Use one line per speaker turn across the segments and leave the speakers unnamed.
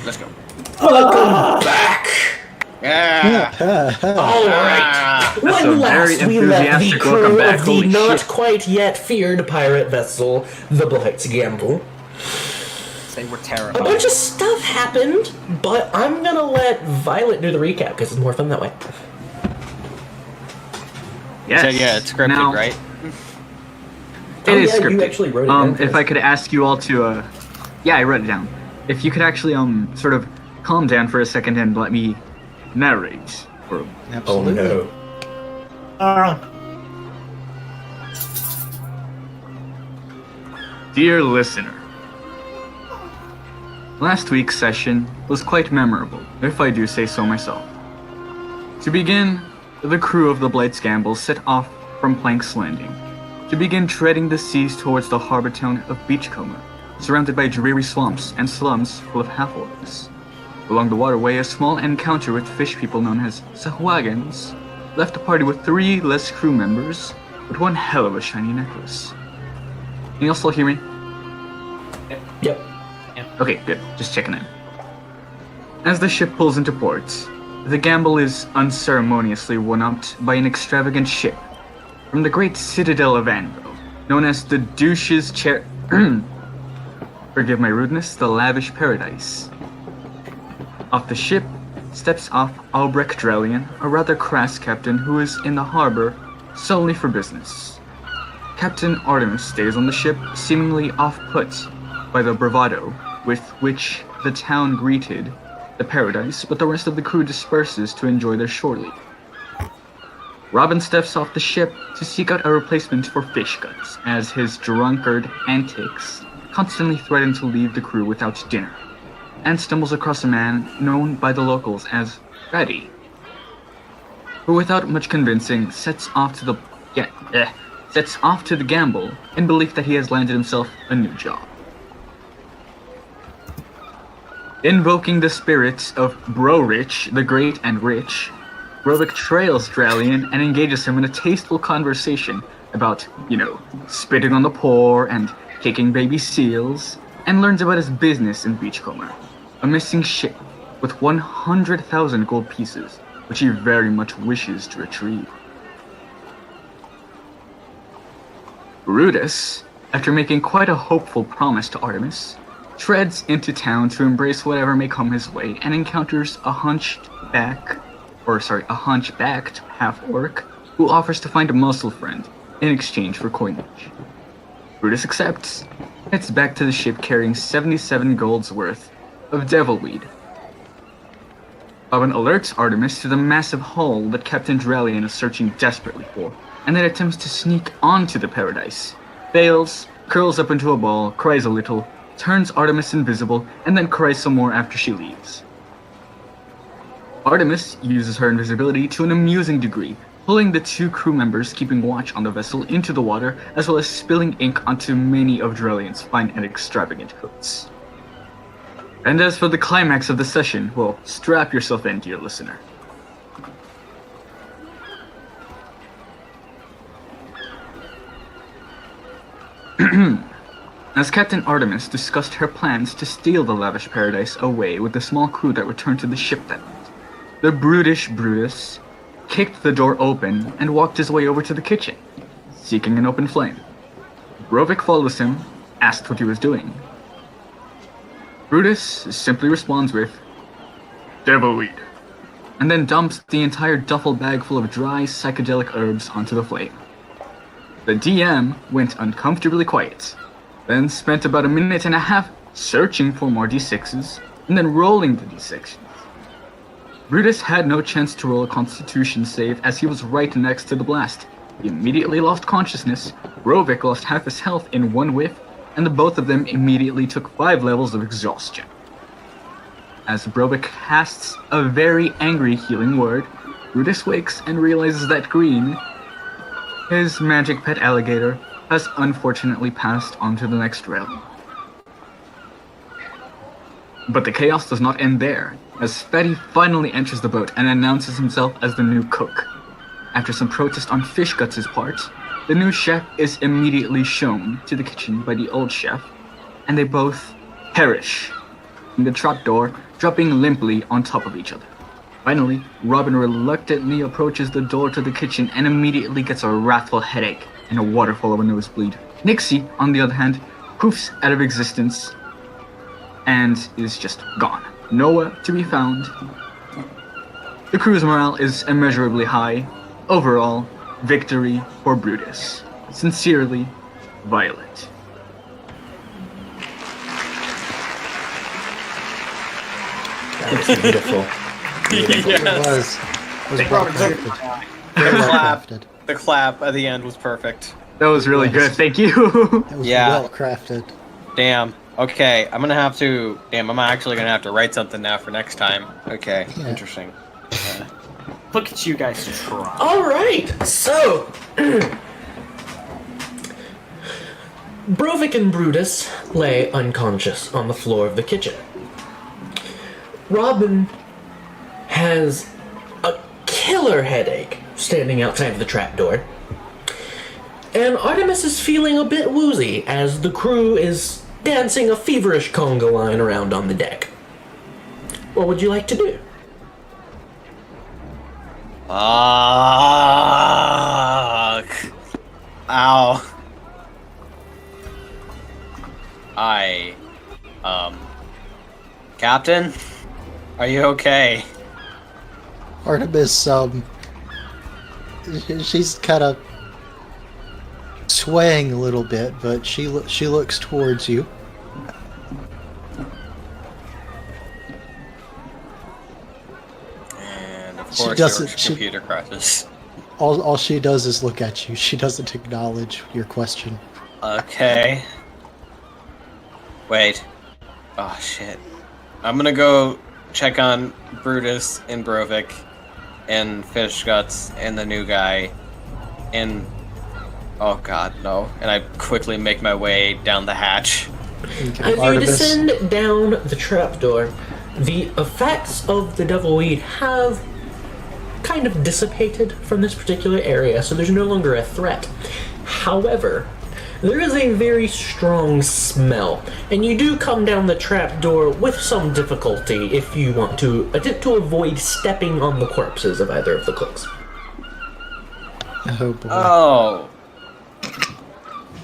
Let's go.
Welcome back!
Yeah.
Alright.
That's a
When
very
last we left the
enthusiastic
crew
welcome back.
of the
Holy
not
shit.
quite yet feared pirate vessel, the Blight's Gamble,
They were
a
terrible.
bunch of stuff happened, but I'm gonna let Violet do the recap because it's more fun that way.
Yes.
So, yeah, it's scripted,
Now,
right?
It is
yeah,
scripted.
you actually wrote it down for
If
us.
I could ask you all to, yeah, I wrote it down. If you could actually, sort of calm down for a second and let me narrate. Or,
Oh no.
Dear listener, last week's session was quite memorable, if I do say so myself. To begin, the crew of the Blight's Gamble set off from Plank's Landing to begin treading the seas towards the harbor town of Beachcomber, surrounded by dreary swamps and slums full of half-orcs. Along the waterway, a small encounter with fish people known as Sahuagins left the party with 3 less crew members, but one hell of a shiny necklace. Can you all still hear me?
Yep.
Okay, good. Just checking in. As the ship pulls into port, the Gamble is unceremoniously one-upped by an extravagant ship from the great citadel of Anvil, known as the Douche's Chair... Forgive my rudeness, the Lavish Paradise. Off the ship steps off Albrecht Drellian, a rather crass captain who is in the harbor solely for business. Captain Artemis stays on the ship, seemingly off-put by the bravado with which the town greeted the Paradise, but the rest of the crew disperses to enjoy their shore leave. Robin steps off the ship to seek out a replacement for Fish Guts, as his drunkard antics constantly threaten to leave the crew without dinner, and stumbles across a man known by the locals as Freddy, who without much convincing sets off to the Gamble in belief that he has landed himself a new job. Invoking the spirits of Bro Rich, the Great and Rich, Rovic trails Drellian and engages him in a tasteful conversation about, spitting on the poor and kicking baby seals, and learns about his business in Beachcomber, a missing ship with 100,000 gold pieces, which he very much wishes to retrieve. Brutus, after making quite a hopeful promise to Artemis, treads into town to embrace whatever may come his way and encounters a hunchbacked half-orc who offers to find a muscle friend in exchange for coinage. Brutus accepts, heads back to the ship carrying 77 gold's worth of devilweed. Bobbin alerts Artemis to the massive hull that Captain Drellian is searching desperately for, and then attempts to sneak onto the Paradise. Fails, curls up into a ball, cries a little, turns Artemis invisible, and then cries some more after she leaves. Artemis uses her invisibility to an amusing degree, pulling the 2 crew members keeping watch on the vessel into the water, as well as spilling ink onto many of Drellian's fine and extravagant coats. And as for the climax of the session, well, strap yourself in, dear listener. As Captain Artemis discussed her plans to steal the Lavish Paradise away with the small crew that returned to the ship that night, the brutish Brutus kicked the door open and walked his way over to the kitchen, seeking an open flame. Rovic follows him, asked what he was doing. Brutus simply responds with, "Devilweed," and then dumps the entire duffel bag full of dry psychedelic herbs onto the flame. The DM went uncomfortably quiet, then spent about a minute and a half searching for more d6s, and then rolling the d6s. Brutus had no chance to roll a constitution save as he was right next to the blast. He immediately lost consciousness, Rovic lost half his health in one whiff, and the both of them immediately took 5 levels of exhaustion. As Rovic casts a very angry healing word, Brutus wakes and realizes that Green, his magic pet alligator, has unfortunately passed on to the next realm. But the chaos does not end there, as Fatty finally enters the boat and announces himself as the new cook. After some protest on Fish Guts' part, the new chef is immediately shown to the kitchen by the old chef, and they both perish in the trapdoor, dropping limply on top of each other. Finally, Robin reluctantly approaches the door to the kitchen and immediately gets a wrathful headache and a waterfall of a nosebleed. Nixie, on the other hand, poofs out of existence and is just gone. Nowhere to be found. The crew's morale is immeasurably high. Overall, victory for Brutus. Sincerely, Violet.
That was beautiful.
Yes.
It was well crafted. Very well crafted.
The clap at the end was perfect.
That was really good, thank you.
It was
Yeah.
well crafted.
Damn. Okay, I'm actually gonna have to write something now for next time. Okay,
Yeah.
interesting.
Look at you guys try.
Alright, so. Brovik and Brutus lay unconscious on the floor of the kitchen. Robin has a killer headache standing outside of the trapdoor. And Artemis is feeling a bit woozy as the crew is dancing a feverish conga line around on the deck. What would you like to do?
Fuck. Ow. Captain? Are you okay?
Artemis, she's kind of swaying a little bit, but she looks towards you.
And of
She
course,
doesn't-
your
she-
computer crashes.
All she does is look at you. She doesn't acknowledge your question.
Okay. Wait. Oh, shit. I'm gonna go check on Brutus and Brovik and Fish Guts and the new guy and... Oh god, no. And I quickly make my way down the hatch.
Okay,
As you
Artemis,
descend down the trapdoor, the effects of the devil weed have kind of dissipated from this particular area, so there's no longer a threat. However, there is a very strong smell, and you do come down the trapdoor with some difficulty if you want to attempt to avoid stepping on the corpses of either of the cooks.
oh boy.
Oh.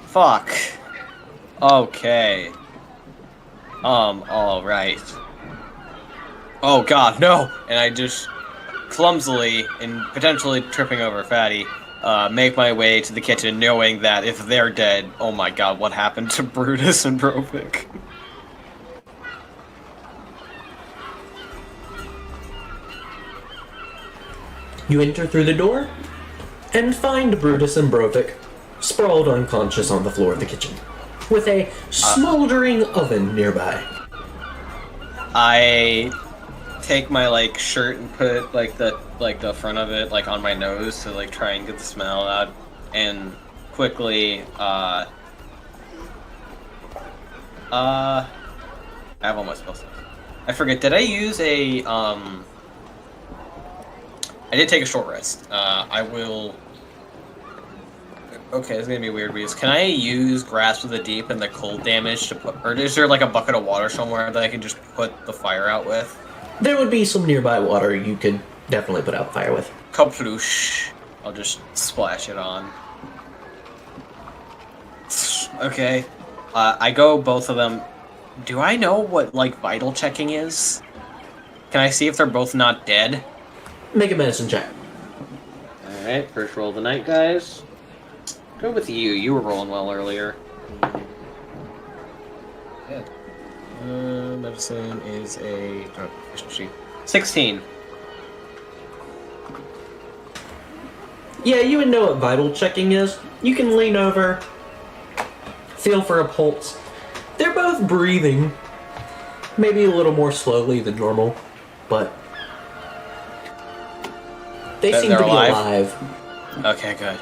Fuck. Okay. Alright. Oh god, no! And I just clumsily, and potentially tripping over Fatty, make my way to the kitchen knowing that if they're dead, oh my god, what happened to Brutus and Brovik?
You enter through the door and find Brutus and Brovik sprawled unconscious on the floor of the kitchen, with a smoldering oven nearby.
I take my shirt and put the front of it on my nose to try and get the smell out, and quickly I have all my spells. I forget. Did I use a I did take a short rest. I will. Okay, it's gonna be weird because can I use Grasp of the Deep and the cold damage to put, or is there a bucket of water somewhere that I can just put the fire out with?
There would be some nearby water you could definitely put out fire with.
Kaploosh. I'll just splash it on. Okay. I go both of them. Do I know what vital checking is? Can I see if they're both not dead?
Make a medicine check.
Alright, first roll of the night, guys. Go with you. You were rolling well earlier. Yeah. Medicine is a efficiency. 16.
Yeah, you would know what vital checking is. You can lean over, feel for a pulse. They're both breathing, maybe a little more slowly than normal, but they seem to
They're
be
alive?
alive.
Okay, good.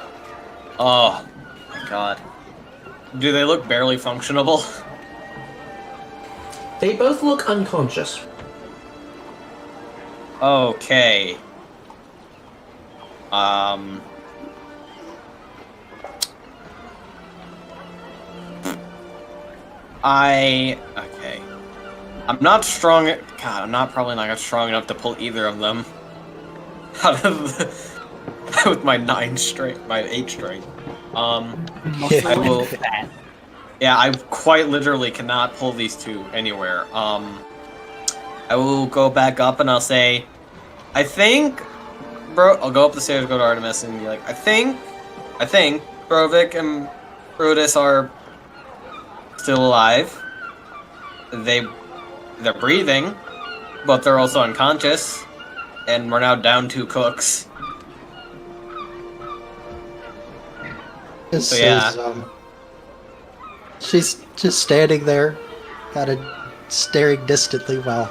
Oh, my god. Do they look barely functionable?
They both look unconscious.
Okay. Okay. I'm not strong. God, I'm not probably not strong enough to pull either of them out of with my 9 strength, my 8 strength.
Mostly
I will.
like that.
Yeah, I quite literally cannot pull these two anywhere. I will go back up and I'll say, I think, bro. I'll go up the stairs, go to Artemis, and be like, I think Brovik and Brutus are still alive. They're breathing, but they're also unconscious, and we're now down 2 cooks.
This
So, yeah.
is, she's just standing there, kind of staring distantly while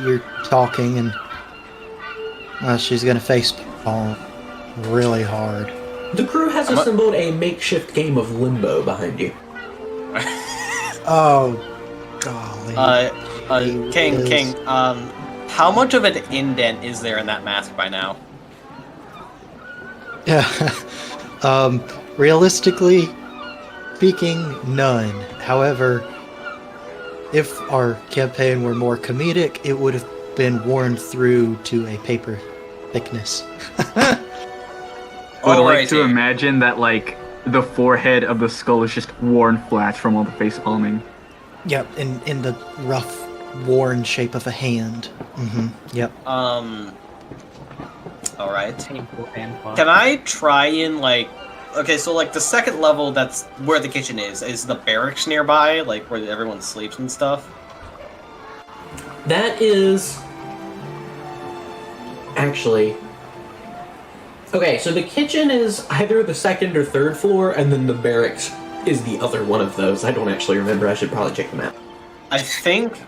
you're talking, and she's gonna face palm really hard.
The crew has assembled a makeshift game of limbo behind you.
Oh, golly.
King, how much of an indent is there in that mask by now?
Yeah. Realistically speaking, none. However, if our campaign were more comedic, it would have been worn through to a paper thickness.
I would like to imagine that, like, the forehead of the skull is just worn flat from all the face palming.
Yep, in the rough, worn shape of a hand. Yep.
Alright.
Painful hand claw.
Can I try and, like... Okay, so, like, the second level, that's where the kitchen is the barracks nearby, like, where everyone sleeps and stuff?
That is... Actually... Okay, so the kitchen is either the 2nd or 3rd floor, and then the barracks is the other one of those. I don't actually remember. I should probably check the map.
I think,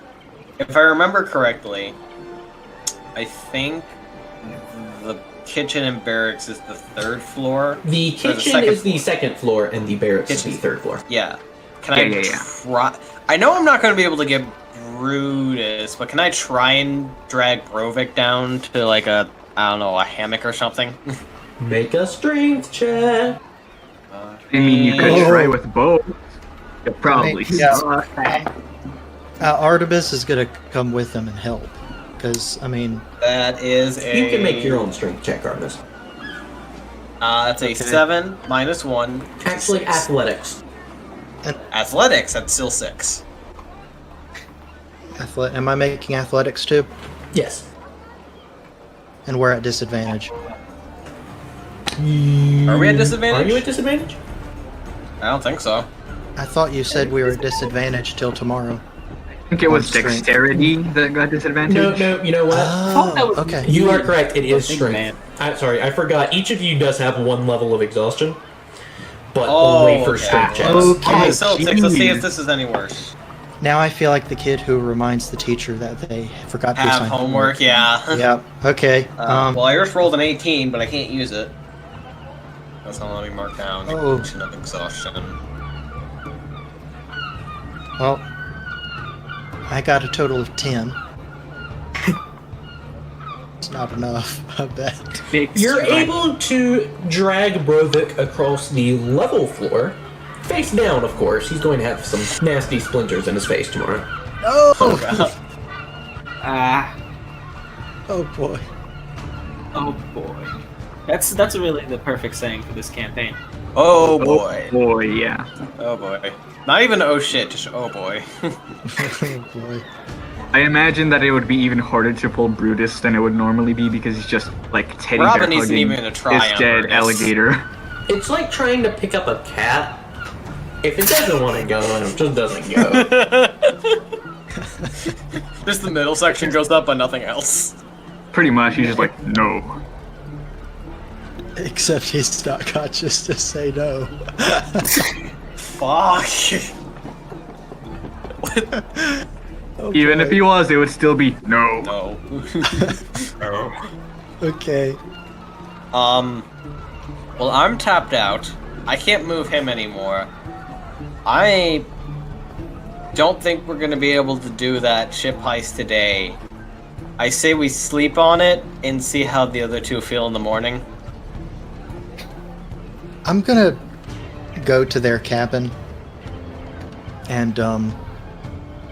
if I remember correctly, I think the kitchen and barracks is the 3rd floor.
The kitchen is the 2nd floor, and the barracks is the 3rd floor.
Yeah. Can I try... I know I'm not going to be able to get Brutus, but can I try and drag Brovik down to, like, a hammock or something?
Make a strength check.
I mean, you could try with both. You'll probably suck.
Artemis is gonna come with them and help. Because, I mean...
That is a...
You can make your own strength check, Artemis.
That's a 7 minus 1.
Actually,
6.
athletics.
Athletics, that's still 6.
Am I making athletics too?
Yes.
And we're at disadvantage.
Are we at disadvantage?
Are you at disadvantage?
I don't think so.
I thought you said we were at disadvantage till tomorrow.
I think it was dexterity that got disadvantage.
No, you know what?
Oh, okay.
You are correct, it is
Think,
strength.
man.
I'm sorry, I forgot. Each of you does have 1 level of exhaustion, but only for strength checks.
Okay.
So let's see if this is any worse.
Now I feel like the kid who reminds the teacher that they forgot to
Have
assign
homework, yeah.
Yep. Okay.
Well, I just rolled an 18, but I can't use it. That's not letting me mark down the
Oh.
condition of exhaustion.
Well, I got a total of 10. It's not enough, I bet.
You're able to drag Brovik across the level floor, face down, of course. He's going to have some nasty splinters in his face tomorrow.
Oh, God.
Oh boy.
Oh boy. That's really the perfect saying for this campaign.
Oh, boy.
Oh boy, yeah.
Oh, boy. Not even oh shit, just oh, boy.
Oh boy.
I imagine that it would be even harder to pull Brutus than it would normally be because he's just like teddy bear
Robin isn't
hugging
even gonna try
his
on
dead
Brutus.
alligator.
It's like trying to pick up a cat. If it doesn't want to go, then it just doesn't go.
Just the middle section goes up, but nothing else.
Pretty much, he's just like, no.
Except he's not conscious to say no.
Fuck.
Oh,
Even
boy.
if he was, it would still be no.
No. No.
Okay.
Well, I'm tapped out. I can't move him anymore. I don't think we're gonna be able to do that ship heist today. I say we sleep on it and see how the other two feel in the morning.
I'm gonna go to their cabin and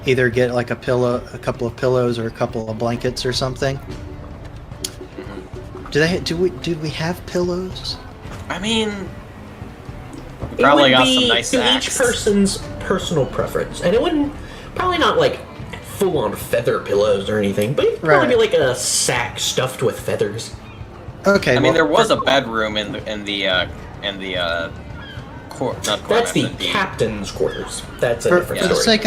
either get like a pillow, a couple of pillows, or a couple of blankets or something. Do we have pillows?
I mean,
It
probably
would
got
be
some nice
to
sacks.
each person's personal preference, and it wouldn't probably not like full-on feather pillows or anything, but it'd probably be like a sack stuffed with feathers.
Okay.
I mean,
well,
there was a bedroom in the
That's the captain's quarters. That's a different
for the
story.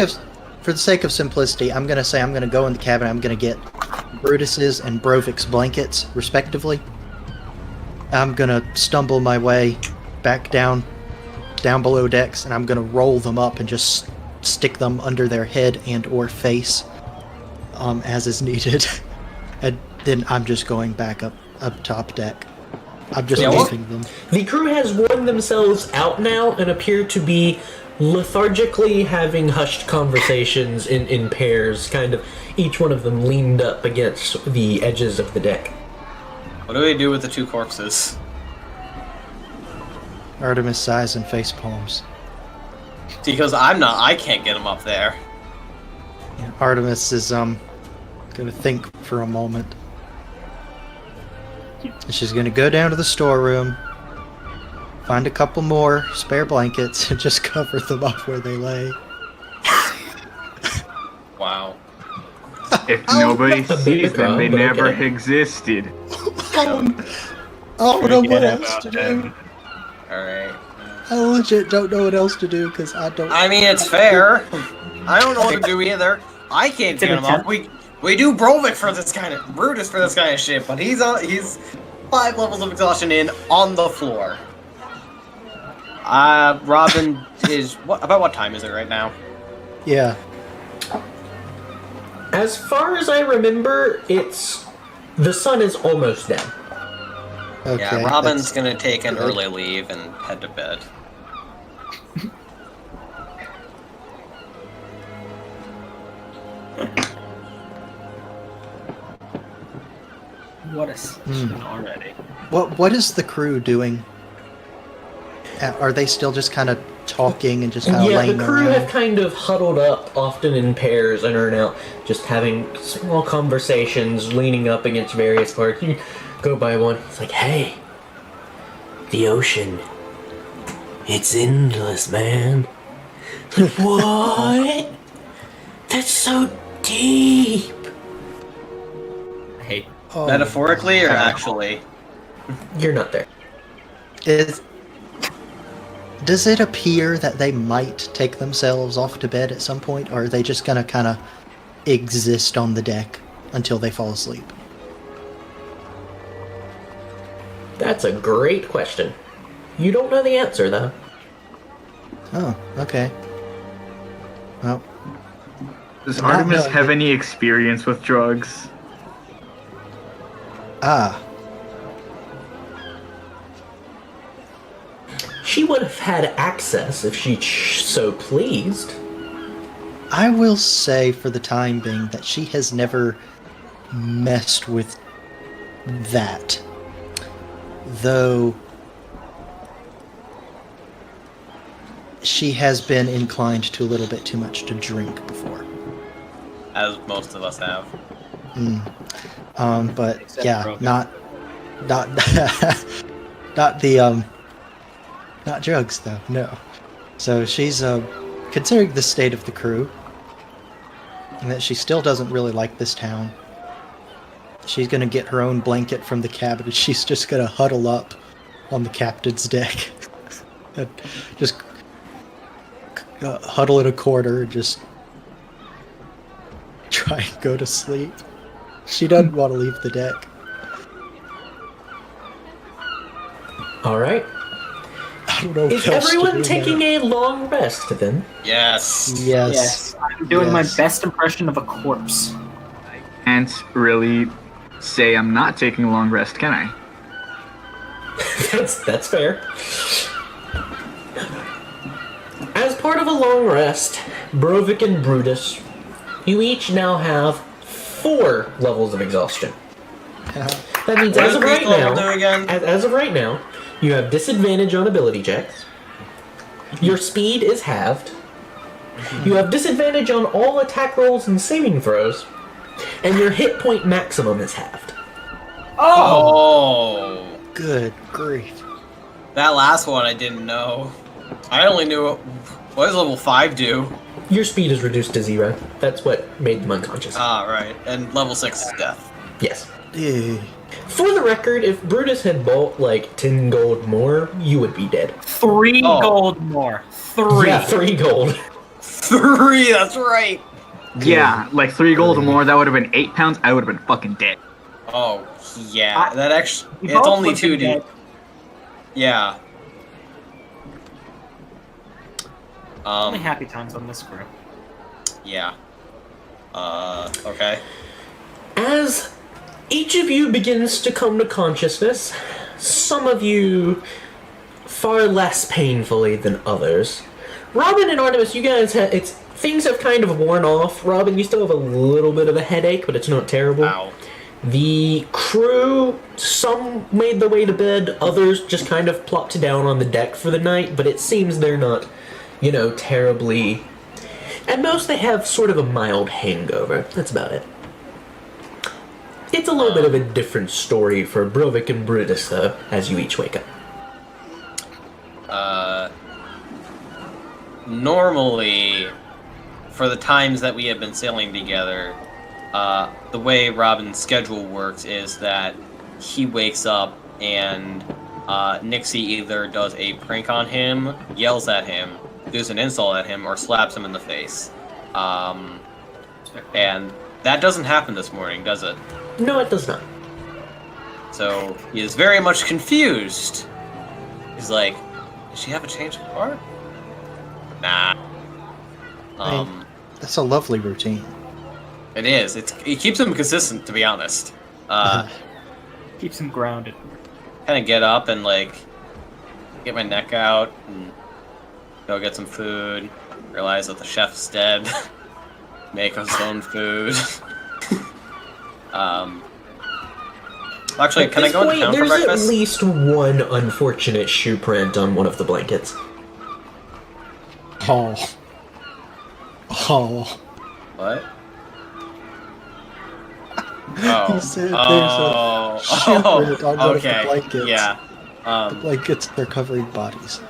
for the sake of simplicity, I'm gonna go in the cabin. I'm gonna get Brutus's and Brovik's blankets, respectively. I'm gonna stumble my way back down below decks, and I'm gonna roll them up and just stick them under their head and or face, as is needed. And then I'm just going back up top deck. I'm just leaving them.
The crew has worn themselves out now and appear to be lethargically having hushed conversations in pairs, kind of each one of them leaned up against the edges of the deck.
What do we do with the 2 corpses?
Artemis sighs and face palms.
Because I can't get them up there.
Artemis is gonna think for a moment. She's gonna go down to the storeroom, find a couple more spare blankets, and just cover them up where they lay.
Wow.
If nobody
A bit
sees
of
them,
crowd,
they
but
never
okay.
existed.
I don't know what else to do.
Alright.
I legit don't know what else to do because I don't.
I mean, it's fair. I don't know what to do either. I can't get him up. We do Brovik for this kind of Brutus for this kind of shit, but he's 5 levels of exhaustion in on the floor. Robin is about what time is it right now?
Yeah.
As far as I remember, the sun is almost down.
Okay.
Yeah, Robin's
that's
gonna take an
good.
early leave and head to bed.
What a session already.
What is the crew doing? Are they still just kind of talking and just kind of
Yeah,
laying
the crew
around?
have kind of huddled up, often in pairs, and are now just having small conversations, leaning up against various parts. You go by one, it's like, hey, the ocean, it's endless, man. Like, what? That's so deep.
Hey,
Oh,
Metaphorically or actually?
You're not there.
Does it appear that they might take themselves off to bed at some point, or are they just gonna kind of exist on the deck until they fall asleep?
That's a great question. You don't know the answer, though.
Oh, okay. Well,
Does
Not
Artemis
really.
have any experience with drugs?
She would have had access if she so pleased.
I will say for the time being that she has never messed with that. Though she has been inclined to a little bit too much to drink before.
As most of us have.
But
Except
yeah,
Broken.
not not drugs though. No. So she's considering the state of the crew, and that she still doesn't really like this town. She's gonna get her own blanket from the cabin, and she's just gonna huddle up on the captain's deck, and just huddle in a corner and just try and go to sleep. She doesn't want to leave the deck.
All right.
I don't know what
Is
else to
everyone
do
taking
now.
a long rest then?
Yes.
Yes.
yes, I'm doing my
Yes.
best impression of a corpse.
Can't really say I'm not taking a long rest, can I?
That's fair. As part of a long rest, Brovik and Brutus, you each now have 4 levels of exhaustion. That means
What
as
does
of right
each level
now,
do again?
as of right now, you have disadvantage on ability checks. Your speed is halved. You have disadvantage on all attack rolls and saving throws, and your hit point maximum is halved.
Oh!
Good grief.
That last one I didn't know. I only knew what does level 5 do?
Your speed is reduced to 0. That's what made them unconscious.
Ah, right. And level 6 is death.
Yes.
Eh.
For the record, if Brutus had bought like 10 gold more, you would be dead.
3
Oh.
gold more. 3.
Yeah, 3 gold.
3, that's right!
Yeah, like 3 gold or more, that would have been 8 pounds, I would have been fucking dead.
Oh, yeah. That actually...
We
It's
both
only
would've
2,
been
dude.
dead.
Yeah.
Only happy times on this crew.
Yeah. Okay.
As each of you begins to come to consciousness, some of you far less painfully than others. Robin and Artemis, you guys have things have kind of worn off. Robin, you still have a little bit of a headache, but it's not terrible.
Ow.
The crew, some made their way to bed, others just kind of plopped down on the deck for the night, but it seems they're not, terribly... At most, they have sort of a mild hangover. That's about it. It's a little bit of a different story for Brovik and Brutus, though, as you each wake up.
Normally, for the times that we have been sailing together, the way Robin's schedule works is that he wakes up and Nixie either does a prank on him, yells at him, does an insult at him, or slaps him in the face. And that doesn't happen this morning, does it?
No, it does not.
So he is very much confused. He's like, does she have a change of heart? Nah.
That's a lovely routine.
It is. It keeps him consistent, to be honest.
Keeps him grounded.
Kind of get up and get my neck out and go get some food. Realize that the chef's dead. Make his own food. Actually, can I go into town for
there's
breakfast?
at least one unfortunate shoe print on one of the blankets.
Oh. Oh.
What? Oh.
He said there's a shoe print on one of the
okay.
blankets.
Yeah.
The blankets, they're covering bodies.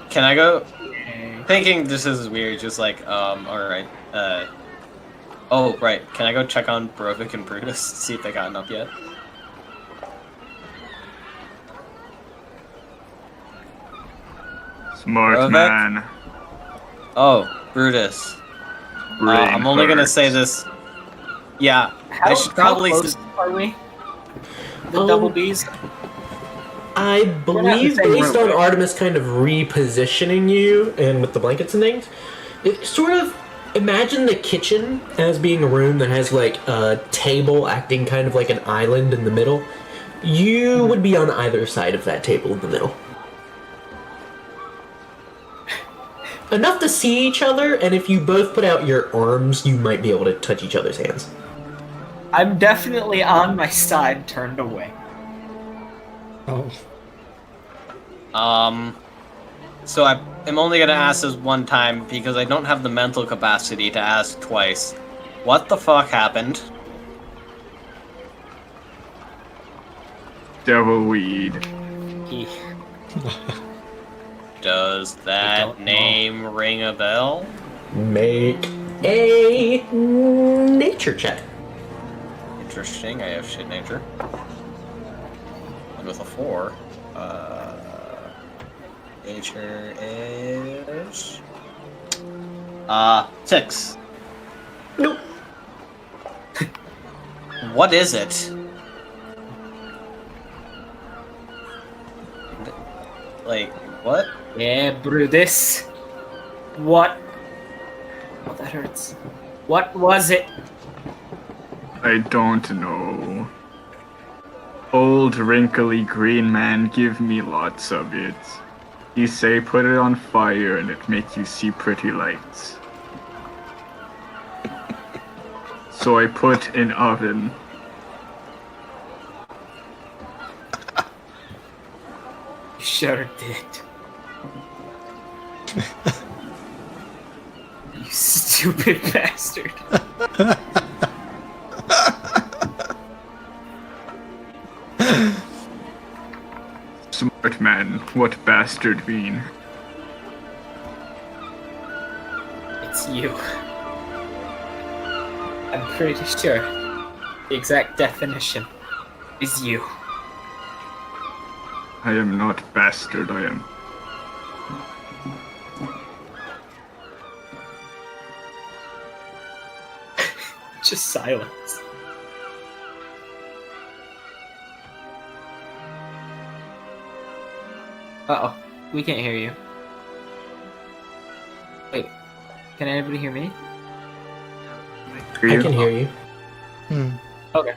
Can I go? Thinking this is weird, just alright. Oh, right. Can I go check on Brovik and Brutus, see if they gotten up yet?
Smart
Brovik?
man.
Oh, Brutus. I'm only gonna say this. Yeah, I should probably.
How close are we? The double Bs?
I
not in the
believe,
same
based
room,
on
right?
Artemis kind of repositioning you and with the blankets and things, it sort of imagine the kitchen as being a room that has a table acting kind of like an island in the middle. You would be on either side of that table in the middle. Enough to see each other, and if you both put out your arms, you might be able to touch each other's hands.
I'm definitely on my side, turned away.
Oh.
So I am only gonna ask this one time because I don't have the mental capacity to ask twice. What the fuck happened?
Devil weed.
He...
Does
I
that
don't know.
name ring a bell?
Make a nature check.
Interesting, I have shit nature. And with a 4, nature is... 6.
Nope.
What is it? What?
Yeah, Brutus. What? Oh, that hurts. What was it?
I don't know. Old wrinkly green man give me lots of it. He say put it on fire and it make you see pretty lights. So I put in oven.
You sure did. stupid bastard.
Smart man, what bastard mean?
It's you. I'm pretty sure the exact definition is you.
I am not bastard, I am.
Just silence. Uh-oh. We can't hear you. Wait. Can anybody hear me?
I can hear you.
Okay.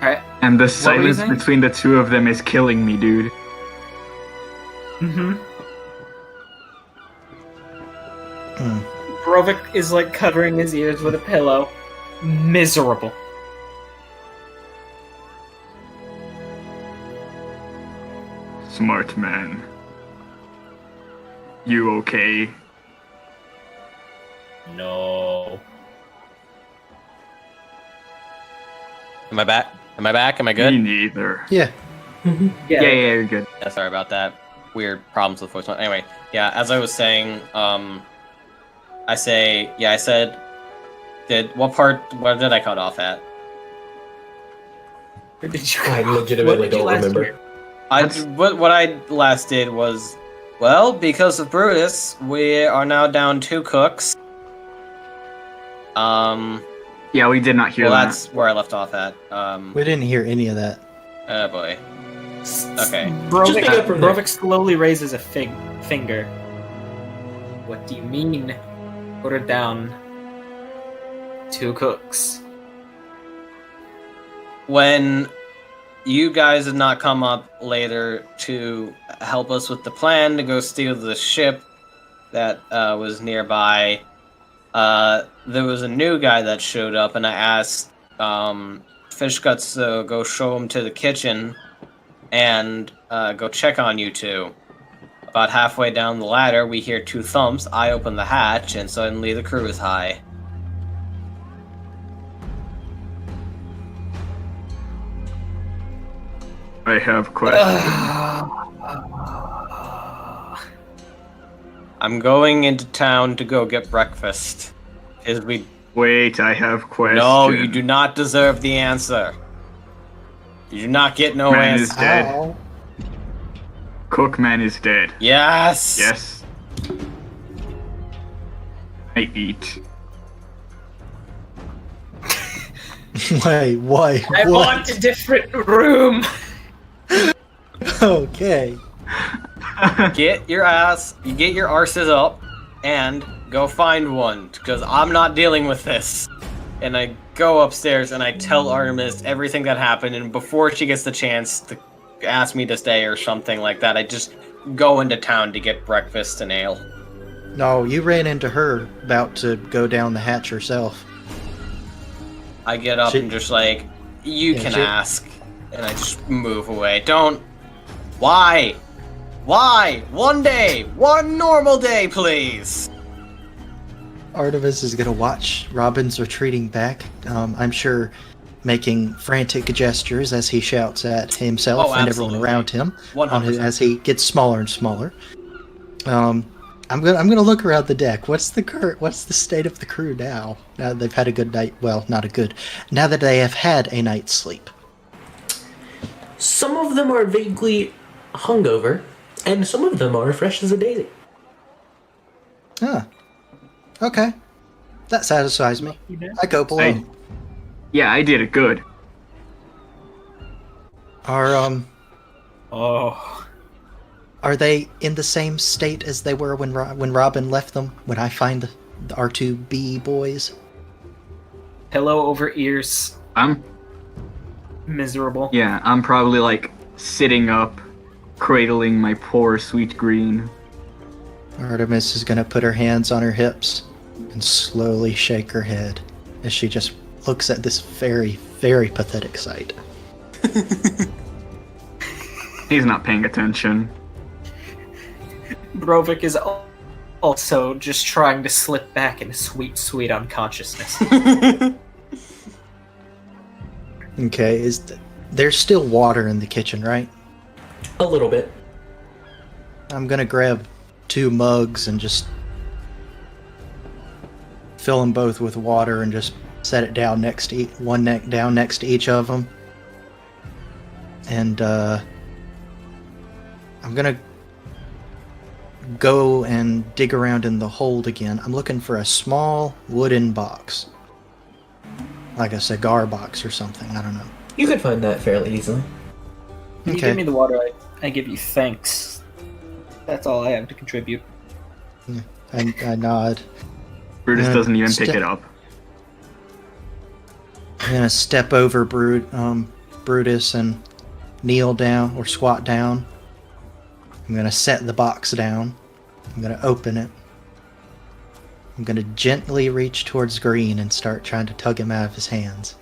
Alright.
And the
were you
silence
saying?
between the two of them is killing me, dude.
Mm-hmm.
Hmm.
Brovik is like covering his ears with a pillow. Miserable.
Smart man. You okay?
No.
Am I back? Am I back? Am I
Me
good?
neither.
Yeah.
Yeah, you're good.
Yeah, sorry about that. Weird problems with voice. Anyway, yeah, as I was saying, I said, what did I cut off at?
Or did you?
I
What
legitimately
did you
don't
last
remember.
hear?
What I last did was, well, because of Brutus, we are now down 2 cooks.
Yeah, we did not hear
Well,
that.
that's where I left off at.
We didn't hear any of that.
Oh boy. Okay.
Just pick up from there.
Brovik slowly raises a finger. What do you mean? Put her down. 2 cooks.
When you guys did not come up later to help us with the plan to go steal the ship that was nearby, there was a new guy that showed up, and I asked Fish Guts to go show him to the kitchen and go check on you two. About halfway down the ladder, we hear 2 thumps. I open the hatch, and suddenly the crew is high.
I have questions.
I'm going into town to go get breakfast. Is we?
Wait, I have questions.
No, you do not deserve the answer. You do not get no
Man is
answer.
dead.
Ow.
Cookman is dead.
Yes.
Yes. I eat.
Wait, why?
I
What?
want a different room.
Okay.
Get your arses up, and go find one, because I'm not dealing with this. And I go upstairs and I tell Artemis everything that happened, and before she gets the chance to ask me to stay or something like that, I just go into town to get breakfast and ale.
No, you ran into her about to go down the hatch herself.
I get up
She-
and just like, you
Yeah,
can
she-
ask, and I just move away. Don't. Why? Why? One day, one normal day, please.
Artemis is gonna watch Robin's retreating back. I'm sure making frantic gestures as he shouts at himself
Oh,
and everyone
absolutely.
around him
100%.
as he gets smaller and smaller. I'm gonna look around the deck. What's the state of the crew now? Now that they've had a good night. Well, not a good. Now that they have had a night's sleep.
Some of them are vaguely hungover, and some of them are fresh as a daisy.
Huh. Okay. That satisfies me. I go below.
Yeah, I did it good.
Are
Oh.
Are they in the same state as they were when Robin left them? When I find the R2B boys?
Pillow over ears.
I'm
Miserable.
I'm probably like sitting up, cradling my poor sweet green.
Artemis is gonna put her hands on her hips and slowly shake her head as she just looks at this very, very pathetic sight.
He's not paying attention.
Brovik is Also, just trying to slip back into sweet unconsciousness.
Okay, there's still water in the kitchen, right?
A little bit.
I'm gonna grab 2 mugs and just fill them both with water and just set it down next to one neck down next to each of them. And I'm gonna go and dig around in the hold again. I'm looking for a small wooden box, like a cigar box or something. I don't know.
You could find that fairly easily.
When you give me the water, I give you thanks. That's all I have to contribute.
I nod.
Brutus doesn't even pick it up.
I'm gonna step over Brutus and kneel down or squat down. I'm gonna set the box down. I'm gonna open it. I'm gonna gently reach towards Green and start trying to tug him out of his hands.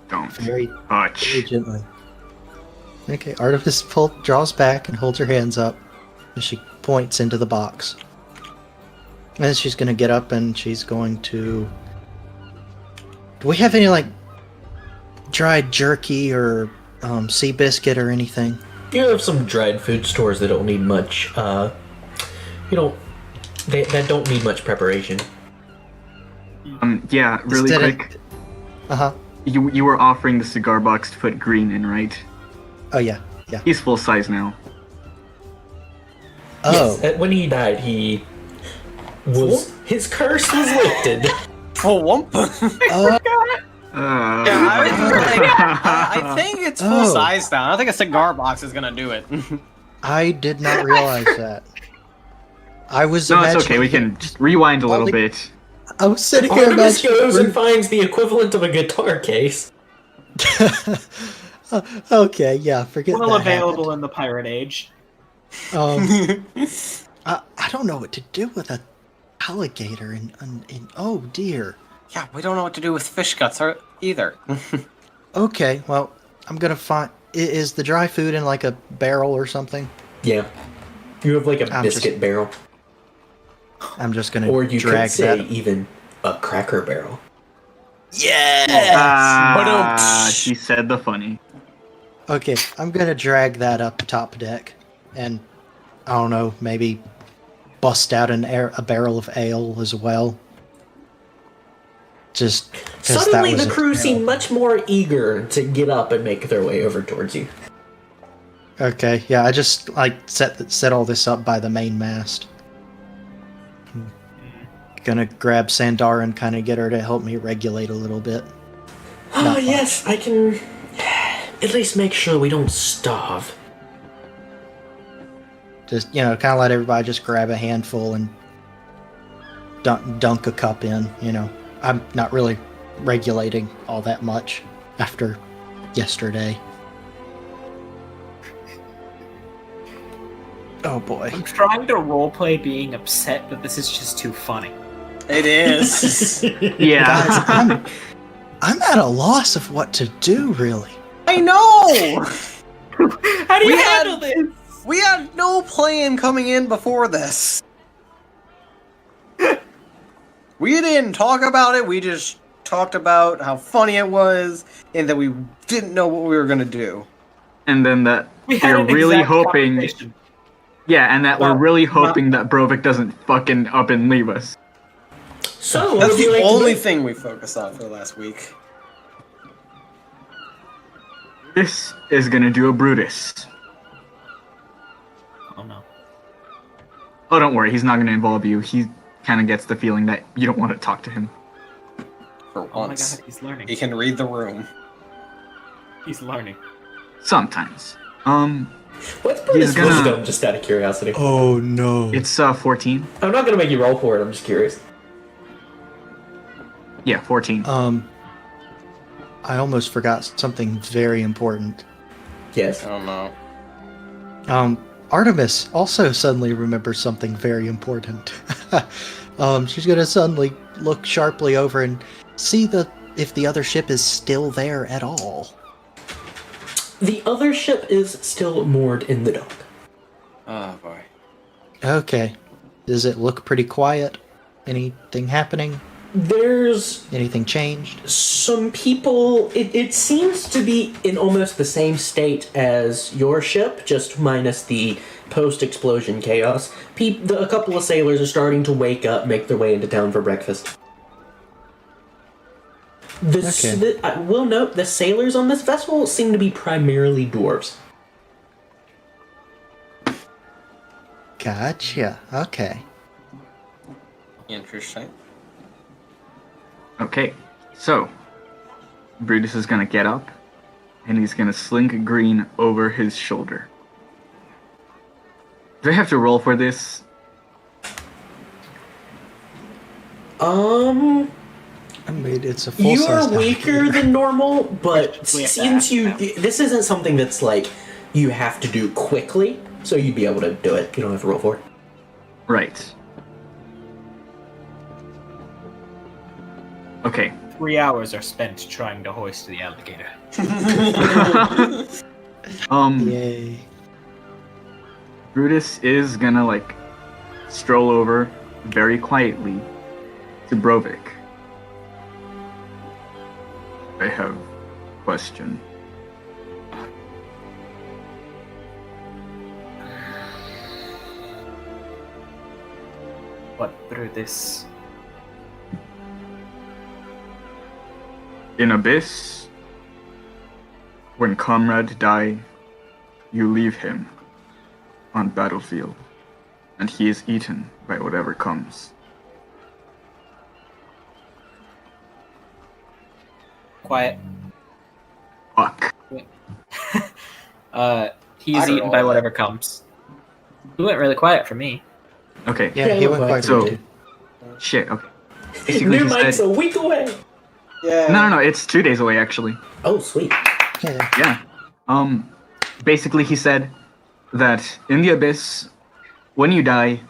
Don't
Very
touch.
gently. Okay, Artemis draws back and holds her hands up as she points into the box. And then she's gonna get up and she's going to... Do we have any, like, dried jerky or sea biscuit or anything?
You have some dried food stores that don't need much, that don't need much preparation.
Yeah, really quick.
Uh-huh.
You were offering the cigar box to put Green in, right?
Oh, yeah.
He's full size now.
Oh.
Yes, when he died, his curse was lifted.
Full wump. I think it's full size now. I don't think a cigar box is gonna do it.
I did not realize that. I was
No, it's
imagining...
okay. We can just rewind a little bit.
I was sitting here
Artemis
imagining...
goes and finds the equivalent of a guitar case.
Okay, yeah, forget
Well
that
available in the Pirate Age.
happened. I don't know what to do with an alligator in oh dear.
Yeah, we don't know what to do with fish guts either.
Okay, well, I'm gonna find... Is the dry food in like a barrel or something?
Yeah. You have like a
I'm
biscuit barrel.
I'm just gonna
Or you could
drag
say
that...
even a cracker barrel.
Yeah!
She said the funny.
Okay, I'm gonna drag that up top deck, and I don't know, maybe bust out a barrel of ale as well. Just 'cause
Suddenly
that was
the
a
crew
barrel.
seem much more eager to get up and make their way over towards you.
Okay, yeah, I just like set all this up by the main mast. Gonna grab Sandar and kind of get her to help me regulate a little bit.
Oh,
Not
yes, I can at least make sure we don't starve.
Just, kind of let everybody just grab a handful and dunk a cup in, I'm not really regulating all that much after yesterday. Oh boy.
I'm trying to roleplay being upset, but this is just too funny.
It is.
Yeah.
Guys, I'm at a loss of what to do, really.
I know.
How do you
We had-
handle this?
We had no plan coming in before this. We didn't talk about it. We just talked about how funny it was, and that we didn't know what we were gonna do.
And then that
We had
we're
an
really
exact
hoping...
conversation.
Yeah, and that we're
Well,
really hoping that Brovik doesn't fucking up and leave us.
So, what
That's
would you
the
like to
only
do?
thing we focused on for the last week.
This is gonna do a Brutus.
Oh no.
Oh, don't worry, he's not gonna involve you. He kind of gets the feeling that you don't want to talk to him.
For
Oh my
once,
god, he's learning.
he can read the room.
He's learning.
Sometimes.
What's Brutus
gonna-
wisdom, just out of curiosity?
Oh no.
It's 14.
I'm not gonna make you roll for it, I'm just curious.
Yeah, 14.
I almost forgot something very important.
Yes.
I don't know.
Artemis also suddenly remembers something very important. She's gonna suddenly look sharply over and see if the other ship is still there at all.
The other ship is still moored in the dock.
Oh boy.
Okay. Does it look pretty quiet? Anything happening?
There's
Anything changed?
some people. It seems to be in almost the same state as your ship, just minus the post-explosion chaos. A couple of sailors are starting to wake up, make their way into town for breakfast. I will note the sailors on this vessel seem to be primarily dwarves.
Gotcha. Okay.
Interesting.
Okay, so Brutus is gonna get up, and he's gonna slink Green over his shoulder. Do I have to roll for this?
I mean, it's a full
You
size
are weaker than normal, but
We have to
since
ask
you,
them.
this isn't something that's like you have to do quickly, so you'd be able to do it. You don't have to roll for it.
Right. Okay.
3 hours are spent trying to hoist the alligator.
Yay.
Brutus is gonna, like, stroll over very quietly to Brovik. I have a question.
What through this?
In Abyss, when comrade die, you leave him on battlefield, and he is eaten by whatever comes.
Quiet.
Fuck.
He's
I don't
eaten
know
by
that.
whatever comes. He went really quiet for me.
Okay.
Yeah, he went quite
So-
good.
Shit, okay. Basically,
New
he
mic's
said...
a week away.
Yeah.
No, it's 2 days away, actually.
Oh, sweet.
Yeah.
Yeah. Basically, he said that in the Abyss, when you die,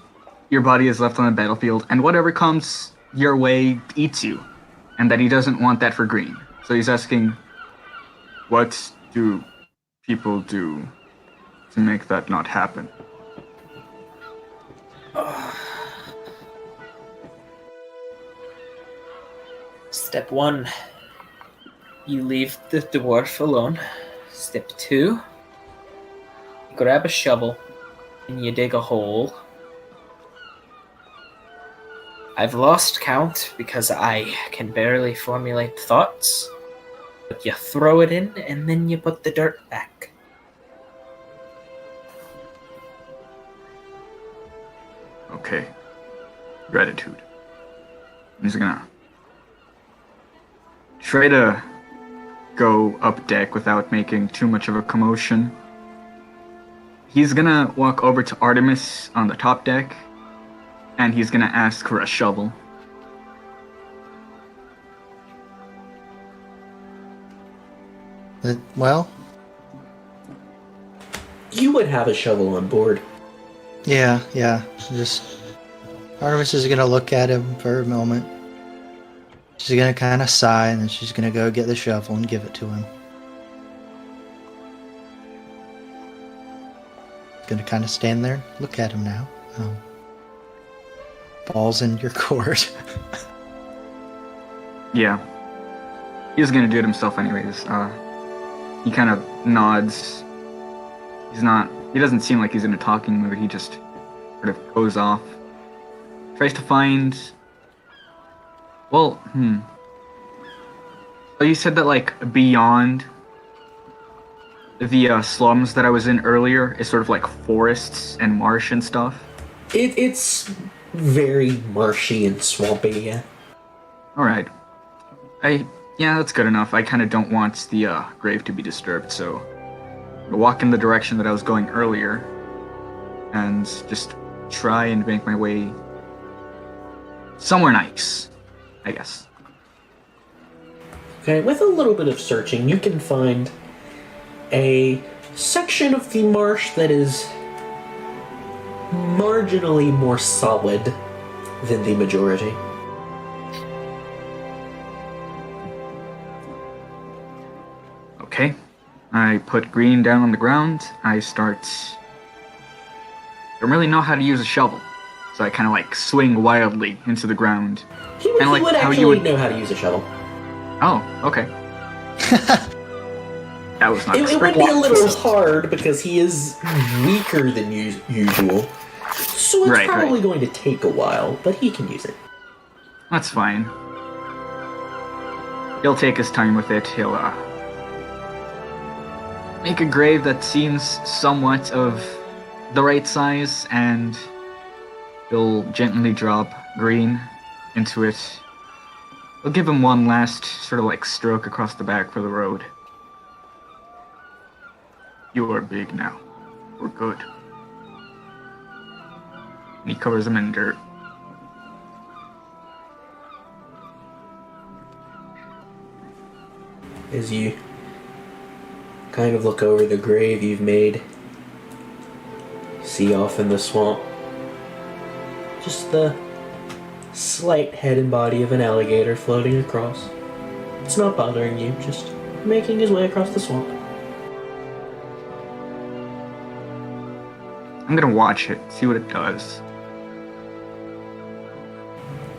your body is left on the battlefield, and whatever comes your way eats you, and that he doesn't want that for Green. So he's asking, what do people do to make that not happen?
Step 1, you leave the dwarf alone. Step 2, you grab a shovel and you dig a hole. I've lost count because I can barely formulate thoughts. But you throw it in and then you put the dirt back.
Okay. Gratitude. He's gonna try to go up deck without making too much of a commotion. He's gonna walk over to Artemis on the top deck, and he's gonna ask for a shovel.
Well,
You would have a shovel on board.
yeah. Just Artemis is gonna look at him for a moment. She's gonna kind of sigh, and then she's gonna go get the shovel and give it to him. Gonna kind of stand there, look at him now. Balls in your court.
Yeah. He's gonna do it himself anyways. He kind of nods. He doesn't seem like he's in a talking mood, he just sort of goes off. Tries to find... Well, So you said that, like, beyond the slums that I was in earlier is sort of like forests and marsh and stuff?
It's very marshy and swampy, yeah.
Alright. Yeah, that's good enough. I kind of don't want the grave to be disturbed, so I'll walk in the direction that I was going earlier and just try and make my way somewhere nice, I guess.
Okay, with a little bit of searching, you can find a section of the marsh that is marginally more solid than the majority.
Okay. I put Green down on the ground. I start don't really know how to use a shovel. So I kind of like swing wildly into the ground.
He would,
Kinda
he would
how
actually
you would-
know how to use a shovel.
Oh, okay. That was not
It would
expected.
be a little hard because he is weaker than usual. So it's
Right,
probably
right.
going to take a while, but he can use it.
That's fine. He'll take his time with it. He'll make a grave that seems somewhat of the right size, and he'll gently drop Green into it. He'll give him one last sort of like stroke across the back for the road. You are big now. We're good. And he covers him in dirt.
As you kind of look over the grave you've made, see off in the swamp just the slight head and body of an alligator floating across. It's not bothering you, just making his way across the swamp.
I'm gonna watch it, see what it does.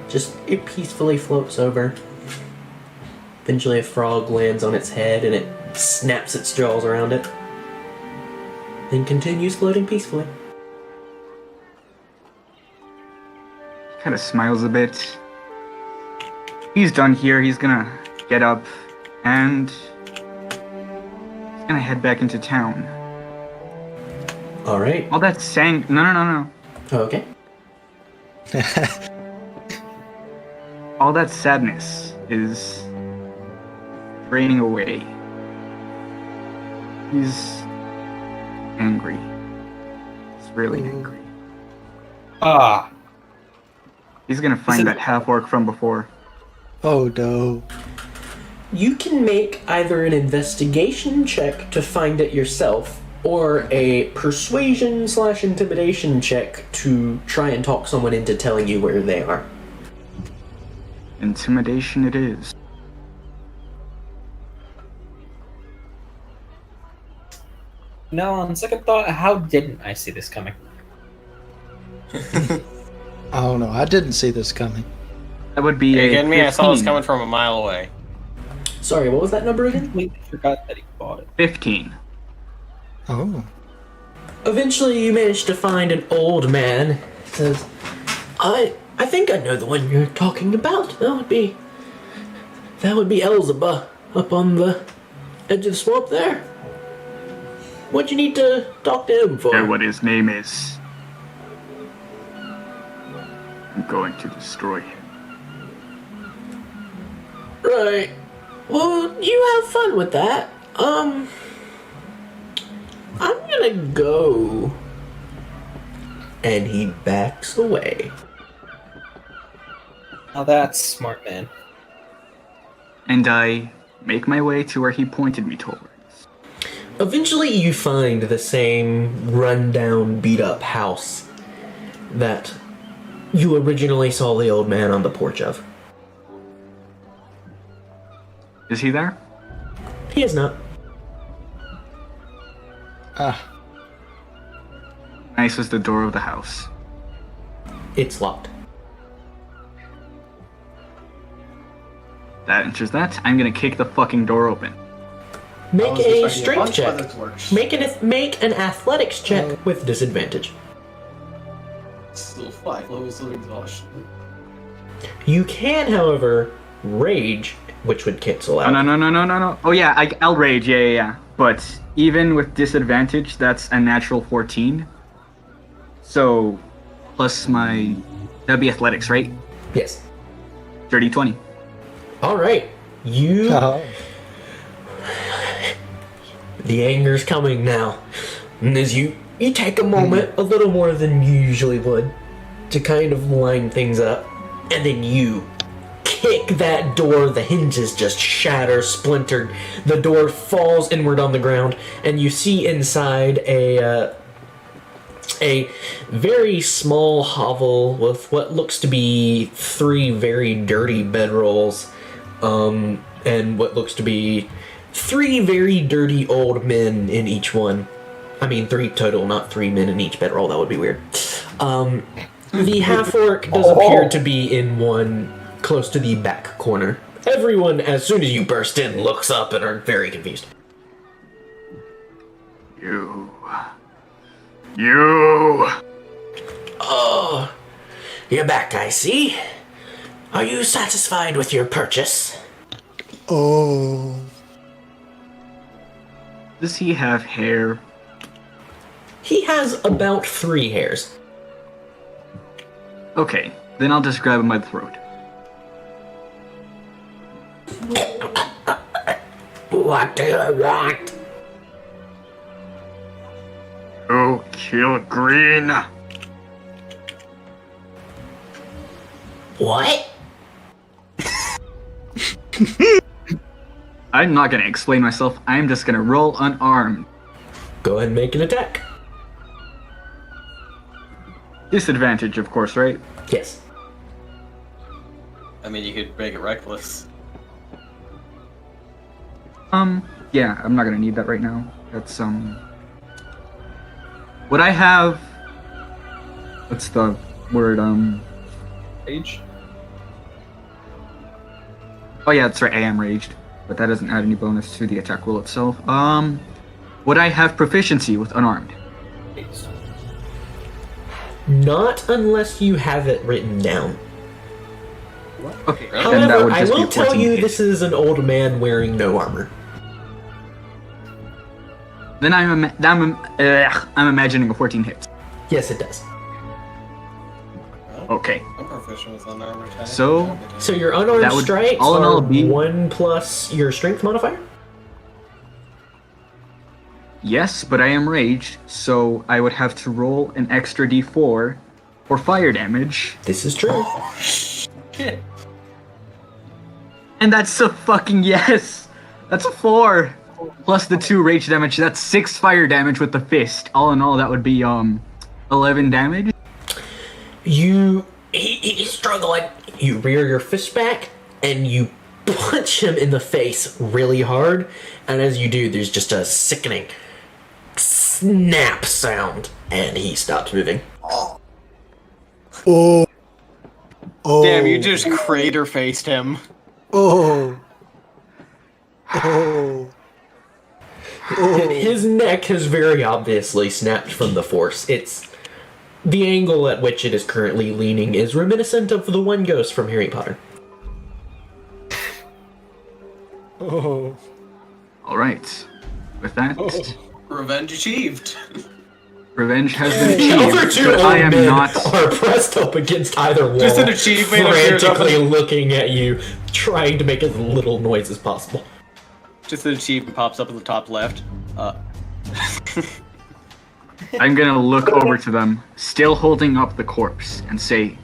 Just it peacefully floats over. Eventually a frog lands on its head and it snaps its jaws around it. Then continues floating peacefully.
Kind of smiles a bit. He's done here. He's gonna get up and he's gonna head back into town.
Alright.
All that sang. No.
Okay.
All that sadness is draining away. He's angry. He's really angry.
Ah,
He's gonna find that half-orc from before.
Oh no.
You can make either an investigation check to find it yourself, or a persuasion/intimidation check to try and talk someone into telling you where they are.
Intimidation it is.
no, on second thought, how didn't I see this coming?
I don't know. I didn't see this coming.
That would be
Are you
a
kidding me? I saw this
15.
coming from a mile away.
Sorry, what was that number
I
again?
completely forgot that he bought it.
15.
Oh.
Eventually, you manage to find an old man. Says, I think I know the one you're talking about. That would be Elzebub up on the edge of the swamp there. What'd you need to talk to him for?
Know what his name is. I'm going to destroy him.
Right. Well, you have fun with that. I'm gonna go. And he backs away.
Now that's smart, man.
And I make my way to where he pointed me towards.
Eventually, you find the same rundown, beat-up house that you originally saw the old man on the porch of.
Is he there?
He is not.
Ah.
Nice as the door of the house.
It's locked.
That answers that. I'm gonna kick the fucking door open.
Make a strength check. Make an athletics check with disadvantage.
Still 5 levels of exhaustion.
You can, however, rage, which would cancel out.
Oh, no. Oh yeah, I'll rage, yeah. But even with disadvantage, that's a natural 14. So, plus that'd be athletics, right?
Yes.
Dirty 20.
All right. You.
Oh.
The anger's coming now. And as you take a moment, a little more than you usually would, to kind of line things up, and then you kick that door. The hinges just shatter, splintered. The door falls inward on the ground, and you see inside a very small hovel with what looks to be 3 very dirty bedrolls, and what looks to be 3 very dirty old men in each one. I mean, 3 total, not 3 men in each bedroll. That would be weird. The half-orc does appear to be in one close to the back corner. Everyone, as soon as you burst in, looks up and are very confused.
You.
Oh, you're back, I see. Are you satisfied with your purchase?
Oh.
Does he have hair?
He has about 3 hairs.
Okay, then I'll just grab him by the throat.
What do you want?
Oh, kill Green.
What?
I'm not gonna explain myself. I'm just gonna roll unarmed.
Go ahead and make an attack.
Disadvantage, of course, right?
Yes.
I mean, you could make it reckless.
Yeah, I'm not gonna need that right now. That's, Would I have... What's the word,
Age?
Oh yeah, that's right, I am raged. But that doesn't add any bonus to the attack roll itself. Would I have proficiency with unarmed?
Not unless you have it written down.
Okay, then that
However,
would
I
just
will
be
tell
14
you
hit.
this is an old man wearing no armor.
Then I'm imagining a 14 hit.
Yes, it does.
Okay.
I'm proficient with unarmed attack.
So-
So your unarmed
That would
strikes
all in all
are
be-
1 plus your strength modifier?
Yes, but I am raged, so I would have to roll an extra d4 for fire damage.
This is true.
Shit.
And that's a fucking yes! That's a 4! Plus the 2 rage damage, that's 6 fire damage with the fist. All in all, that would be, 11 damage?
He's struggling. You rear your fist back, and you punch him in the face really hard, and as you do, there's just a sickening snap sound, and he stops moving.
Oh. Oh.
Damn, you just crater faced him.
Oh. Oh.
And his neck has very obviously snapped from the force. It's the angle at which it is currently leaning is reminiscent of the one ghost from Harry Potter.
Oh.
Alright. With that,
Revenge achieved.
revenge has been
The other
achieved,
two
but
old
I am
men
not...
are pressed up against either wall,
Just an achievement of yours.
frantically looking at you, trying to make as little noise as possible.
Just an achievement pops up in the top left.
I'm gonna look over to them, still holding up the corpse, and say,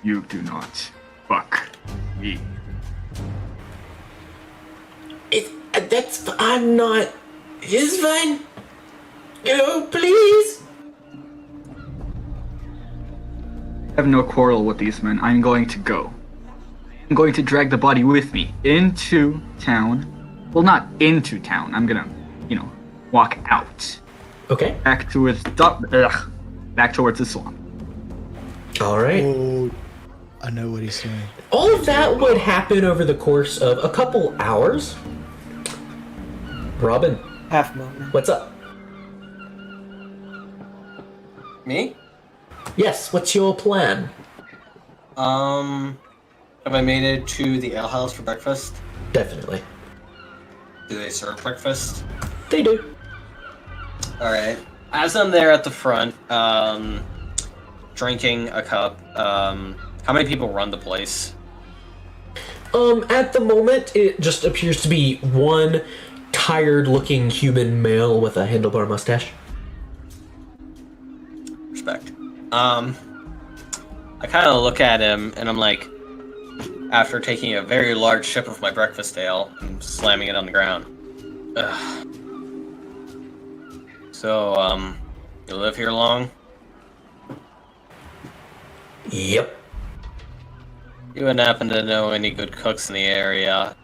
"You do not fuck me."
I'm not. It's fine. Go, please.
I have no quarrel with these men. I'm going to go. I'm going to drag the body with me into town. Well, not into town. I'm gonna, walk out.
Okay.
Back towards the swamp.
All right.
Oh. I know what he's doing.
All of that would happen over the course of a couple hours. Robin,
Half moment.
what's up?
Me?
Yes, what's your plan?
Have I made it to the ale house for breakfast?
Definitely.
Do they serve breakfast?
They do.
Alright. As I'm there at the front, drinking a cup, how many people run the place?
At the moment, it just appears to be one tired-looking human male with a handlebar mustache.
Respect. I kind of look at him and I'm like, after taking a very large sip of my breakfast ale and slamming it on the ground. Ugh. So, you live here long?
Yep.
You wouldn't happen to know any good cooks in the area?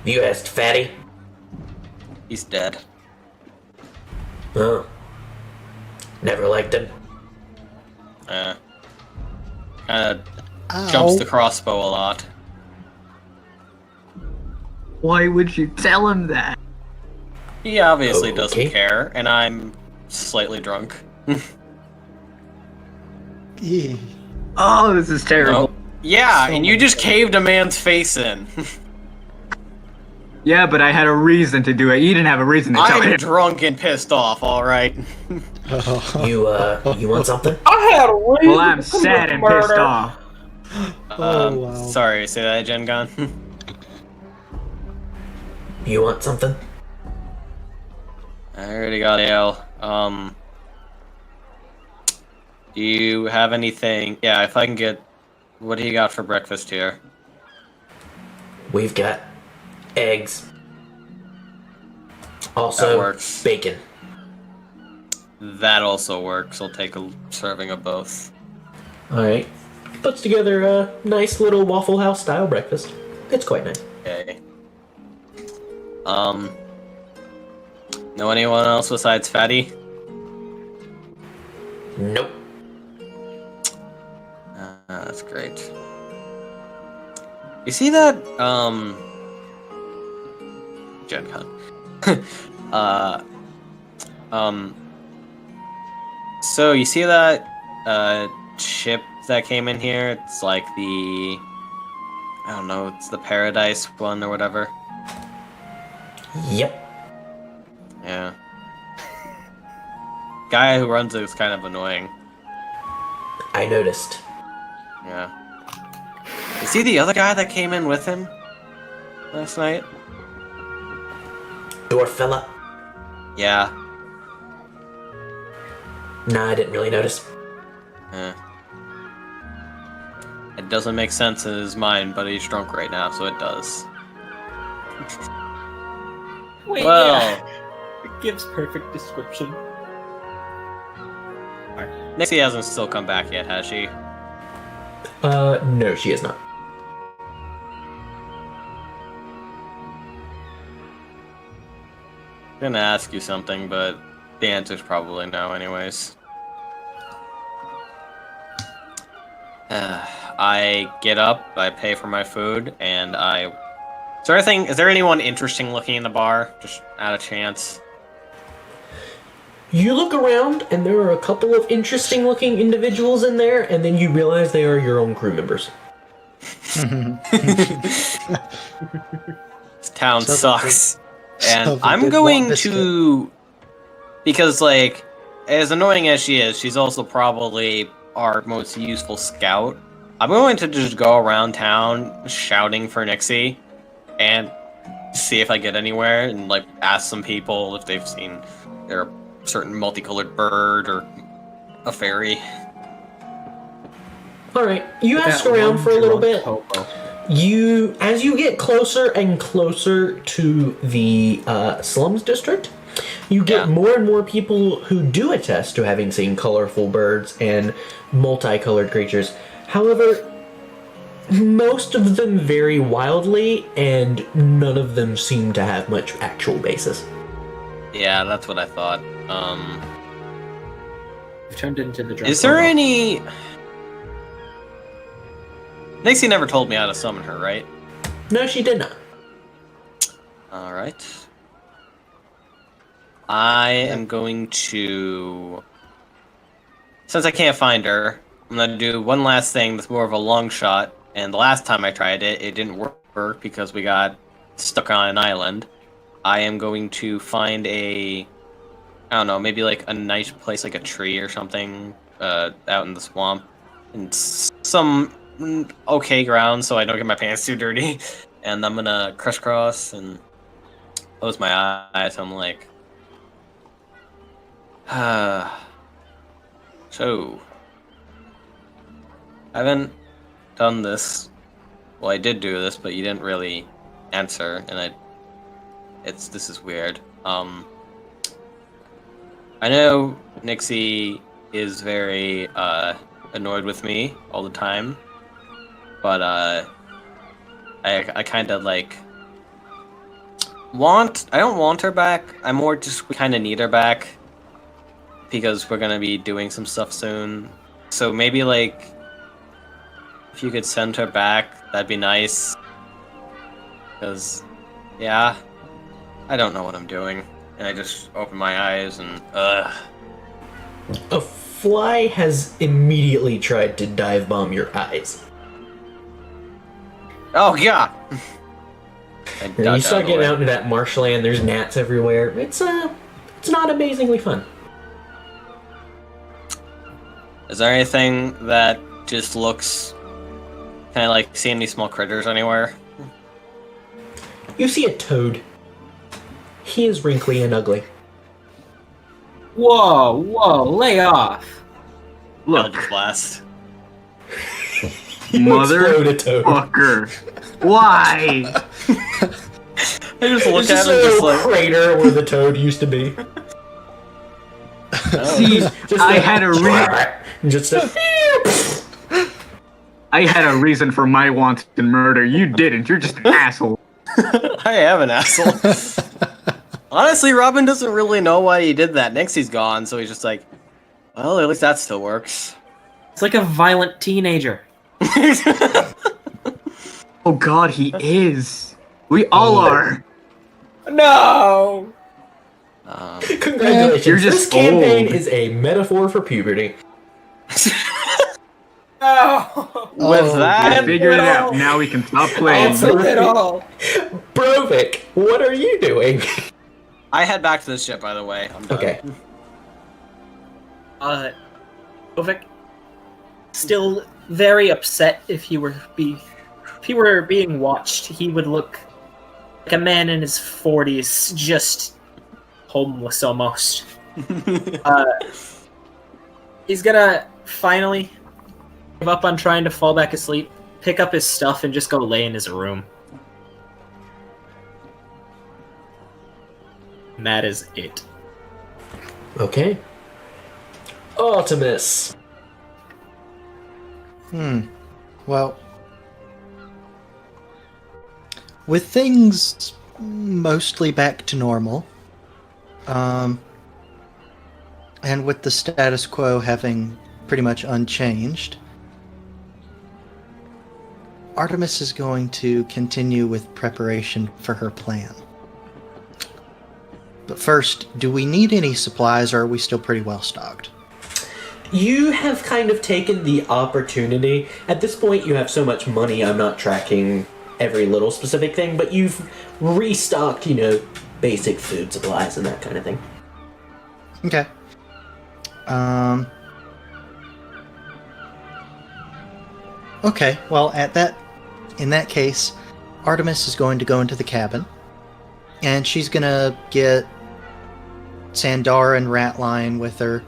You asked Fatty?
He's dead.
Oh. Never liked him.
Kind of jumps the crossbow a lot.
Why would you tell him that?
He obviously
Okay.
doesn't care, and I'm slightly drunk.
Eee.
Oh, this is terrible.
Oh, yeah,
So
and you
much
just
better.
caved a man's face in.
Yeah, but I had a reason to do it. You didn't have a reason to tell
I'm
him.
drunk and pissed off, alright?
You want something?
I had a reason.
Well, I'm
to
sad
commit
and pissed
murder.
off.
Oh, wow.
Sorry, say that again, Gon.
You want something?
I already got ale. Do you have anything? Yeah, if I can get... What do you got for breakfast here?
We've got eggs.
That
Also,
works.
bacon.
That also works. I'll take a serving of both.
Alright. Puts together a nice little Waffle House style breakfast. It's quite nice.
Okay. Know anyone else besides Fatty?
Nope.
That's great. You see that, Gen Con. So you see that, ship that came in here? It's like the... I don't know, it's the Paradise one or whatever.
Yep.
Yeah. Guy who runs it is kind of annoying.
I noticed.
Yeah. You see the other guy that came in with him last night?
Dwarf fella?
Yeah.
Nah, I didn't really notice.
Yeah. It doesn't make sense in his mind, but he's drunk right now, so it does.
Wait,
Well,
yeah. It gives perfect description.
Nixie hasn't still come back yet, has she?
No, she is not.
I'm gonna ask you something, but the answer's probably no anyways. I get up, I pay for my food, and is there anyone interesting looking in the bar? Just out of chance.
You look around, and there are a couple of interesting-looking individuals in there, and then you realize they are your own crew members.
This town
Sounds
sucks. And
sounds like
I'm
good
going
malt biscuit.
to... Because, like, as annoying as she is, she's also probably our most useful scout. I'm going to just go around town shouting for Nixie and see if I get anywhere and, like, ask some people if they've seen their certain multicolored bird or a fairy.
Alright, you ask
That
around
one
for a little
drunk
bit.
hobo.
As you get closer and closer to the slums district, you get
Yeah.
more and more people who do attest to having seen colorful birds and multicolored creatures. However, most of them vary wildly, and none of them seem to have much actual basis.
Yeah, that's what I thought.
I've turned into the drunk
Is there
hobo.
any... Nixie never told me how to summon her, right?
No, she did not.
Alright. I am going to... Since I can't find her, I'm going to do one last thing that's more of a long shot. And the last time I tried it, it didn't work because we got stuck on an island. I am going to find a... I don't know, maybe like a nice place, like a tree or something, out in the swamp. And some okay ground so I don't get my pants too dirty. And I'm gonna crisscross and close my eyes. I'm like... So... I haven't done this. Well, I did do this, but you didn't really answer, and this is weird. I know Nixie is very, annoyed with me all the time, but, I kind of, like, I don't want her back, I more just kind of need her back, because we're gonna be doing some stuff soon. So maybe like if you could send her back, that'd be nice. Because yeah, I don't know what I'm doing, and I just open my eyes and
A fly has immediately tried to dive bomb your eyes.
Oh yeah.
And you start getting out into that marshland. There's gnats everywhere. It's not amazingly fun.
Is there anything that just looks... Can I, like, see any small critters anywhere?
You see a toad. He is wrinkly and ugly.
Whoa, lay off.
Look,
Eldritch Blast.
Explode a toad.
motherfucker. Why?
I just look
There's
at
just
him
a
just
little
like...
crater where the toad used to be.
See, I had a
Just a...
I had a reason for my wanton murder. You didn't. You're just an asshole.
I am an asshole. Honestly, Robin doesn't really know why he did that. Nixie's gone, so he's just like, well, at least that still works.
It's like a violent teenager.
Oh God, he is. We all are.
No!
Congratulations.
You're just
this campaign
old.
is a metaphor for puberty.
No!
With that,
I figured it out. Now we can stop playing.
Also at all.
Brovik, what are you doing?
I head back to the ship, by the way. I'm done.
Okay.
Brovik, still very upset if he were being watched. He would look like a man in his 40s, just homeless almost. He's gonna finally give up on trying to fall back asleep, pick up his stuff, and just go lay in his room. And that is it.
Okay. Artemis.
Well, with things mostly back to normal, and with the status quo having pretty much unchanged, Artemis is going to continue with preparation for her plan. But first, do we need any supplies, or are we still pretty well stocked?
You have kind of taken the opportunity. At this point, you have so much money, I'm not tracking every little specific thing, but you've restocked, basic food supplies and that kind of thing.
Okay. Okay, well, in that case, Artemis is going to go into the cabin, and she's gonna get Sandara and Ratline with her.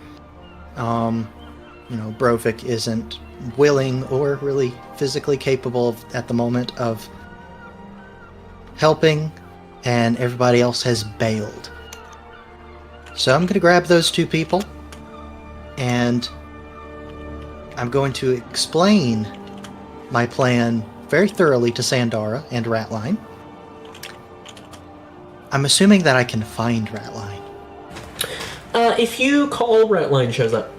Brovik isn't willing or really physically capable at the moment of helping, and everybody else has bailed. So I'm gonna grab those two people, and I'm going to explain my plan very thoroughly to Sandara and Ratline. I'm assuming that I can find Ratline.
If you call, Ratline shows up.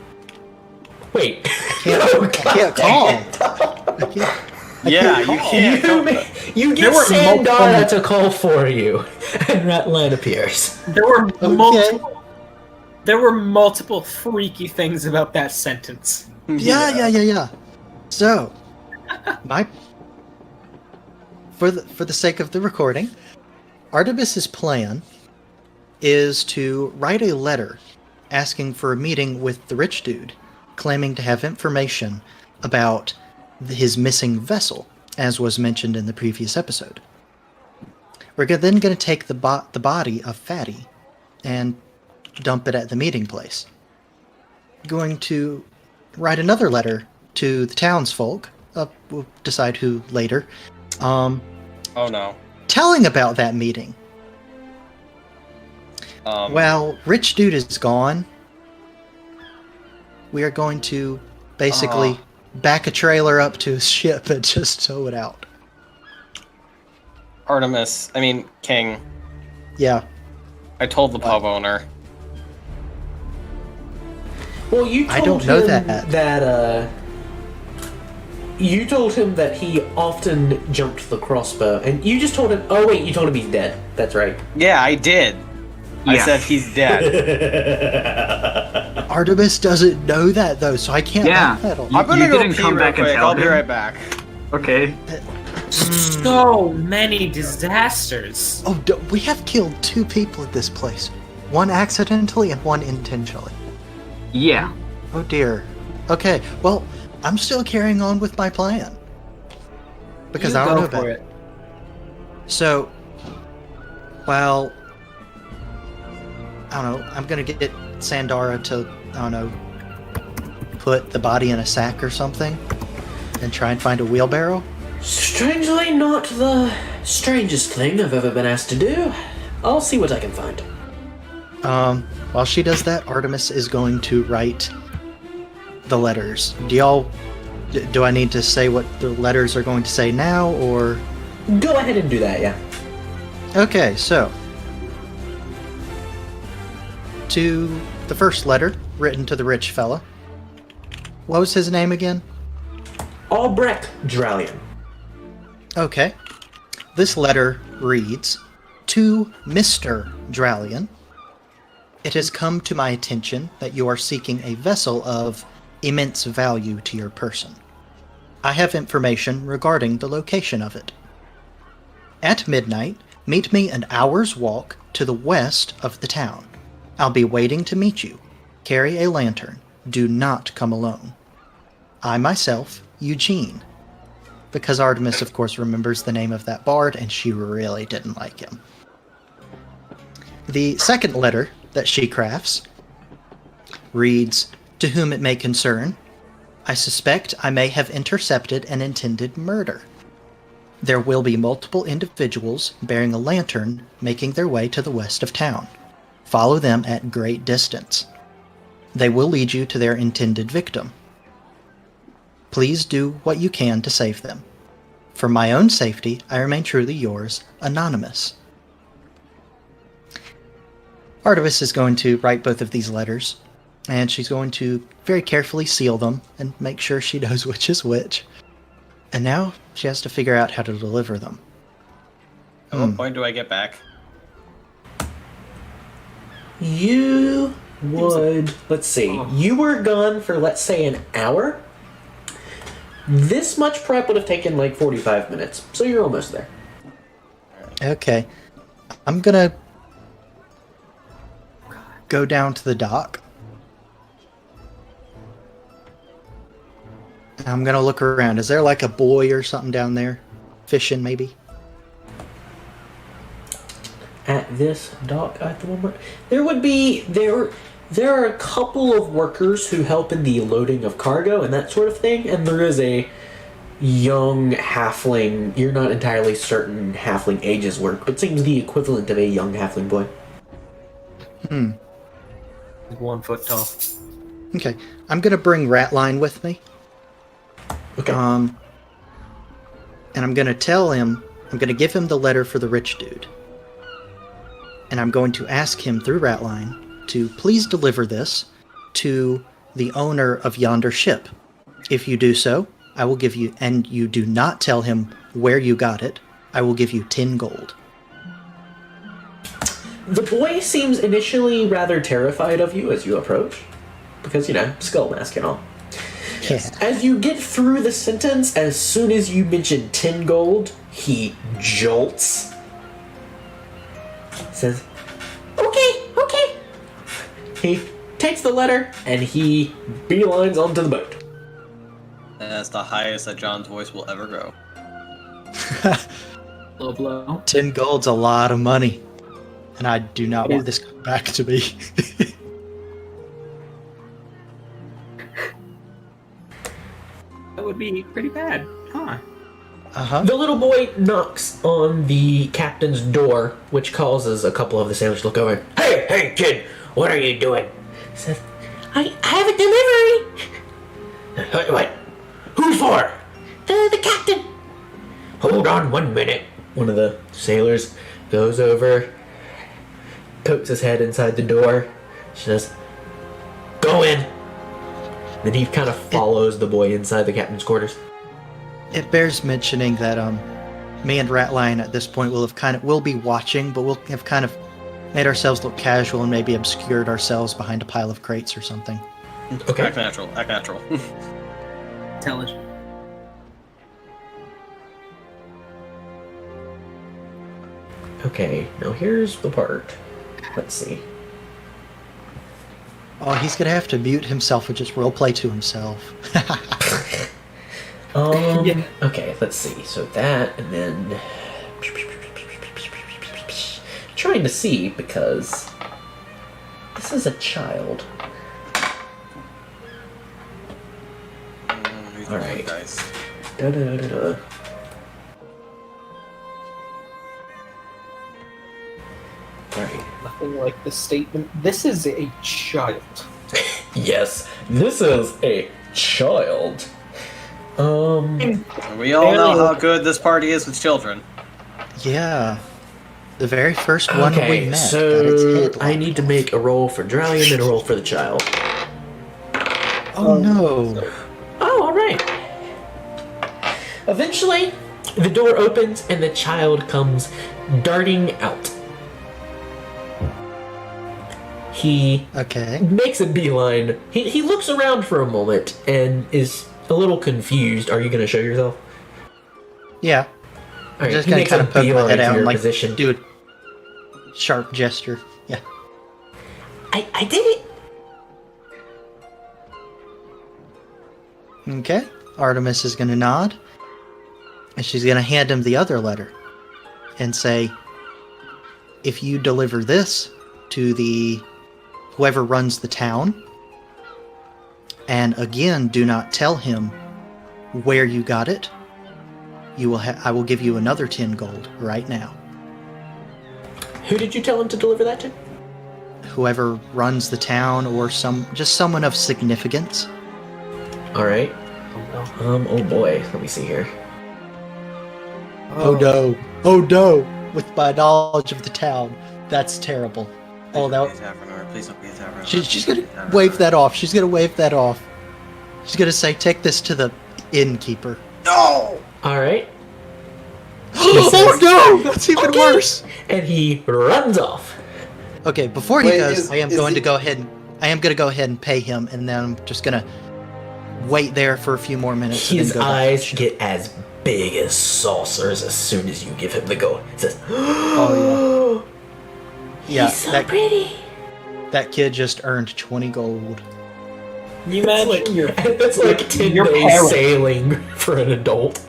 Wait.
I can't call.
Yeah, you can't.
You get Sandara to call for you, and Ratline appears.
There were multiple freaky things about that sentence.
Yeah. So, for the sake of the recording, Artemis's plan is to write a letter asking for a meeting with the rich dude, claiming to have information about his missing vessel, as was mentioned in the previous episode. We're then going to take the body of Fatty and dump it at the meeting place. Going to write another letter to the townsfolk, we'll decide who later,
Oh no.
telling about that meeting. Well, Rich Dude is gone. We are going to basically back a trailer up to his ship and just tow it out.
King.
Yeah.
I told the pub owner.
Well, you told
I don't know
him
that.
You told him that he often jumped the crossbow, and you just told him. Oh wait, you told him he's dead. That's right.
Yeah, I did. I
Yeah.
said he's dead.
Artemis doesn't know that though, so I can't
Yeah.
backpedal.
I'm gonna
You
go
didn't
pee
come
real
back and
quick.
tell
I'll be
him?
right back.
Okay.
So many disasters.
Oh, we have killed 2 people at this place. One accidentally and one intentionally.
Yeah.
Oh dear. Okay, well, I'm still carrying on with my plan. Because
You
I don't
go
know
for
about
it.
So, well, I don't know. I'm gonna get Sandara to, I don't know, put the body in a sack or something, and try and find a wheelbarrow.
Strangely, not the strangest thing I've ever been asked to do. I'll see what I can find.
While she does that, Artemis is going to write the letters. Do I need to say what the letters are going to say now, or?
Go ahead and do that, yeah.
Okay, so to the first letter written to the rich fella. What was his name again?
Albrecht Dralian.
Okay. This letter reads, "To Mr. Dralian, it has come to my attention that you are seeking a vessel of immense value to your person. I have information regarding the location of it. At midnight, meet me an hour's walk to the west of the town. I'll be waiting to meet you. Carry a lantern. Do not come alone. I myself, Eugene." Because Artemis, of course, remembers the name of that bard, and she really didn't like him. The second letter that she crafts reads, "To whom it may concern, I suspect I may have intercepted an intended murder. There will be multiple individuals bearing a lantern making their way to the west of town. Follow them at great distance. They will lead you to their intended victim. Please do what you can to save them. For my own safety, I remain truly yours, Anonymous." Artemis is going to write both of these letters, and she's going to very carefully seal them and make sure she knows which is which. And now she has to figure out how to deliver them.
At what point do I get back?
You would... Let's see. You were gone for, let's say, an hour. This much prep would have taken like 45 minutes, so you're almost there.
Okay. I'm gonna go down to the dock. I'm gonna look around. Is there like a buoy or something down there? Fishing, maybe?
At this dock at the moment, there would be... There are a couple of workers who help in the loading of cargo and that sort of thing, and there is a young halfling, you're not entirely certain halfling ages work, but seems the equivalent of a young halfling boy.
1 foot tall.
Okay. I'm gonna bring Ratline with me.
Okay.
And I'm gonna tell him, I'm gonna give him the letter for the rich dude. And I'm going to ask him through Ratline to please deliver this to the owner of yonder ship. If you do so, I will give you, and you do not tell him where you got it, I will give you 10 gold.
The boy seems initially rather terrified of you as you approach, because, you know, skull mask and all.
Yeah.
As you get through the sentence, as soon as you mention 10 gold, he jolts. Says, okay. He takes the letter, and he beelines onto the boat.
And that's the highest that John's voice will ever go.
Low blow.
10 gold's a lot of money. And I do not want this back to me.
That would be pretty bad, huh?
Uh-huh.
The little boy knocks on the captain's door, which causes a couple of the sailors to look over. Hey, kid, what are you doing? He says, I have a delivery. What? Who's for? The captain. Hold on 1 minute. One of the sailors goes over, pokes his head inside the door. She says, go in. Then he kind of follows the boy inside the captain's quarters.
It bears mentioning that me and Ratline at this point will be watching, but we'll have kind of made ourselves look casual and maybe obscured ourselves behind a pile of crates or something.
Okay.
Act natural. Act natural.
Intelligent.
Okay, now here's the part. Let's see.
Oh, he's gonna have to mute himself and just roleplay to himself.
Yeah.
Okay, let's see. So that, and then... Trying to see, because... This is a child. Alright.
Dice.
Da-da-da-da. Alright.
Nothing like the statement. This is a child.
Yes, this is a child.
We all know how good this party is with children.
Yeah. The very first one we
Okay,
met got its
so
head
I need to make a roll for Dralian and a roll for the child.
Oh no.
Oh, alright. Eventually, the door opens and the child comes darting out. He
Okay.
makes a beeline. He looks around for a moment and is a little confused. Are you going to show yourself?
Yeah.
All right,
Just
he
gonna
makes
kind
a
of poke my
beeline
head
to
out
your
and like
position.
do a sharp gesture. Yeah.
I did it.
Okay. Artemis is gonna nod. And she's gonna hand him the other letter and say, if you deliver this to the whoever runs the town, and again do not tell him where you got it, you will I will give you another 10 gold right now.
Who did you tell him to deliver that to?
Whoever runs the town or someone of significance.
All right. Oh boy. Let me see here.
Oh no. Oh no. With my knowledge of the town. That's terrible. Oh, that.
Please don't be a tavern.
She's gonna wave that off. She's gonna wave that off. She's gonna say, take this to the innkeeper.
No!
All right.
Oh no! That's even
Okay.
worse!
And he runs off.
Okay, before he
Wait,
goes, I am going to
it-
go ahead and pay him, and then I'm just gonna wait there for a few more minutes. and
His
then go back.
eyes get as big as saucers as soon as you give him the go. He says,
Oh yeah.
He's so pretty.
That kid just earned 20 gold.
Can you imagine your
That's like 10
your
days
parents?
sailing for an adult.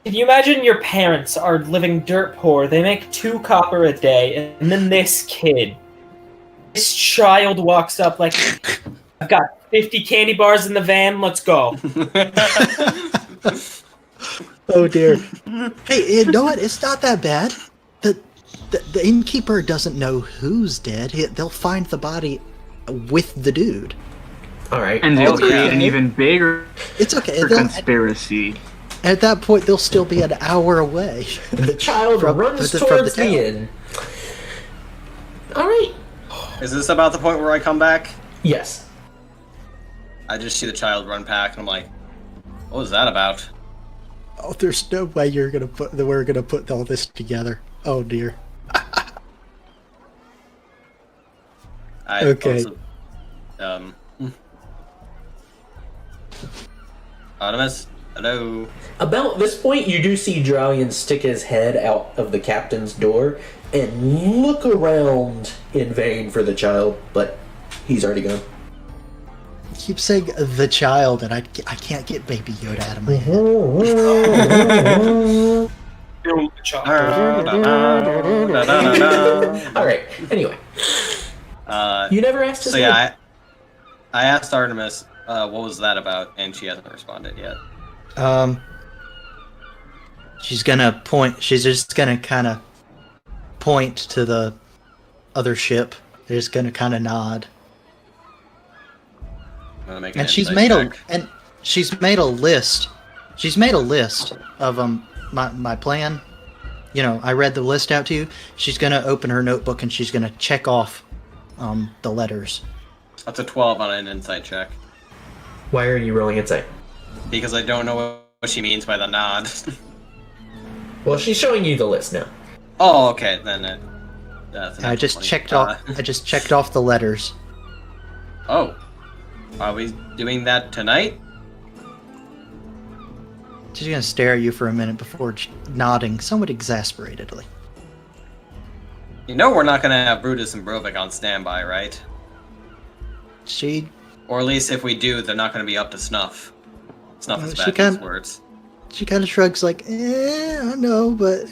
Can you imagine your parents are living dirt poor? They make 2 copper a day, and then this child walks up like, I've got 50 candy bars in the van. Let's go.
Oh dear. Hey, you know what? It's not that bad. The innkeeper doesn't know who's dead. They'll find the body with the dude.
All right.
And they'll
Oh,
create
yeah.
an even bigger
It's okay.
conspiracy.
At that point, they'll still be an hour away.
The child
From-
runs
from the
towards
town.
the inn. All right.
Is this about the point where I come back?
Yes.
I just see the child run back, and I'm like, what was that about?
Oh, there's no way we're gonna put all this together. Oh dear. Okay.
Artemis? Hello?
About this point, you do see Dralian stick his head out of the captain's door and look around in vain for the child, but he's already gone.
Keep saying the child, and I can't get Baby Yoda out of my head.
Build the child.
All right. Anyway, you never asked his
So
name.
yeah, I asked Artemis, what was that about, and she hasn't responded yet.
She's gonna point. She's just gonna kind of point to the other ship. They're just gonna kind of nod.
I'm gonna make an
And she's
insight
made a
check.
and she's made a list. She's made a list of my plan. You know, I read the list out to you. She's gonna open her notebook and she's gonna check off the letters.
That's a 12 on an insight check.
Why are you rolling insight?
Because I don't know what she means by the nod.
Well, she's showing you the list now.
Oh, okay, then that's
I just checked off. I just checked off the letters.
Oh, are we doing that tonight?
She's gonna stare at you for a minute before nodding, somewhat exasperatedly.
You know we're not gonna have Brutus and Brovik on standby, right?
She
Or at least if we do, they're not gonna be up to snuff. Snuff is
She
bad
can-
these words.
she kind of shrugs like, I know, but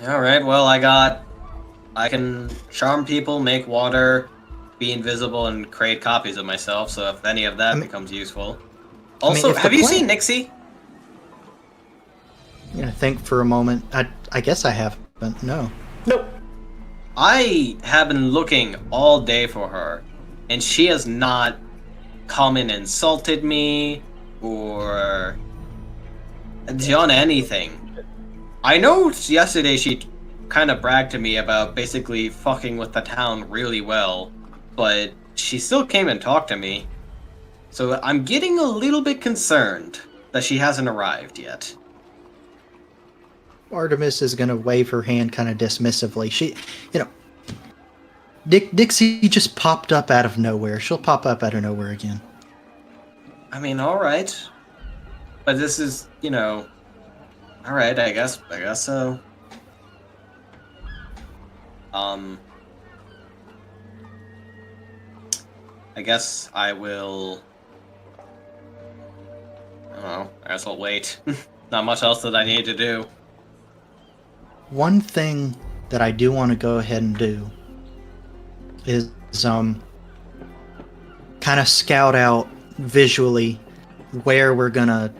Alright, well I can charm people, make water, be invisible, and create copies of myself, so if any of that becomes useful. Also,
if the
have you
plan-
seen Nixie?
You know, think for a moment. I guess I haven't. No.
Nope.
I have been looking all day for her, and she has not come and insulted me, or done anything. I know yesterday she kind of bragged to me about basically fucking with the town really well, but she still came and talked to me. So I'm getting a little bit concerned that she hasn't arrived yet.
Artemis is gonna wave her hand kind of dismissively. She, Dixie just popped up out of nowhere. She'll pop up out of nowhere again.
I mean, alright. But this is, alright, I guess so. I guess I will... I don't know, I guess I'll wait. Not much else that I need to do.
One thing that I do want to go ahead and do is kind of scout out visually where we're gonna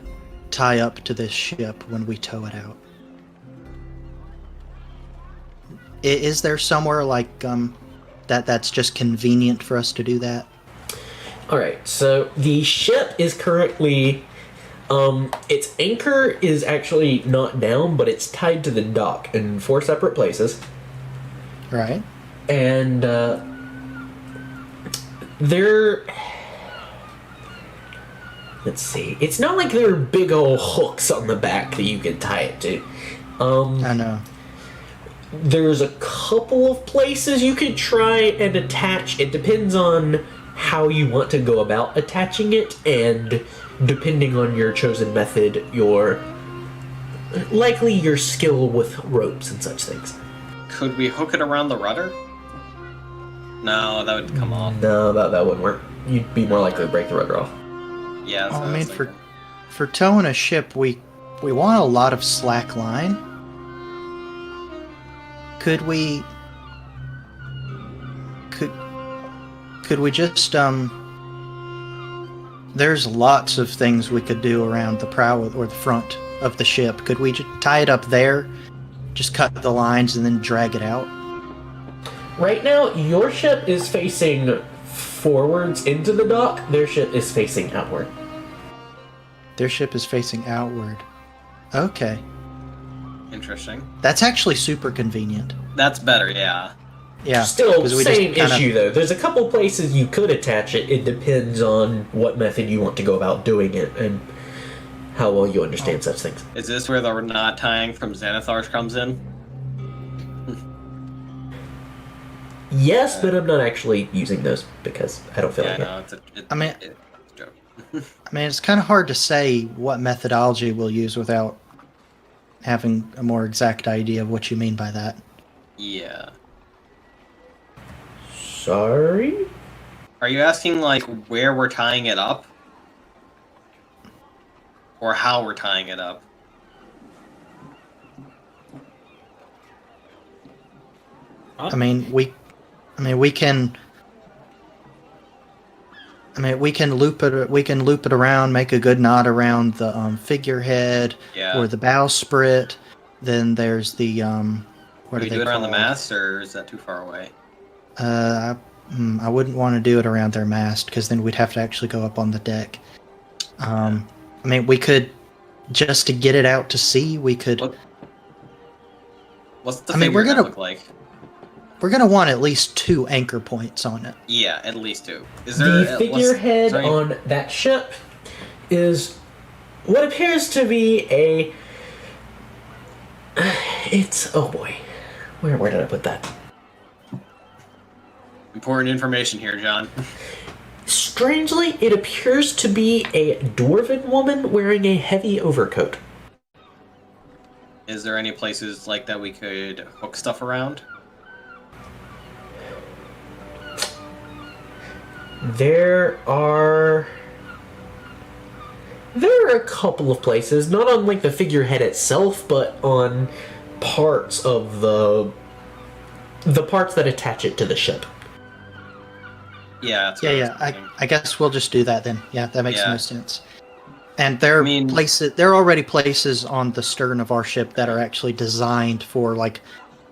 tie up to this ship when we tow it out. Is there somewhere like that's just convenient for us to do that?
Alright, so the ship is currently... its anchor is actually not down, but it's tied to the dock in 4 separate places.
Right.
And, they're... Let's see. It's not like there are big old hooks on the back that you can tie it to.
I know.
There's a couple of places you could try and attach. It depends on how you want to go about attaching it, and depending on your chosen method, your skill with ropes and such things.
Could we hook it around the rudder? No, that would come off.
No, that wouldn't work. You'd be more likely to break the rudder off.
Yeah, that's what
I
was
mean,
thinking.
for towing a ship, we want a lot of slack line. Could we just there's lots of things we could do around the prow or the front of the ship. Could we just tie it up there, just cut the lines and then drag it out?
Right now, your ship is facing forwards into the dock. Their ship is facing outward.
Their ship is facing outward. Okay.
Interesting.
That's actually super convenient.
That's better, yeah.
Yeah.
Still,
'cause we
same
just kinda-
issue though. There's a couple places you could attach it. It depends on what method you want to go about doing it and how well you understand such things.
Is this where the knot tying from Xanathar's comes in?
Yes, but I'm not actually using those because I don't feel
Yeah,
like it.
no, it's a joke.
I mean, it's kind of hard to say what methodology we'll use without having a more exact idea of what you mean by that.
Yeah.
Sorry?
Are you asking, like, where we're tying it up? Or how we're tying it up?
I mean, we can loop it. We can loop it around, make a good knot around the figurehead
Yeah.
or the bowsprit. Then there's the what
Do
are
we
they
do it around the
called?
mast, or is that too far away?
I wouldn't want to do it around their mast because then we'd have to actually go up on the deck. I mean, we could just to get it out to sea. We could.
What's the
I mean, we're
figurehead
gonna-
look like?
we're gonna want at least 2 anchor points on it.
Yeah, at least 2. Is there
The figurehead
is there any-
on that ship is what appears to be a. It's oh boy, where did I put that?
important information here, John?
Strangely, it appears to be a dwarven woman wearing a heavy overcoat.
Is there any places like that we could hook stuff around?
There are a couple of places, not on like the figurehead itself, but on parts of the parts that attach it to the ship.
Yeah, that's what I was thinking.
I guess we'll just do that then. Yeah, that makes
Yeah.
no sense. And there are places. There are already places on the stern of our ship that are actually designed for like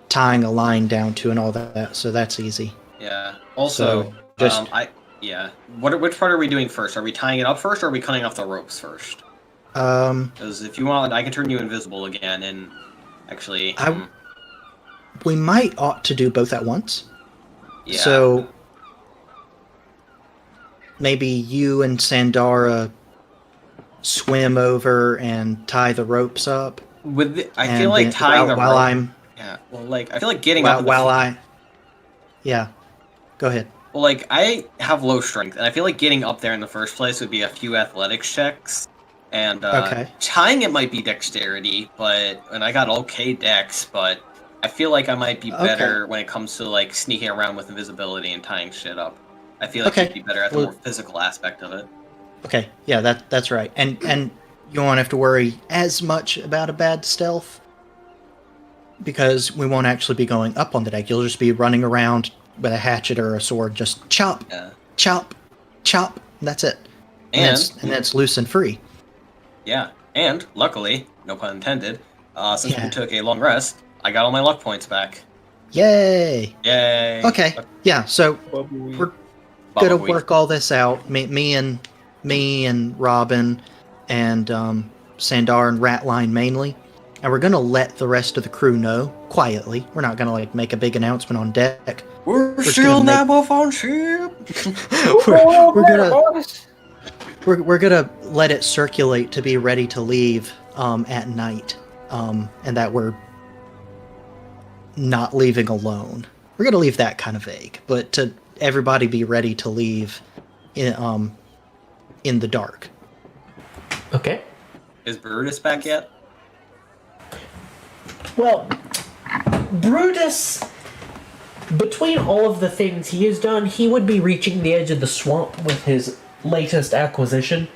tying a line down to and all that. So that's easy.
Yeah. Also,
So, just-
Which part are we doing first? Are we tying it up first, or are we cutting off the ropes first? Because if you want, I can turn you invisible again, and actually,
we might ought to do both at once.
yeah.
So maybe you and Sandara swim over and tie the ropes up.
I feel like tying the
while
rope.
I'm
Yeah. Well, like I feel like getting up.
Yeah. Go ahead.
Well, like I have low strength, and I feel like getting up there in the first place would be a few athletics checks, and tying it might be dexterity, and I got okay dex, but I feel like I might be better when it comes to like sneaking around with invisibility and tying shit up. I feel like you'd be better at the more physical aspect of it.
Okay, yeah, that's right. And you won't have to worry as much about a bad stealth because we won't actually be going up on the deck. You'll just be running around with a hatchet or a sword, just chop, chop, chop. That's it. And that's loose and free.
Yeah, and luckily, no pun intended, since we took a long rest, I got all my luck points back.
Yay!
Yay!
Okay, yeah. So we're gonna work all this out. Me and Robin and Sandar and Ratline mainly, and we're gonna let the rest of the crew know quietly. We're not gonna like make a big announcement on deck.
We're still never on ship.
we're gonna let it circulate to be ready to leave at night, and that we're not leaving alone. We're gonna leave that kind of vague, but to everybody be ready to leave in the dark.
Okay.
Is Brutus back yet?
Well, Brutus, between all of the things he has done, he would be reaching the edge of the swamp with his latest acquisition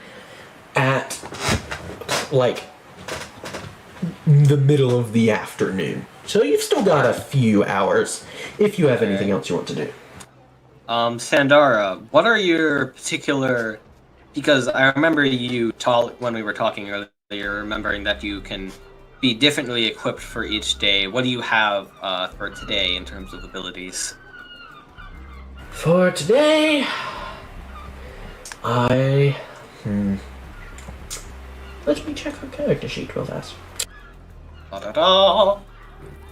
at, like, the middle of the afternoon. So you've still got a few hours if you have anything else you want to do.
Sandara, what are your particular... Because I remember when we were talking earlier, remembering that you can be differently equipped for each day. What do you have for today in terms of abilities?
For today, let me check our character sheet real fast.
Da-da-da.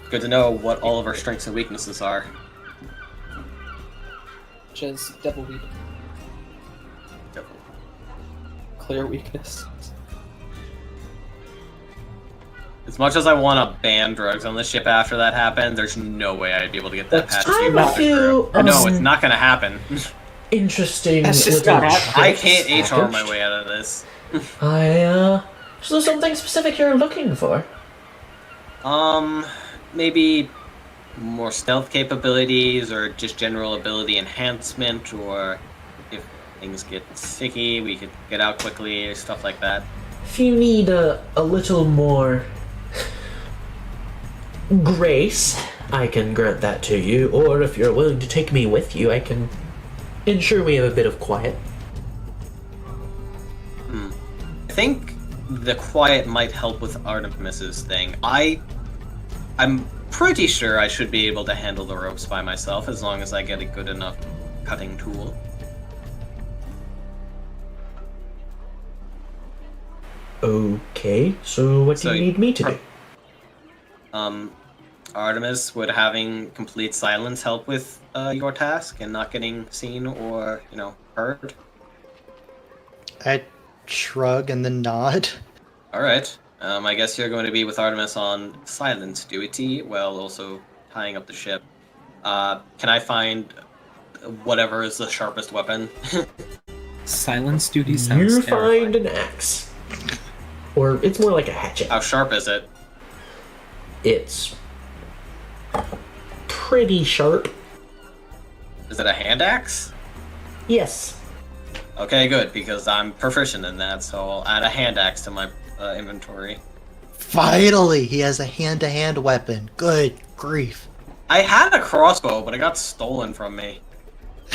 Good to know what all of our strengths and weaknesses are.
Which is devil weak. Clear weakness.
As much as I want to ban drugs on the ship after that happened, there's no way I'd be able to get that past you.
No,
it's not going to happen.
Interesting.
That's just not happening.
I can't HR my way out of this.
Is there something specific you're looking for?
Maybe more stealth capabilities, or just general ability enhancement, or if things get sticky, we could get out quickly, or stuff like that.
If you need a little more grace, I can grant that to you. Or if you're willing to take me with you, I can ensure we have a bit of quiet.
I think the quiet might help with Artemis's thing. I'm pretty sure I should be able to handle the ropes by myself as long as I get a good enough cutting tool.
Okay, so what do you need me to do?
Artemis, would having complete silence help with your task and not getting seen or, heard?
I shrug and then nod.
Alright. I guess you're going to be with Artemis on silence duty while also tying up the ship. Can I find whatever is the sharpest weapon?
Silence duty sounds
You
terrifying.
find an axe. Or it's more like a hatchet.
How sharp is it?
It's pretty sharp.
Is it a hand axe?
Yes.
Okay, good, because I'm proficient in that, so I'll add a hand axe to my inventory.
Finally, he has a hand-to-hand weapon. Good grief.
I had a crossbow, but it got stolen from me.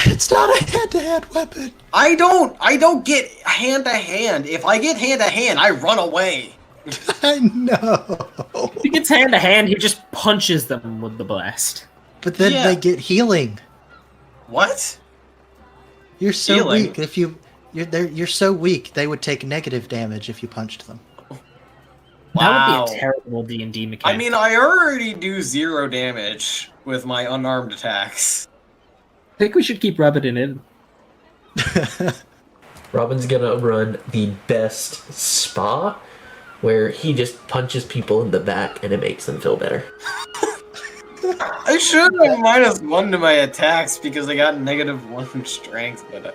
It's not a hand-to-hand weapon.
I don't get hand to hand. If I get hand to hand, I run away.
I know.
If he gets hand to hand, he just punches them with the blast.
But then
Yeah.
they get healing.
What?
You're so
Healing?
weak. If you're so weak, they would take negative damage if you punched them.
That
Wow.
would be a terrible D&D mechanic.
I mean, I already do 0 damage with my unarmed attacks.
I think we should keep rubbing it in.
Robin's gonna run the best spa where he just punches people in the back and it makes them feel better.
I should have -1 to my attacks because I got -1 strength, but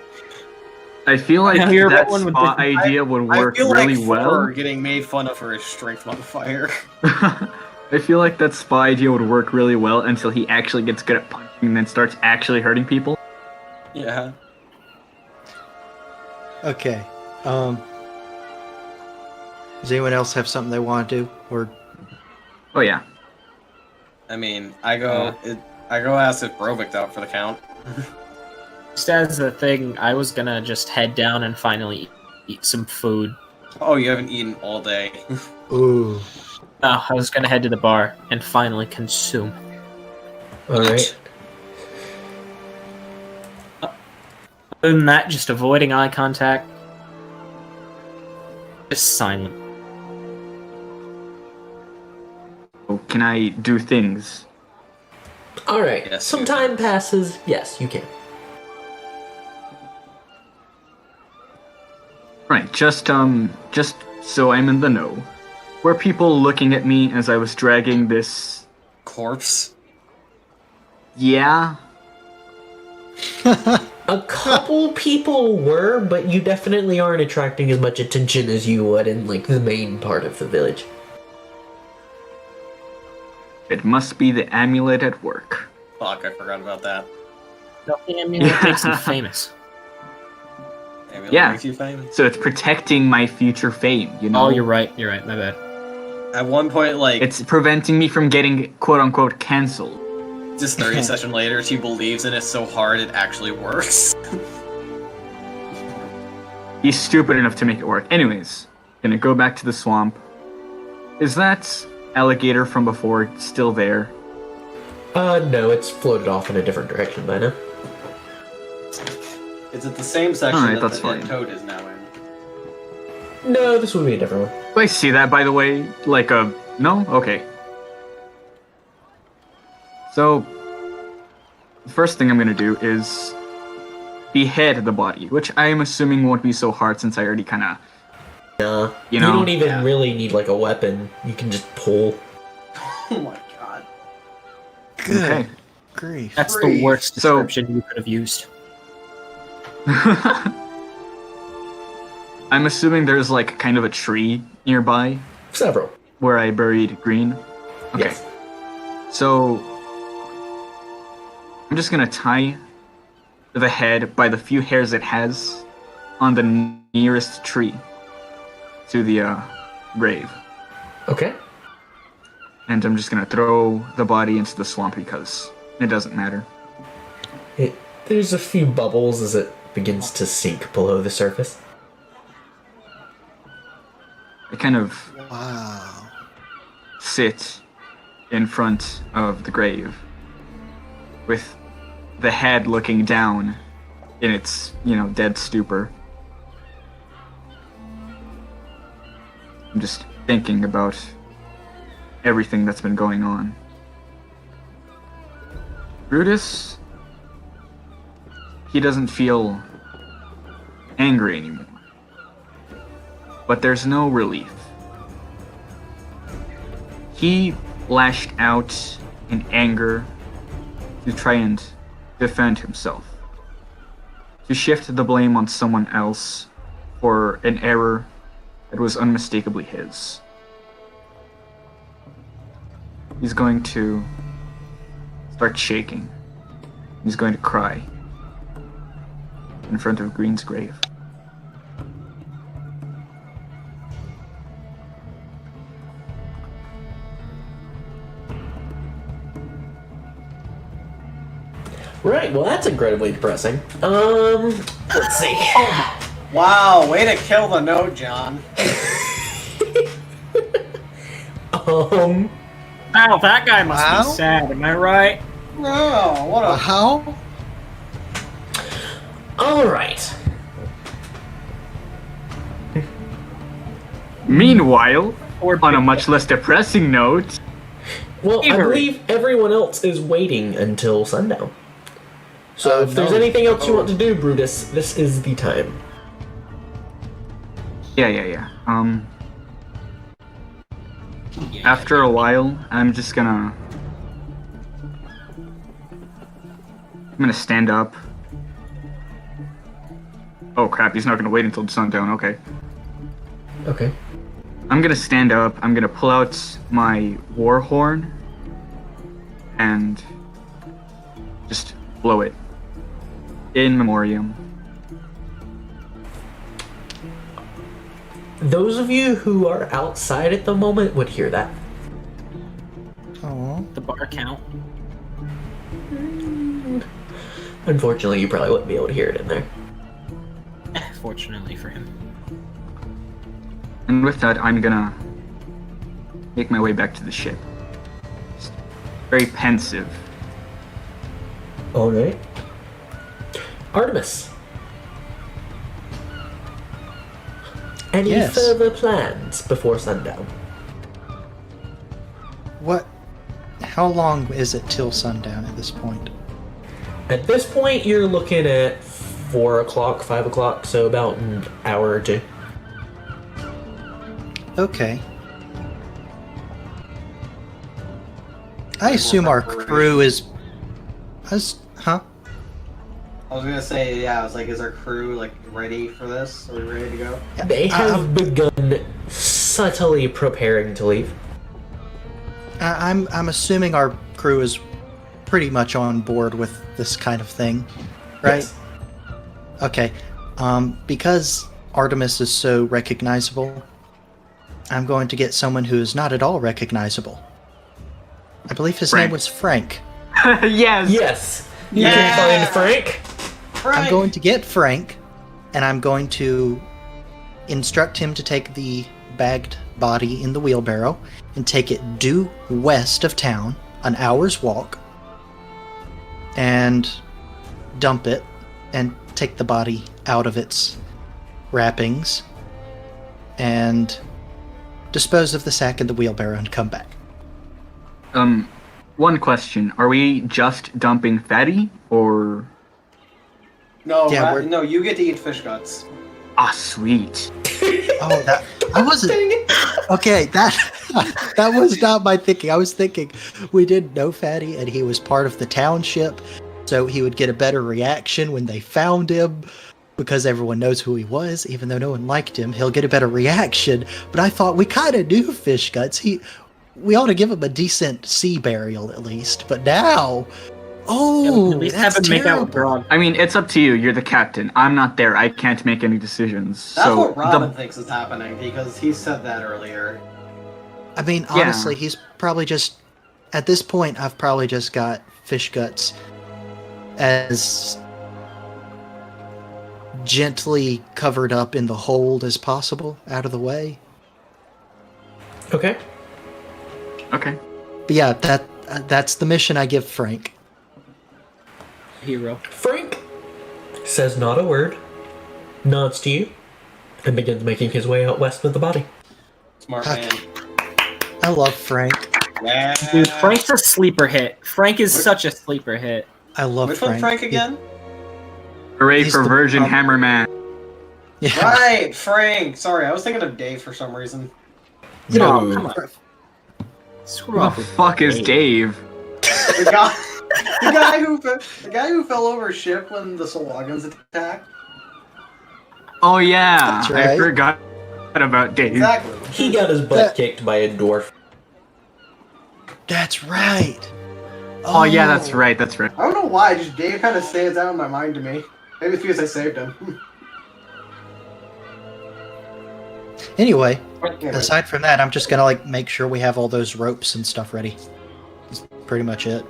I feel like
Now you're
that
rolling with
spot
different-
idea would
I
work
feel
really
like
well.
Thor getting made fun of for his strength modifier.
I feel like that spy idea would work really well until he actually gets good at punching and then starts actually hurting people.
Yeah.
Okay. Does anyone else have something they want to do? Or
Oh yeah.
I mean, I go ask if Brovik's out for the count.
Just as a thing, I was gonna just head down and finally eat some food.
Oh, you haven't eaten all day.
ooh,
No, I was gonna head to the bar and finally consume.
Alright.
Other than that, just avoiding eye contact. Just silent.
Oh, can I do things?
Alright.
Yes,
Some
you
time passes. Yes, you can.
Right, just so I'm in the know. Were people looking at me as I was dragging this?
Corpse?
Yeah.
A couple people were, but you definitely aren't attracting as much attention as you would in, like, the main part of the village.
It must be the amulet at work.
Fuck, I forgot about that.
No, I mean, it makes him famous.
Maybe
Yeah.
makes you famous.
So it's protecting my future fame, you know?
Oh, you're right, my bad.
At one point, like,
It's preventing me from getting quote-unquote cancelled.
just 30 sessions later, she believes in it so hard it actually works.
He's stupid enough to make it work. Anyways, gonna go back to the swamp. Is that alligator from before still there?
No, it's floated off in a different direction by now.
It's at the same section
Alright,
that
that's
the dead
fine.
toad is now in.
No, this would be a different one.
Do I see that, by the way? Like a... No? Okay. So, the first thing I'm gonna do is behead the body, which I am assuming won't be so hard since I already kinda...
Nah.
You know,
don't even
yeah.
really need, like, a weapon. You can just pull.
Oh my god.
good
Okay.
grief.
That's the
Grief.
worst
So-
description you could have used.
I'm assuming there's like kind of a tree nearby
Several.
where I buried Green. Okay.
Yes.
So I'm just gonna tie the head by the few hairs it has on the nearest tree to the grave.
Okay.
And I'm just gonna throw the body into the swamp because it doesn't matter.
There's a few bubbles as it begins to sink below the surface.
I kind of
Wow.
sit in front of the grave with the head looking down in its, dead stupor. I'm just thinking about everything that's been going on. Brutus, he doesn't feel angry anymore. But there's no relief. He lashed out in anger to try and defend himself, to shift the blame on someone else for an error that was unmistakably his. He's going to start shaking. He's going to cry in front of Green's grave.
Right, well that's incredibly depressing. Let's see.
Wow, way to kill the note, John.
Wow, that guy must
Wow.
be sad, am I right?
No, what a...
How?
Alright.
Meanwhile,
Or
on a much less depressing note,
Well, I
Avery.
believe everyone else is waiting until sundown. So if there's
no.
anything else you want to do, Brutus, this is the time.
yeah. After a while, I'm gonna stand up. Oh crap, he's not gonna wait until sundown, okay.
Okay.
I'm gonna stand up, I'm gonna pull out my war horn and just blow it. In memoriam.
Those of you who are outside at the moment would hear that.
Oh.
The bar count.
Unfortunately, you probably wouldn't be able to hear it in there.
Fortunately for him.
And with that, I'm gonna make my way back to the ship. Just very pensive.
Alright. Artemis. Any
Yes.
further plans before sundown?
What? How long is it till sundown at this point?
At this point, you're looking at 4 o'clock, 5 o'clock, so about an hour or two.
Okay. I assume our crew is. Huh?
I was gonna say, yeah, I was like, is our crew, like, ready for this? Are we ready to go?
They have begun subtly preparing to leave.
I'm assuming our crew is pretty much on board with this kind of thing, right?
Yes.
Okay. Because Artemis is so recognizable, I'm going to get someone who is not at all recognizable. I believe his name
Frank.
was Frank.
Yes!
Yes! You
Yeah.
can find Frank.
I'm going to get Frank, and I'm going to instruct him to take the bagged body in the wheelbarrow and take it due west of town, an hour's walk, and dump it and take the body out of its wrappings and dispose of the sack in the wheelbarrow and come back.
One question. Are we just dumping Fatty, or...
No,
Yeah, we're-
no, you get to eat fish guts.
Ah, sweet.
Oh, that I wasn't. Okay, that was not my thinking. I was thinking we didn't know Fatty, and he was part of the township, so he would get a better reaction when they found him, because everyone knows who he was. Even though no one liked him, he'll get a better reaction. But I thought we kind of knew Fish Guts. We ought to give him a decent sea burial at least. But now,
At least
that's
have him make out
terrible.
with Grog.
I mean, it's up to you. You're the captain. I'm not there. I can't make any decisions.
That's
so
what Robin thinks is happening, because he said that earlier.
I mean,
Yeah.
honestly, he's probably just, at this point, I've probably just got Fish Guts as gently covered up in the hold as possible, out of the way.
Okay.
Okay.
But yeah, that's the mission I give Frank.
Hero.
Frank says not a word, nods to you, and begins making his way out west with the body.
Smart
Okay.
man.
I love Frank.
Yeah.
Dude, Frank's a sleeper hit. Frank is such a sleeper hit.
I love
Which
Frank.
one, Frank again?
Hooray
He's
for
the-
Virgin Hammerman.
Yeah.
Right, Frank. Sorry, I was thinking of Dave for some reason.
You know,
Oh, come on. Screw
Who
off
the
with
fuck is Dave?
The guy, the guy who fell over a ship when the Solwagans attacked.
Oh yeah,
That's
I
right.
forgot about Dave.
Exactly.
He got his butt kicked by a dwarf.
That's right.
Oh yeah, that's right. That's right.
I don't know why, just Dave kind of stands out in my mind to me. Maybe it's because I saved him.
Anyway,
Anyway.
aside from that, I'm just gonna like make sure we have all those ropes and stuff ready. That's pretty much it.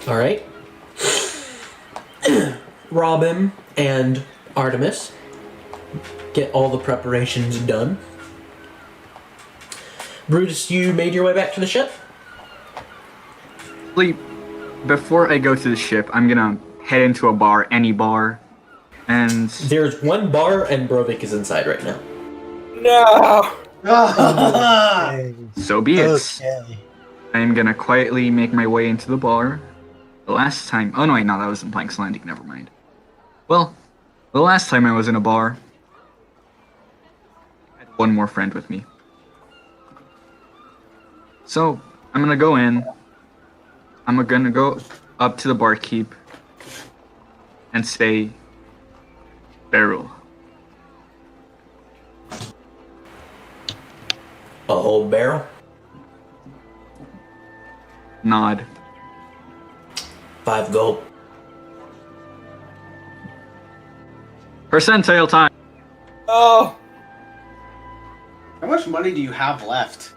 All right. Robin and Artemis get all the preparations done. Brutus, you made your way back to the ship?
Before I go to the ship, I'm gonna head into a bar, any bar, and
There's one bar, and Brovik is inside right now.
No!
Okay.
so be it.
Okay.
I'm gonna quietly make my way into the bar. The last time, oh no, wait, no, that was in Plank's Landing. Never mind. Well, the last time I was in a bar, I had one more friend with me. So I'm gonna go in. I'm gonna go up to the barkeep and say, "Barrel."
A whole barrel?
Nod.
5 gold.
Percentile time.
Oh!
How much money do you have left?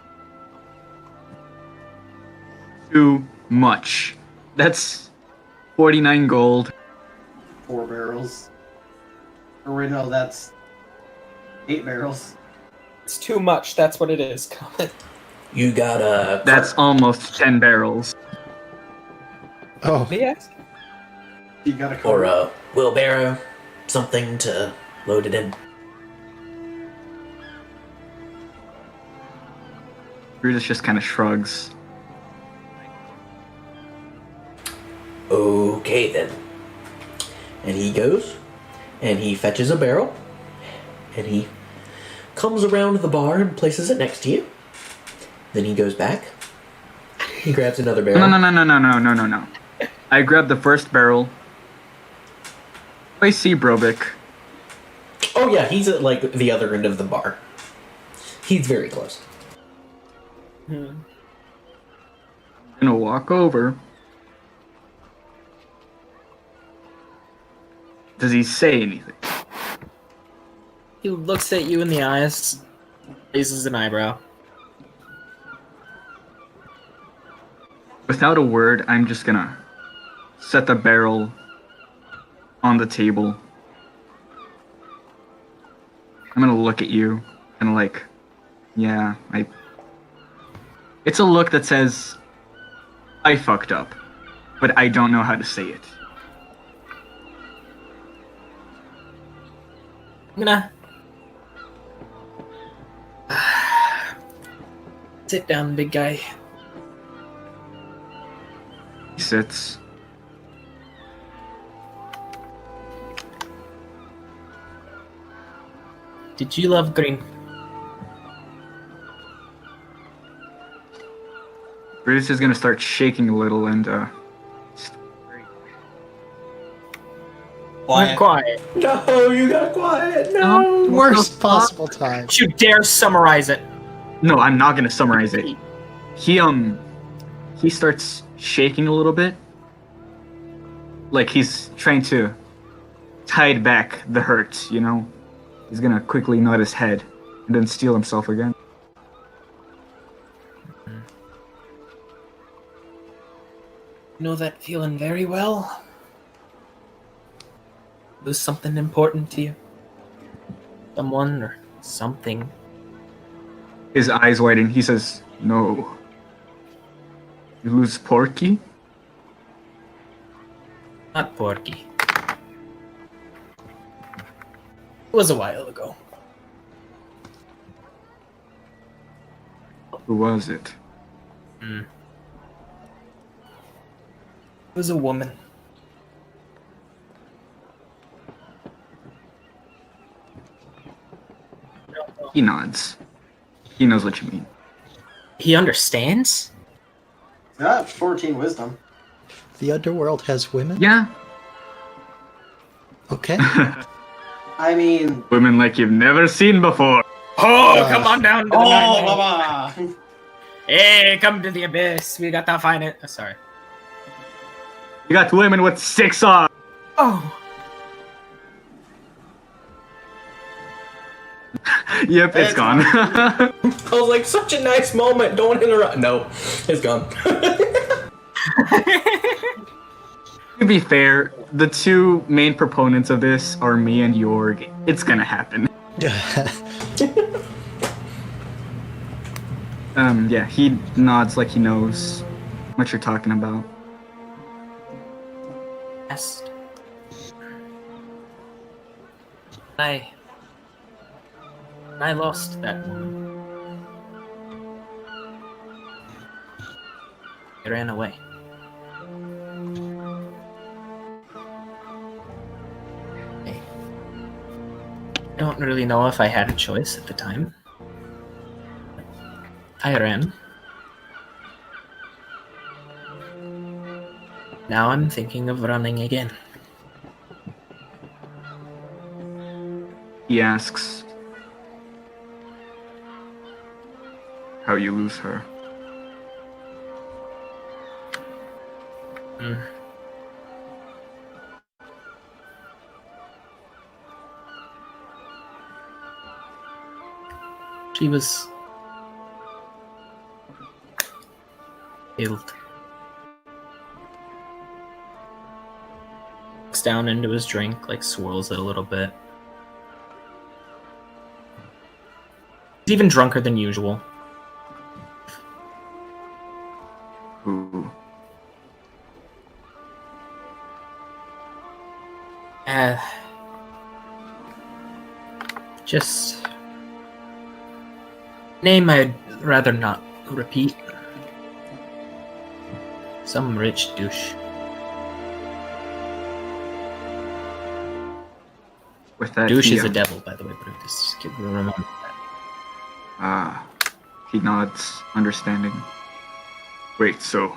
Too much. That's 49 gold.
4 barrels. Or wait, no, that's 8 barrels.
It's too much, that's what it is. Colin.
You got a...
That's almost 10 barrels.
Oh,
Yes?
You gotta come.
Or a wheelbarrow. Something to load it in.
Brutus just kind of shrugs.
Okay then. And he goes, and he fetches a barrel, and he comes around the bar and places it next to you. Then he goes back. He grabs another barrel.
No. I grab the first barrel. I see Brobik.
Oh yeah, he's at like the other end of the bar. He's very close.
I'm gonna walk over. Does he say anything?
He looks at you in the eyes, raises an eyebrow.
Without a word, I'm just gonna set the barrel on the table. I'm gonna look at you and like, yeah, It's a look that says, I fucked up, but I don't know how to say it.
I'm gonna sit down, big guy.
He sits.
Did you love green?
Brutus is gonna start shaking a little and
Quiet.
Quiet.
No, you got quiet. No.
worst possible time.
Don't you dare summarize it.
no, I'm not gonna summarize it. He starts shaking a little bit. Like he's trying to tide back the hurt, you know? He's gonna quickly nod his head and then steel himself again.
Know that feeling very well. Lose something important to you. Someone or something.
His eyes widen. He says, "No. You lose Porky?"
Not Porky. It was a while ago.
Who was it?
It was a woman.
He nods. He knows what you mean.
He understands?
Got 14 wisdom.
The underworld has women?
Yeah.
Okay.
I mean,
Women like you've never seen before.
Oh, come on down to the nine.
Baba!
Hey, come to the abyss. We got to find it. Oh, sorry.
You got women with 6 arms.
Oh.
Yep, it's
It's
gone.
I was like, such a nice moment. Don't interrupt. No, it's gone.
To be fair, the 2 main proponents of this are me and Jorg. It's gonna happen. Yeah, he nods like he knows what you're talking about.
Best. I lost that woman. I ran away. I don't really know if I had a choice at the time. I ran. Now I'm thinking of running again.
He asks how you lose her.
She was killed. Looks down into his drink, like swirls it a little bit. He's even drunker than usual.
Who?
Just name I'd rather not repeat. Some rich douche.
With that,
Douche
he,
is a devil, by the way, Brutus. Just give you a reminder of that.
He nods, understanding. Wait, so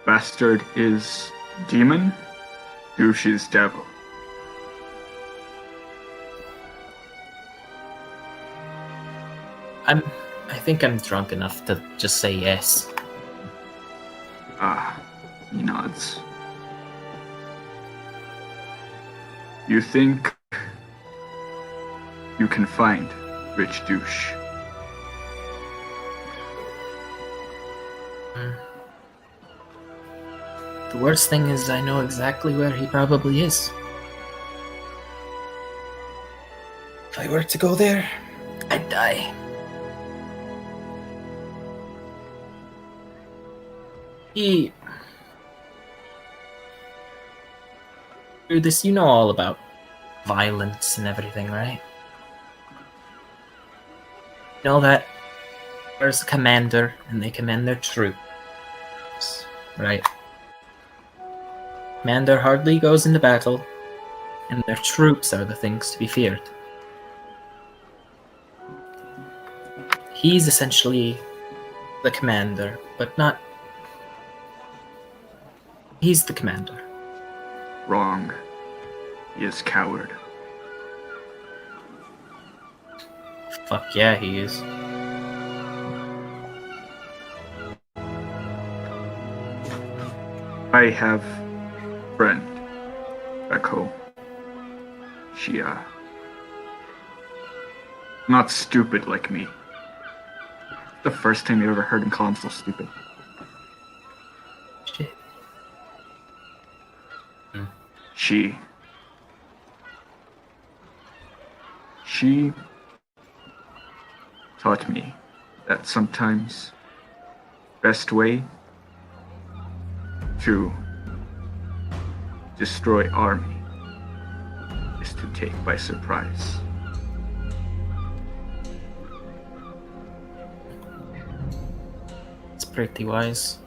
bastard is demon? Douche is devil.
I think I'm drunk enough to just say yes.
He nods. You think you can find rich douche?
The worst thing is I know exactly where he probably is. If I were to go there, I'd die. This, you know all about violence and everything, right? You know that there's a commander and they command their troops, right? Commander hardly goes into battle, and their troops are the things to be feared. He's essentially the commander, but not... He's the commander.
Wrong. He is coward.
Fuck yeah, he is.
I have a friend back home. She, not stupid like me. The first time you ever heard him call himself stupid.
Shit.
She taught me that sometimes best way to destroy army is to take by surprise.
pretty wise.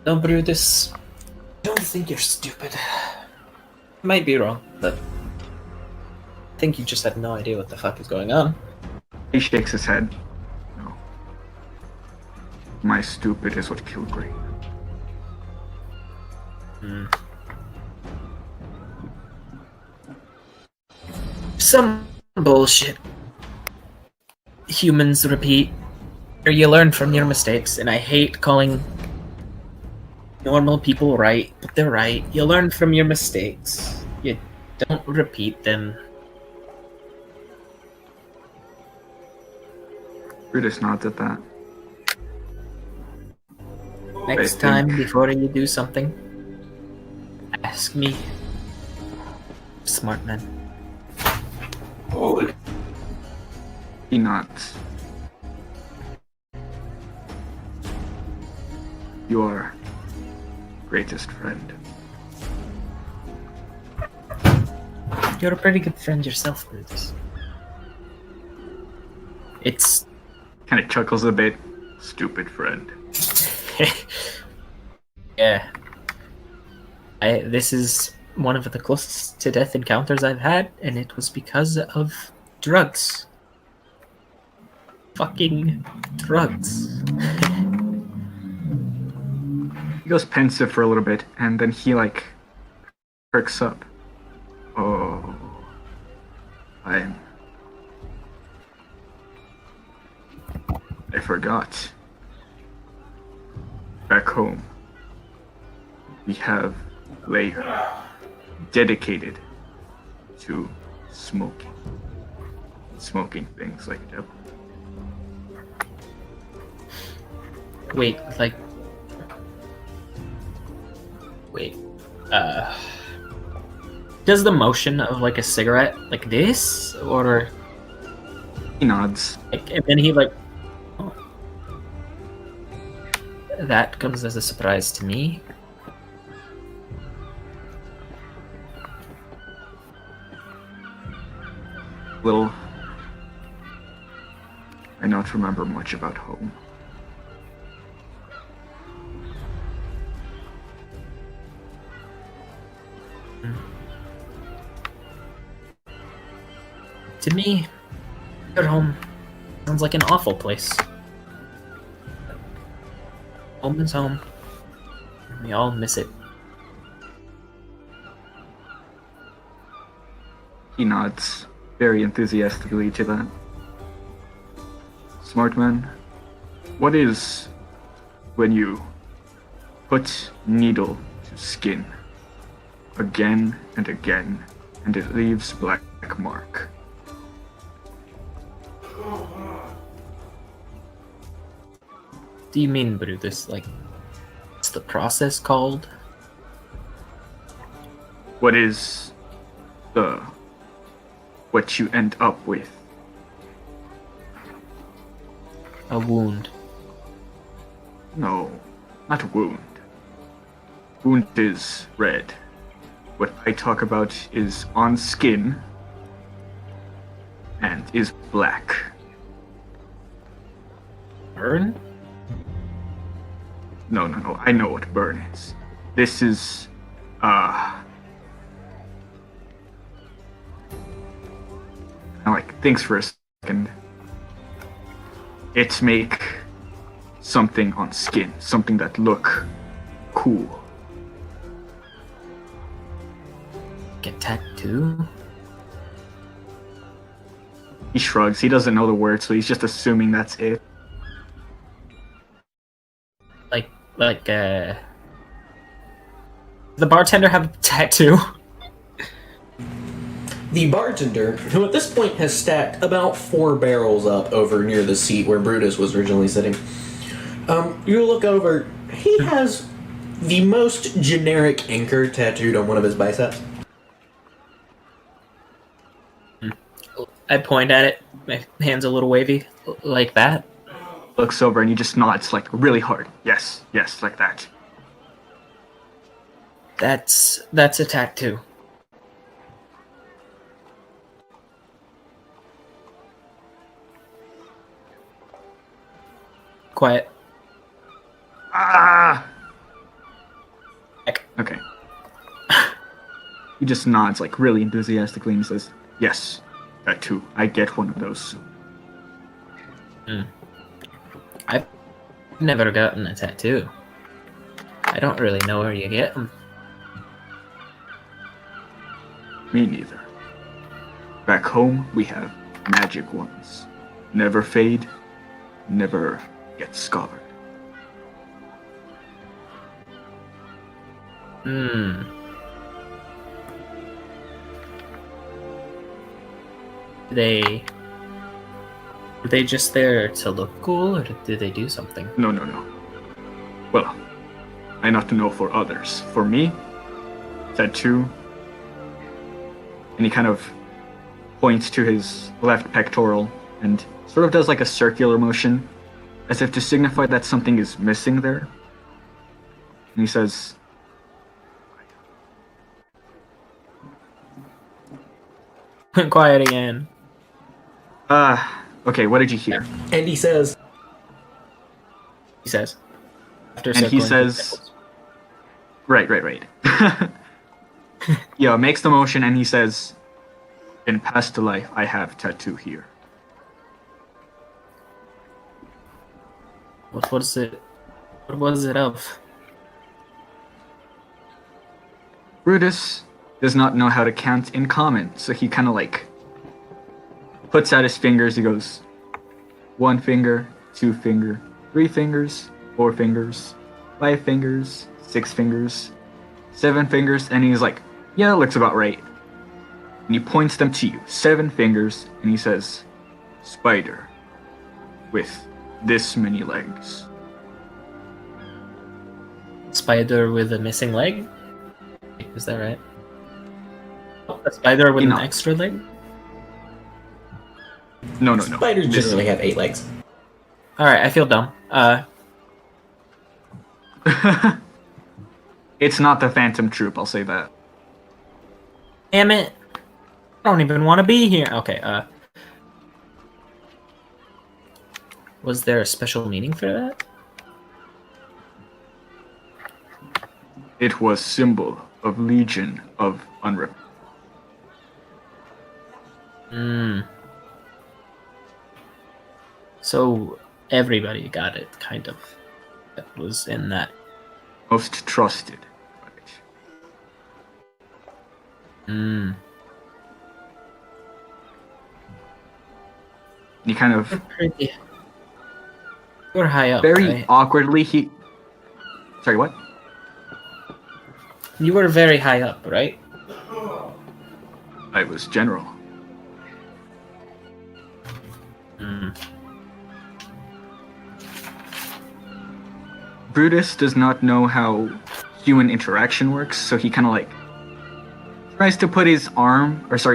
No, Brutus. I don't think you're stupid. Might be wrong, but I think you just had no idea what the fuck is going on.
He shakes his head. No. My stupid is what killed Green.
Some bullshit. Humans repeat, or you learn from your mistakes, and I hate calling normal people right, but they're right. You learn from your mistakes. You don't repeat them.
Brutus nods at that.
Next time, before you do something, ask me. Smart man.
He nods. You are greatest friend.
You're a pretty good friend yourself, Brutus. It's
Kind of chuckles a bit. Stupid friend.
yeah. This is one of the closest to death encounters I've had, and it was because of drugs. Fucking drugs.
He goes pensive for a little bit, and then he perks up. Oh, I forgot. Back home, we have a layer dedicated to smoking. Smoking things like devil.
Wait, does the motion of a cigarette like this, or
He nods.
and then he oh. That comes as a surprise to me.
Little. I don't remember much about home.
To me, your home sounds like an awful place. Home is home. We all miss it.
He nods very enthusiastically to that. Smart man, what is when you put needle to skin again and again and it leaves black mark?
Do you mean, Brutus, what's the process called?
What is what you end up with?
A wound.
No, not wound. Wound is red. What I talk about is on skin and is black.
Burn?
No, I know what burn is. This is, thinks for a second. It's make something on skin, something that look cool.
Like a tattoo?
He shrugs, he doesn't know the word, so he's just assuming that's it.
The bartender have a tattoo?
The bartender, who at this point has stacked about 4 barrels up over near the seat where Brutus was originally sitting, you look over, he has the most generic anchor tattooed on one of his biceps.
I point at it, my hand's a little wavy, like that.
Looks over and he just nods really hard. Yes, like that.
That's a tattoo. Quiet.
Ah!
Heck.
Okay. He just nods like really enthusiastically and says, "Yes, that too. I get one of those."
I've never gotten a tattoo. I don't really know where you get them.
Me neither. Back home, we have magic ones. Never fade, never get scarred.
Were they just there to look cool, or did they do something?
No. Well, I not to know for others. For me, tattoo. And he kind of points to his left pectoral and sort of does like a circular motion, as if to signify that something is missing there. And he says,
Went quiet again.
okay, what did you hear?
And he says,
After
And he
circling
says, right. Yeah, makes the motion and he says, "In past life, I have tattoo here."
What was it? What was it of?
Brutus does not know how to count in common, so he kind of like puts out his fingers. He goes, 1 finger, 2 finger, 3 fingers, 4 fingers, 5 fingers, 6 fingers, 7 fingers, and he's like, "Yeah, that looks about right." And he points them to you, 7 fingers, and he says, "Spider with this many legs."
Spider with a missing leg? Is that right? A spider with an
No.
extra leg?
No.
spiders
Missing.
generally have 8 legs.
Alright, I feel dumb.
It's not the Phantom Troop, I'll say that.
Damn it. I don't even want to be here. Okay, was there a special meaning for that?
It was symbol of Legion of Unrep.
So everybody got it, kind of. That was in that.
Most trusted.
Hmm.
He kind of
Pretty. You're high up,
very
right?
awkwardly he. Sorry, what?
You were very high up, right?
I was general. Brutus does not know how human interaction works, so he kind of like tries to put his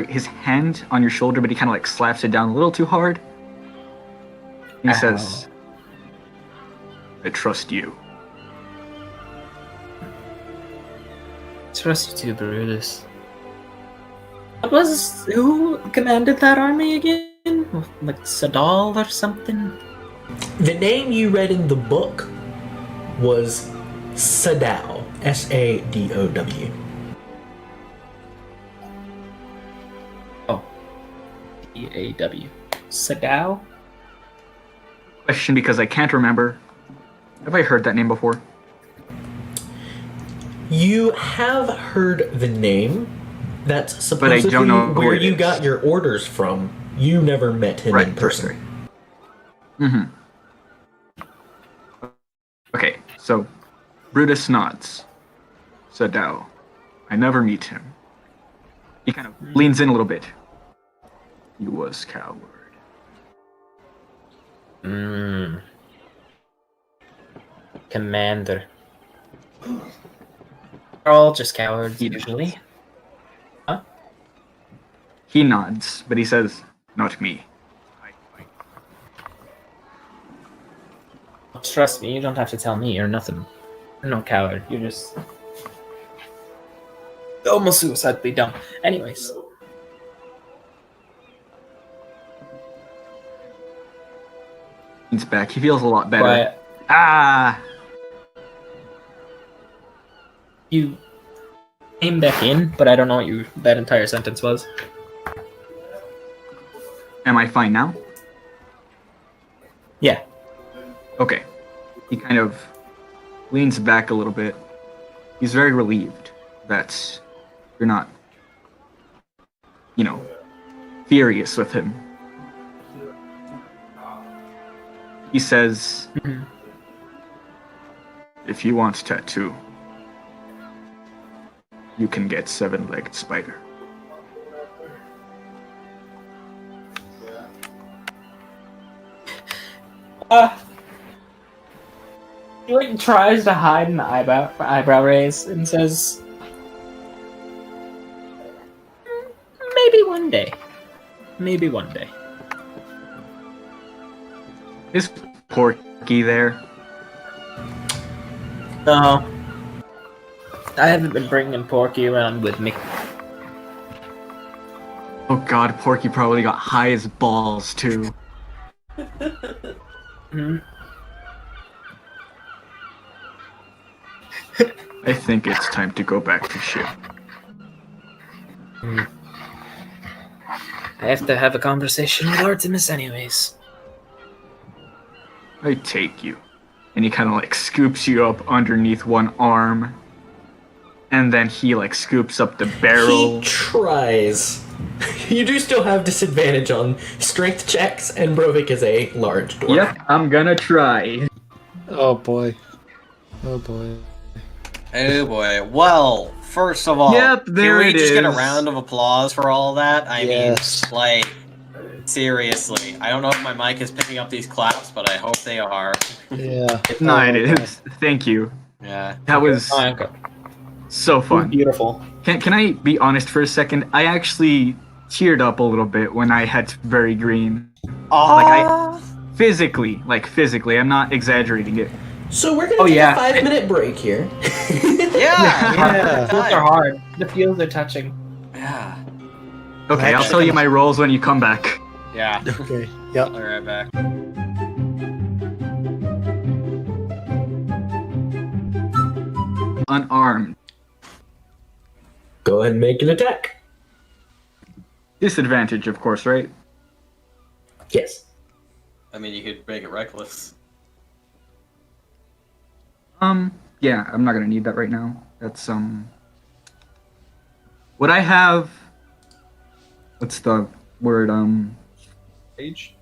his hand on your shoulder, but he kind of like slaps it down a little too hard. He
Ow.
says, "I trust you."
Trust you too, Brutus. Who commanded that army again? Like Sadal or something?
The name you read in the book was Sadow. Sadow.
Oh. E-A-W. Sadal?
Question, because I can't remember. Have I heard that name before?
You have heard the name. That's
But
supposedly
I don't know who
where
it
you
is.
got your orders from. You never met him in person.
Mm-hmm. Okay, so Brutus nods. Sadao. I never meet him. He kind of leans in a little bit. He was coward.
Commander. They're all just cowards, usually. Huh?
He nods, but he says, "Not me."
Trust me, you don't have to tell me. You're nothing. You're no coward. You're just almost suicidally dumb. Anyways.
He's back. He feels a lot better.
Quiet.
Ah!
You came back in, but I don't know what that entire sentence was.
Am I fine now?
Yeah.
Okay. He kind of leans back a little bit. He's very relieved that you're not, furious with him. He says, if you want tattoo, you can get 7-legged spider.
He tries to hide an eyebrow raise and says, maybe one day. Maybe one day.
Is Porky there?
No. I haven't been bringing Porky around with me.
Oh god, Porky probably got high as balls too. I think it's time to go back to ship.
I have to have a conversation with Artemis anyways.
I take you. And he kind of scoops you up underneath one arm. And then he scoops up the barrel.
He tries. You do still have disadvantage on strength checks, and Brovik is a large dwarf.
Yep, I'm gonna try.
Oh boy. Oh boy.
Oh boy. Well, first of all,
Yep, there
can we
it
just get a
is.
round of applause for all that? I
Yes.
mean, seriously. I don't know if my mic is picking up these claps, but I hope they are.
Yeah.
No,
Oh,
it
okay.
is. Thank you.
Yeah.
That was
Okay.
so fun.
Beautiful.
Can I be honest for a second? I actually teared up a little bit when I had Very Green. Physically, I'm not exaggerating it.
So we're gonna take
yeah.
a 5-minute break here.
Yeah.
The feels are hard. The feels are touching.
Yeah.
Okay, I'll tell you my rolls when you come back.
Yeah.
Okay. Yep.
I'll be right back.
Unarmed.
Go ahead and make an attack.
Disadvantage, of course, right?
Yes.
I mean, you could make it reckless.
Yeah, I'm not gonna need that right now. That's, Would I have... What's the word,
Age?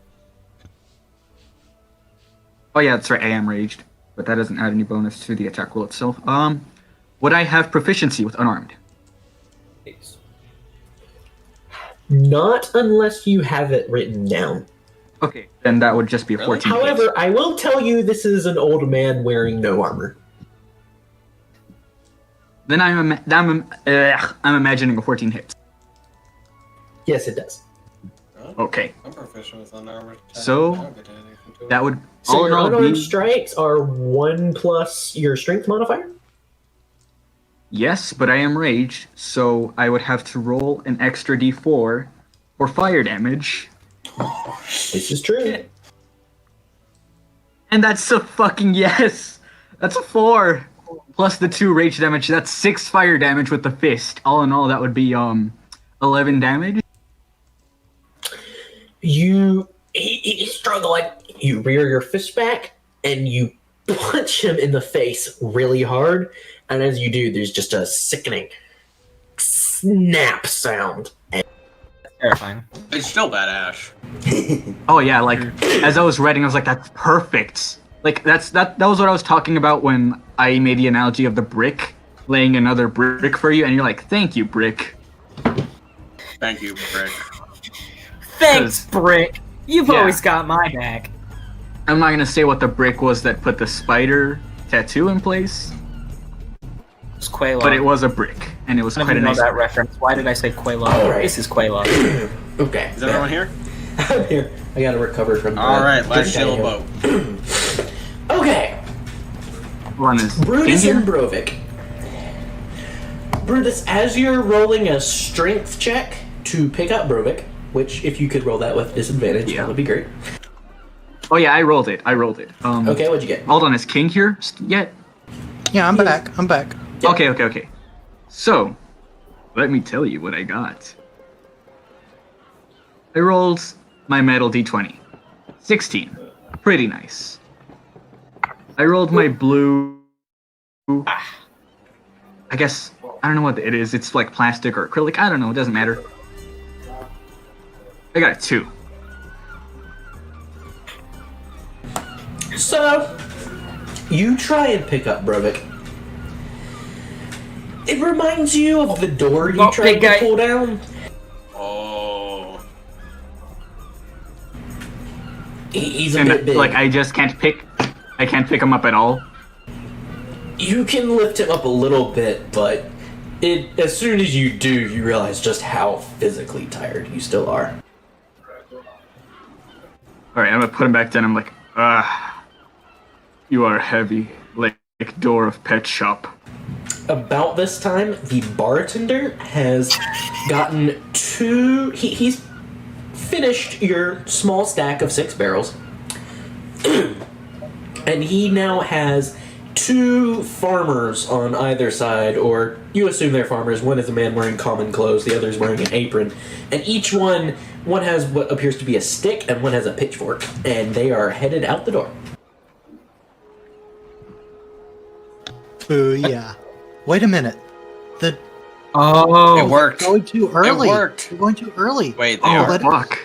Oh yeah, that's right, I am raged. But that doesn't add any bonus to the attack roll itself. Would I have proficiency with unarmed?
Not unless you have it written down.
Okay, then that would just be a
Really?
14.
However, I will tell you this is an old man wearing no armor.
Then I'm imagining a 14 hits.
Yes, it does.
Okay,
I'm proficient with unarmored attack.
So,
I don't get anything to it.
that would
So
all in
your
all
unarmed
be...
strikes are 1 plus your strength modifier?
Yes, but I am raged, so I would have to roll an extra d4 for fire damage.
This is true.
And that's a fucking yes! That's a 4! Plus the 2 rage damage, that's 6 fire damage with the fist. All in all, that would be, 11 damage?
He's struggling. You rear your fist back, and you punch him in the face really hard, and as you do, there's just a sickening snap sound.
Terrifying.
It's still badass.
Oh yeah, as I was writing, I was like, that's perfect. That was what I was talking about when I made the analogy of the brick, laying another brick for you, and you're like, thank you, brick.
Thank you, Brick.
Thanks, Brick. You've
Yeah.
always got my back.
I'm not gonna say what the brick was that put the spider tattoo in place,
It's Quaylog.
but it was a brick, and it was
I don't
quite a
even know
nice.
that reference. Why did I say Quaylog?
Alright.
This is Quaylog.
Okay.
Is everyone here?
I'm here. I gotta recover from
All right, let's
drink
chill
I
a
had.
boat.
Okay.
One is
Brutus
in
and
here.
Brovik. Brutus, as you're rolling a strength check to pick up Brovik, which if you could roll that with disadvantage,
Yeah.
that would be great.
Oh yeah, I rolled it.
Okay, what'd you get?
Hold on, is King here yet?
Yeah, I'm back. I'm back.
Yeah.
Okay. So, let me tell you what I got. I rolled my metal d20. 16. Pretty nice. I rolled my blue... I guess... I don't know what it is. It's like plastic or acrylic. I don't know. It doesn't matter. I got a 2.
So, you try and pick up Brovik. It reminds you of the door you tried
big
to
guy.
pull down.
Oh.
He's a
And
bit big.
like I just can't pick... I can't pick him up at all.
You can lift him up a little bit, but as soon as you do, you realize just how physically tired you still are.
Alright, I'm gonna put him back down. I'm like, you are heavy, like door of pet shop.
About this time, the bartender has gotten he's finished your small stack of 6 barrels. And he now has 2 farmers on either side, or you assume they're farmers. One is a man wearing common clothes, the other is wearing an apron. And each one has what appears to be a stick, and one has a pitchfork. And they are headed out the door.
Ooh, yeah. Wait a minute.
It
Oh,
worked.
Going too early.
It worked.
You're going too early.
Wait, they
oh
are.
fuck.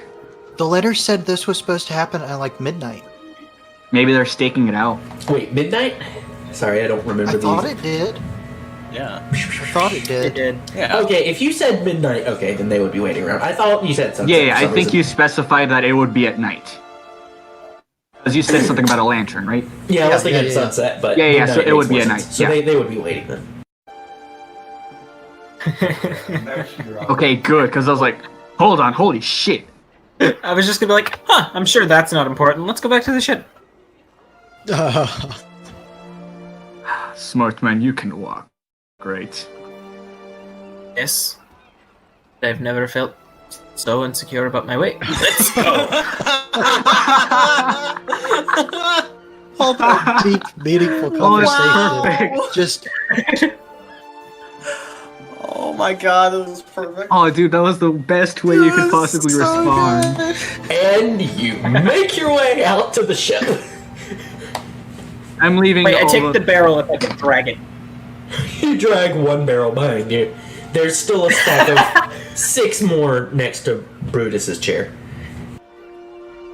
The letter said this was supposed to happen at like midnight.
Maybe they're staking it out.
Wait, midnight? Sorry, I don't remember
I
these.
thought it did.
Yeah.
I thought it did.
It did.
Yeah.
Okay, if you said midnight, okay, then they would be waiting around. I thought you said something.
Yeah, I think you specified that it would be at night. Because you said something about a lantern, right?
Yeah, I was
Yeah,
thinking
yeah.
sunset, but
Yeah,
midnight
so it would
makes
be
more
at
sense.
night,
So
yeah.
they would be waiting then.
Okay, good, because I was like, hold on, holy shit.
I was just gonna be like, huh, I'm sure that's not important. Let's go back to the ship.
Smart man, you can walk. Great.
Yes. I've never felt so insecure about my weight. Let's go.
All that deep, meaningful
Oh, it's
conversation.
perfect.
Just
Oh my god, this is perfect.
Oh, dude, that was the best way you could possibly respond.
And you make your way out to the ship.
I'm leaving
Wait, I
all
take the barrel if I can drag it.
You drag 1 barrel behind you. There's still a stack of 6 more next to Brutus's chair.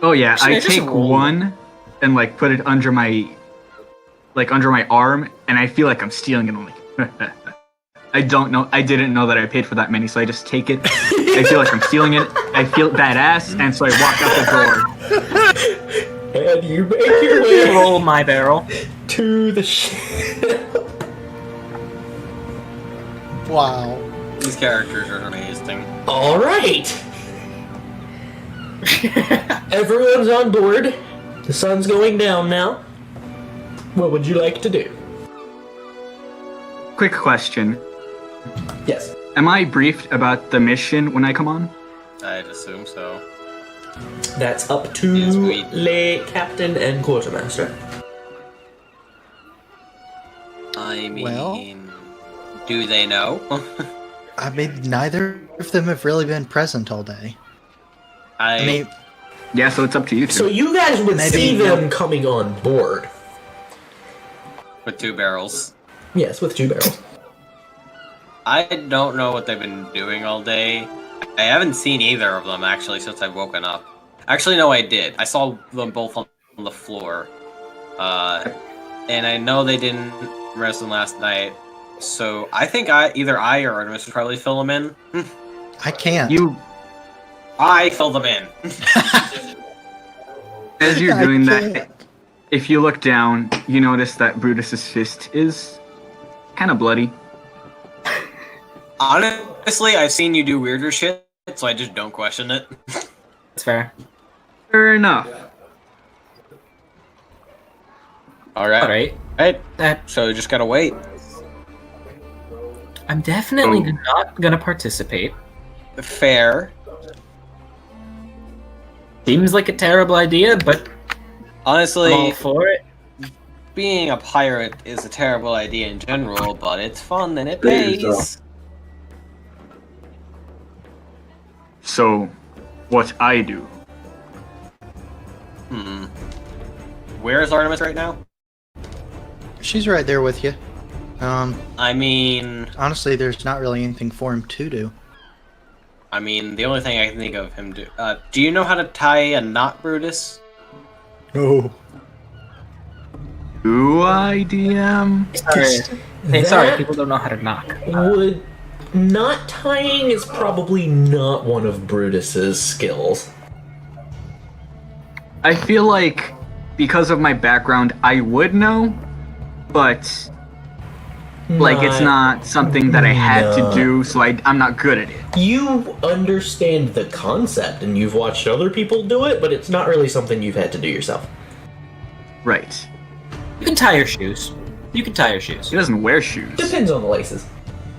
Oh yeah,
Actually,
I
I just
take
rolled.
one and like put it under my arm, and I feel like I'm stealing it. I'm like, I didn't know that I paid for that many, so I just take it. I feel like I'm stealing it. I feel badass, and so I walk out the door.
And you make your way
Roll my barrel.
to the ship.
wow.
These characters are amazing.
Alright. Everyone's on board. The sun's going down now. What would you like to do?
Quick question:
Yes.
am I briefed about the mission when I come on?
I'd assume so.
That's up to
Yes, we-
Le Captain and Quartermaster.
I mean,
Well-
do they know?
I mean, neither of them have really been present all day. I mean,
Yeah, so it's up to you two.
So you guys would
Maybe
see
no.
them coming on board.
with 2 barrels.
Yes, with 2 barrels.
I don't know what they've been doing all day. I haven't seen either of them actually since I've woken up. Actually, no, I did. I saw them both on the floor. And I know they didn't rest last night. So I think either I or Artemis would probably fill them in.
I can't.
I fill them in.
As you're
I
doing
can't.
that, if you look down, you notice that Brutus's fist is kind of bloody.
Honestly, I've seen you do weirder shit, so I just don't question it.
That's fair.
Fair enough.
Alright.
Alright.
Right.
That
So you just gotta wait.
I'm definitely
Oh.
not gonna participate.
Fair.
Seems like a terrible idea, but I'm all
Honestly,
for it.
being a pirate is a terrible idea in general, but it's fun and it
It is,
pays.
So, what I do?
Hmm. Where is Artemis right now?
She's right there with you.
I mean,
Honestly, there's not really anything for him to do.
the only thing I can think of him do you know how to tie a knot, Brutus?
No.
Do I, DM?
Sorry. Hey, sorry,
That
people don't know how to knock.
would knot tying is probably not one of Brutus's skills.
I feel like because of my background, I would know, but like it's not something that I had to do, so I'm not good at it.
You understand the concept and you've watched other people do it, but it's not really something you've had to do yourself.
Right.
You can tie your shoes. You can tie your shoes.
He doesn't wear shoes.
Depends on the laces.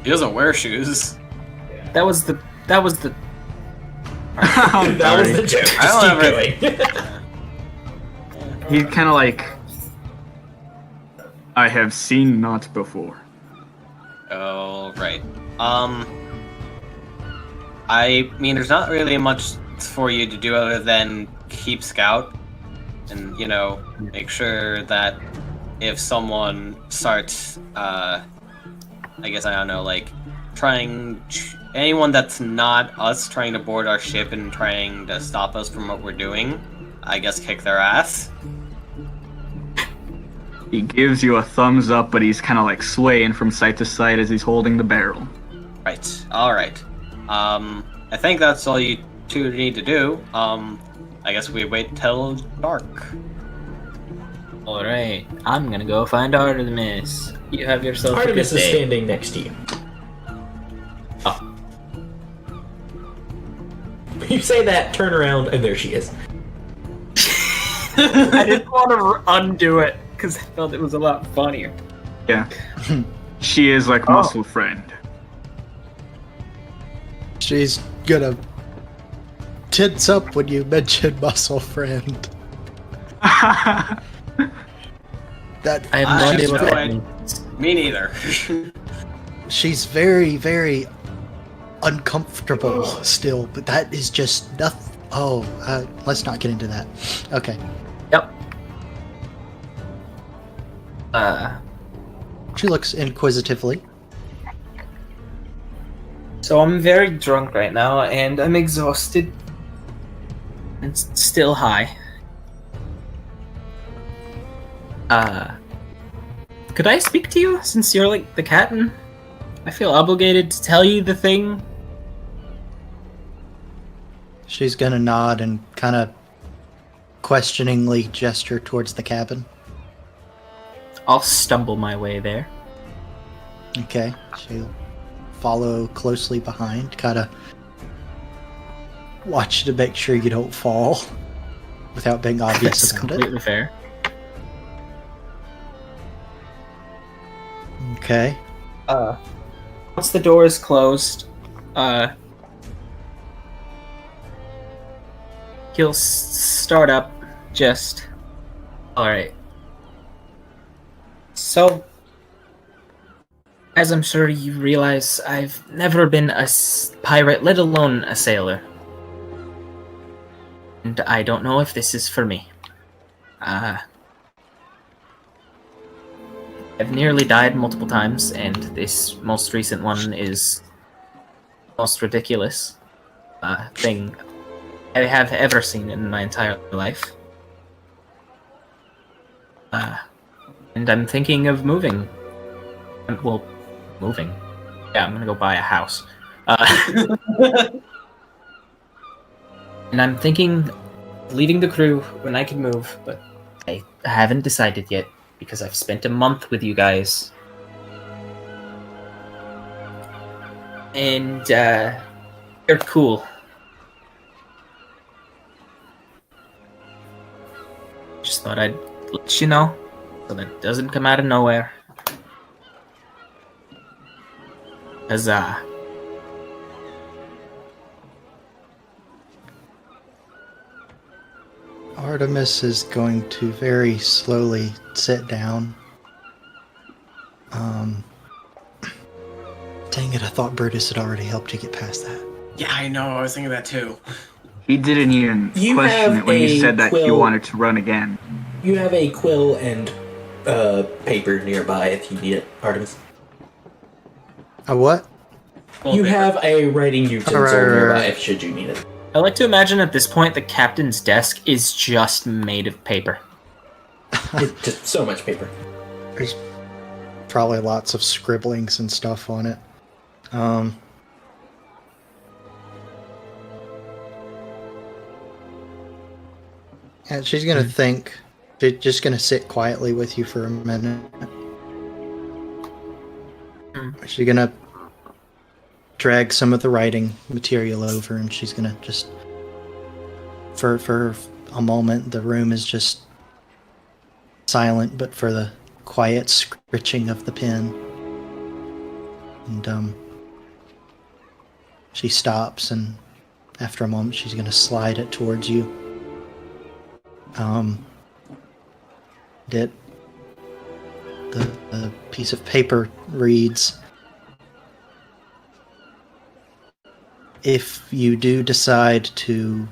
He doesn't wear shoes.
That was the.
That was the joke.
I don't
Just keep going.
He's kind of like, I have seen not before.
Oh, right. I mean, there's not really much for you to do other than keep scout and, make sure that if someone starts, I guess, I don't know, like, anyone that's not us trying to board our ship and trying to stop us from what we're doing, I guess kick their ass.
He gives you a thumbs up, but he's kind of like swaying from side to side as he's holding the barrel.
Right. Alright. I think that's all you two need to do. I guess we wait till dark.
Alright, I'm gonna go find Artemis. You have yourself
Artemis
a good
is
day.
standing next to you. Oh. You say that, turn around, and there she is.
I didn't want to undo it because I felt it was a lot funnier.
Yeah. She is like muscle friend.
She's gonna tense up when you mention muscle friend. That
I have
I
no
have
idea what
no
that
idea.
means.
Me neither.
she's very, very uncomfortable still, but that is just nothing. Oh, let's not get into that. Okay.
Yep.
She looks inquisitively.
So I'm very drunk right now, and I'm exhausted. And still high. Could I speak to you, since you're like the captain? I feel obligated to tell you the thing.
She's gonna nod and kind of questioningly gesture towards the cabin.
I'll stumble my way there.
Okay. She'll follow closely behind, kind of watch to make sure you don't fall without being obvious
That's
about
completely fair.
it. Okay.
Once the door is closed, he'll start up. Just all right. So, as I'm sure you realize, I've never been a pirate, let alone a sailor, and I don't know if this is for me. I've nearly died multiple times, and this most recent one is the most ridiculous thing I have ever seen in my entire life. And I'm thinking of moving. Well, moving. Yeah, I'm gonna go buy a house. And I'm thinking leaving the crew when I can move, but I haven't decided yet because I've spent a month with you guys. And you're cool. Just thought I'd let you know so that it doesn't come out of nowhere. Huzzah.
Artemis is going to very slowly sit down. Dang it, I thought Brutus had already helped you get past that.
Yeah, I know. I was thinking that too.
He didn't even
You
question
have
it when you
a
said that he
quill-
wanted to run again.
You have a quill and paper nearby if you need it, Artemis.
A what?
You have a writing utensil
Right.
nearby if should you need it.
I like to imagine at this point the captain's desk is just made of paper.
It's just so much paper.
There's probably lots of scribblings and stuff on it. And she's gonna think. She's just gonna sit quietly with you for a minute. She's gonna drag some of the writing material over, and she's gonna just, for a moment, the room is just silent, but for the quiet scritching of the pen. And she stops, and after a moment, she's gonna slide it towards you. The piece of paper reads, if you do decide to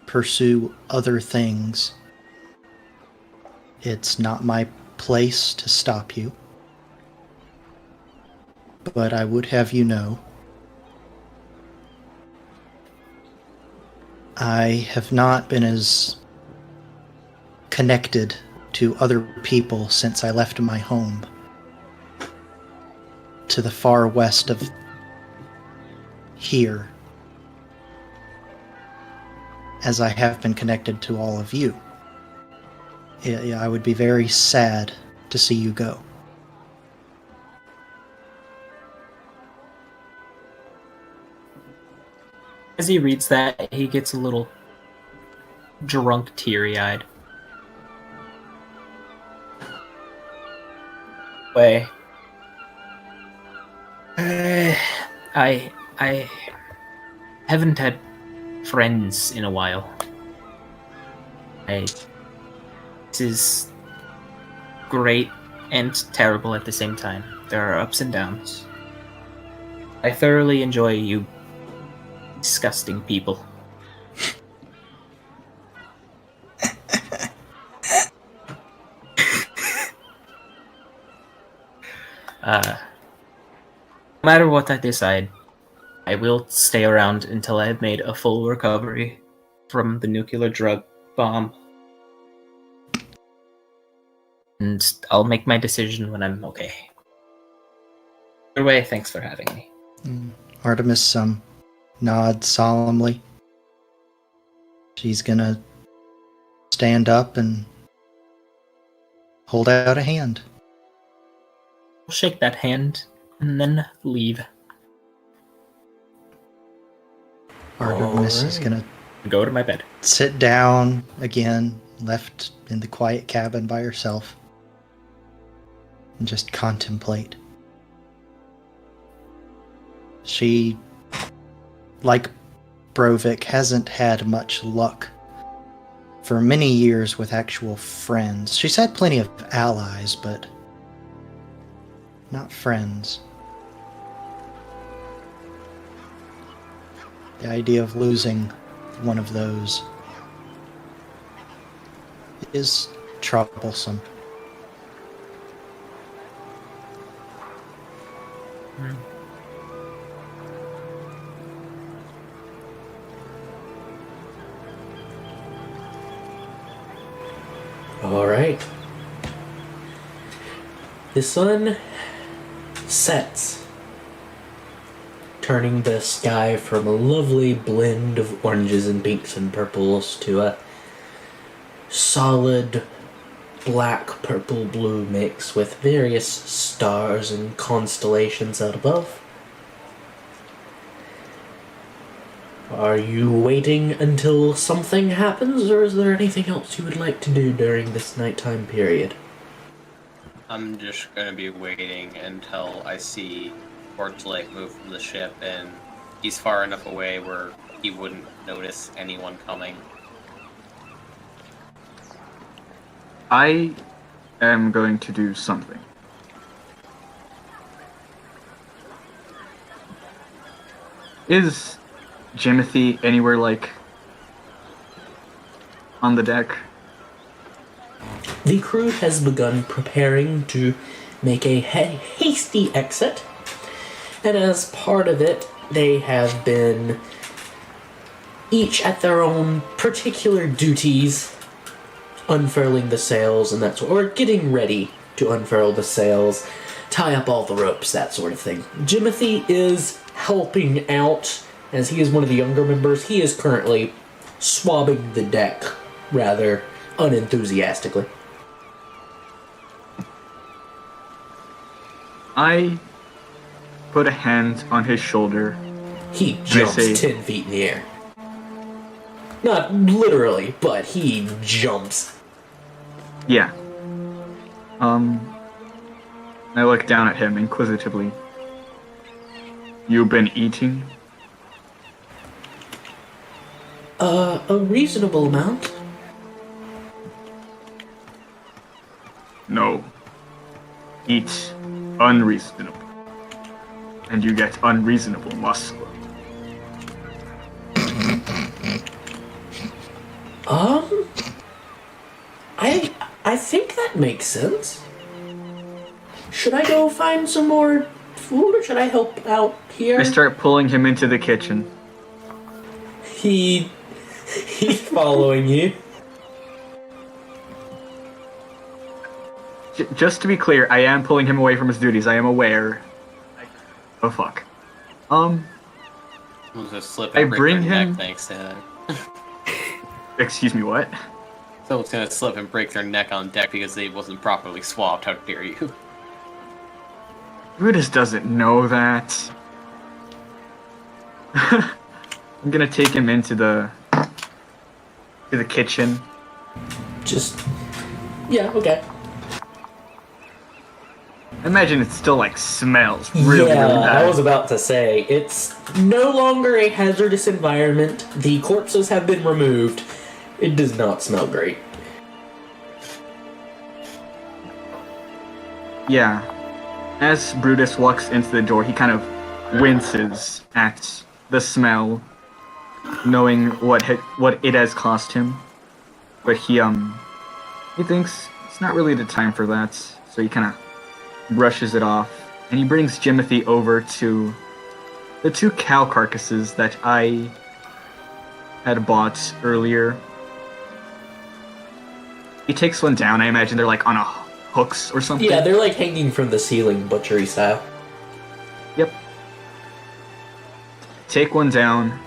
pursue other things, it's not my place to stop you. But I would have you know, I have not been as connected to other people since I left my home to the far west of here as I have been connected to all of you. I would be very sad to see you go.
As he reads that, he gets a little drunk, teary-eyed. Way. I haven't had friends in a while. This is great and terrible at the same time. There are ups and downs. I thoroughly enjoy you disgusting people. No matter what I decide, I will stay around until I have made a full recovery from the nuclear drug bomb. And I'll make my decision when I'm okay. Either way, thanks for having me.
Artemis nods solemnly. She's gonna stand up and hold out a hand.
I'll shake that hand and then leave.
Artemis is gonna
Go to my bed.
sit down again, left in the quiet cabin by herself, and just contemplate. She, like Brovik, hasn't had much luck for many years with actual friends. She's had plenty of allies, but not friends. The idea of losing one of those is troublesome.
All right. The sun sets, turning the sky from a lovely blend of oranges and pinks and purples to a solid black, purple, blue mix with various stars and constellations out above. Are you waiting until something happens, or is there anything else you would like to do during this nighttime period?
I'm just gonna be waiting until I see Portlake move from the ship, and he's far enough away where he wouldn't notice anyone coming.
I am going to do something. Is Jimothy anywhere, like, on the deck?
The crew has begun preparing to make a hasty exit, and as part of it, they have been each at their own particular duties, unfurling the sails and that sort, or getting ready to unfurl the sails, tie up all the ropes, that sort of thing. Jimothy is helping out, as he is one of the younger members. He is currently swabbing the deck rather unenthusiastically.
I put a hand on his shoulder.
He jumps
say-
10 feet in the air. Not literally, but he jumps.
Yeah. I look down at him inquisitively. You've been eating?
A reasonable amount.
No. Eat unreasonable. And you get unreasonable muscle.
I think that makes sense. Should I go find some more food, or should I help out here?
I start pulling him into the kitchen.
He's following you.
Just to be clear, I am pulling him away from his duties. I am aware. Oh fuck.
I'm just slip
I
and break
bring
their
him-
neck thanks to that.
Excuse me, what?
Someone's gonna slip and break their neck on deck because they wasn't properly swabbed. How dare you?
Brutus doesn't know that. I'm gonna take him into the kitchen.
Yeah, okay.
I imagine it still like smells really
yeah,
bad.
I was about to say, it's no longer a hazardous environment. The corpses have been removed. It does not smell great.
Yeah. As Brutus walks into the door, he kind of winces at the smell, knowing what it has cost him. But he thinks it's not really the time for that, so he kind of brushes it off, and he brings Jimothy over to the 2 cow carcasses that I had bought earlier. He takes one down. I imagine they're like on a hooks or something.
Yeah, they're like hanging from the ceiling, butchery style.
Yep. Take one down.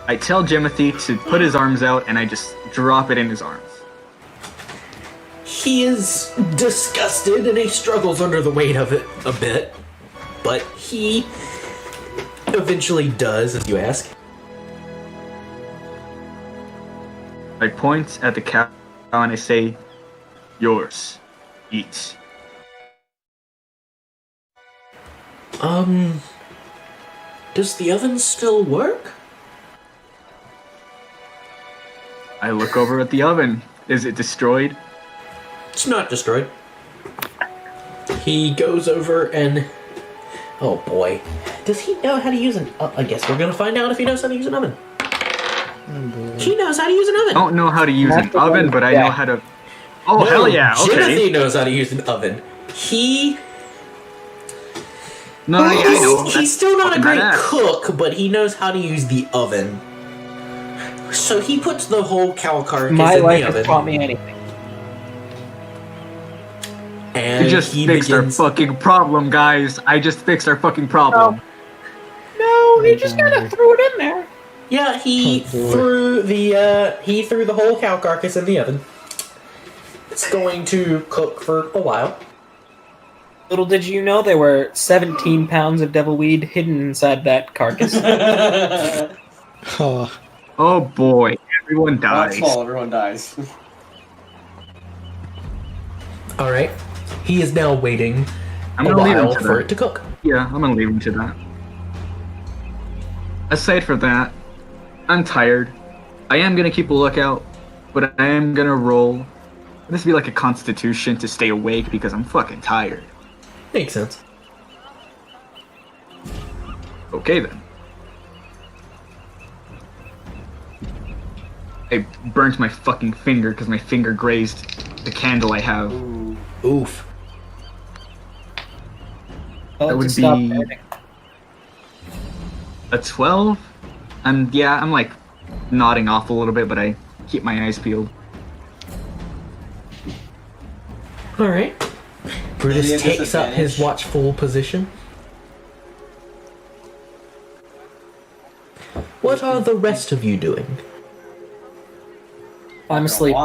I tell Jimothy to put his arms out, and I just drop it in his arms.
He is disgusted and he struggles under the weight of it a bit, but he eventually does, as you ask.
I point at the cow and I say, yours. Eat.
Does the oven still work?
I look over at the oven. Is it destroyed?
It's not destroyed. He goes over and... Oh boy. Does he know how to use an... I guess we're gonna find out if he knows how to use an oven. He knows how to use an oven.
I don't know how to use an oven, but I know how to... Oh,
No,
hell yeah, okay.
Jimothy knows how to use an oven. He...
No, yeah, I know.
He's still not a
fucking
great
badass.
cook, but he knows how to use the oven. So he puts the whole cow carcass
My
in the
life
oven.
has taught me anything.
And
We just
he
fixed
begins...
our fucking problem, guys. I just fixed our fucking problem.
No, he just kind of threw it in there.
Yeah, he threw the whole cow carcass in the oven. It's going to cook for a while.
Little did you know there were 17 pounds of devil weed hidden inside that carcass.
Oh,
Oh boy, everyone
That's
dies.
small, everyone dies.
All right, he is now waiting
I'm
a
gonna leave him
while
to
for
that.
it to cook.
Yeah, I'm gonna leave him to that. Aside from that, I'm tired. I am gonna keep a lookout, but I am gonna roll. This will be like a constitution to stay awake because I'm fucking tired.
Makes sense.
Okay then. I burnt my fucking finger because my finger grazed the candle I have.
Oof.
Tell it
would
to stop
be-
burning.
A 12? And yeah, I'm like nodding off a little bit, but I keep my eyes peeled.
Alright. Brutus
Any
takes up his
disadvantage?
watchful position. What are the rest of you doing?
I'm asleep.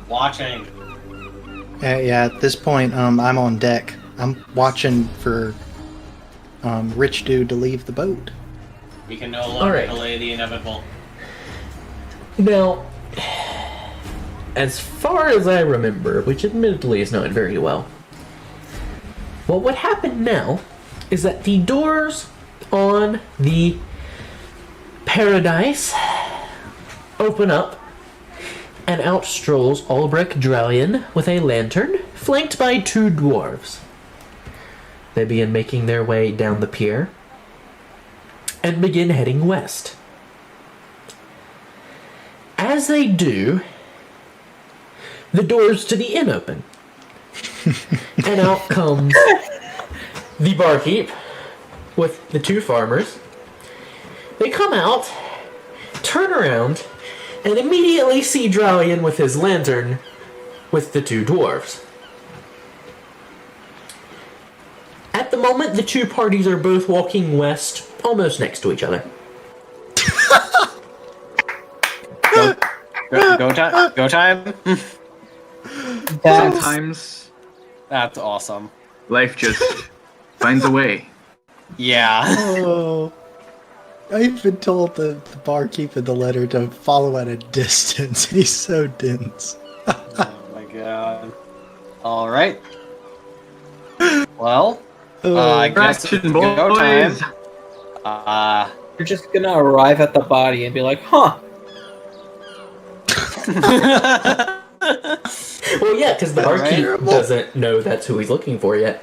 Watching.
Yeah, at this point, I'm on deck. I'm watching for Rich Dude to leave the boat.
We can no longer
Alright.
delay the inevitable.
Now, as far as I remember, which admittedly is not very well, what happen now is that the doors on the Paradise open up, and out strolls Ulbrich Dralion with a lantern, flanked by two dwarves. They begin making their way down the pier and begin heading west. As they do, the doors to the inn open. And out comes the barkeep with the two farmers. They come out, turn around, and immediately see Dralion with his lantern with the two dwarves. At the moment, the two parties are both walking west, almost next to each other.
Go time. Go time.
Sometimes
That's awesome.
life just finds a way.
Yeah.
Oh. I've been told the barkeep in the letter to follow at a distance. He's so dense.
Oh my god. All right. Well, I guess it's
Traction,
go time.
boys!
You're just gonna arrive at the body and be like, huh,
Well, yeah, because the barkeep
Terrible.
doesn't know that's who he's looking for yet.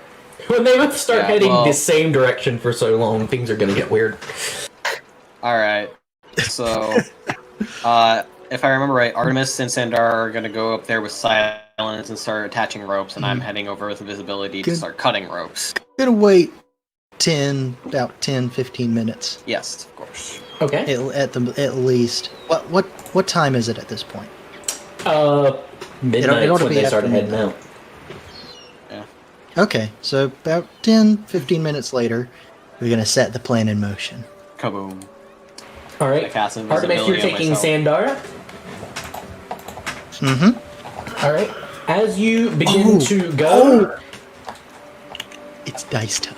When they both start
Yeah,
heading
well-
the same direction for so long, things are gonna get weird.
All right. So, if I remember right, Artemis and Sandar are gonna go up there with silence and start attaching ropes, and I'm heading over with invisibility to
Good.
start cutting ropes.
Gonna wait about 10, 15 minutes.
Yes, of course.
Okay.
At least. What time is it at this point?
Midnight
it ought to
when
be
they started
after
heading out.
Okay, so about 10, 15 minutes later, we're gonna set the plan in motion.
Kaboom.
All
I
right.
cast
Artemis, you're
invisibility on
taking
myself.
Sandara.
Mm-hmm.
All right. As you begin
Oh.
to go,
It's dice time.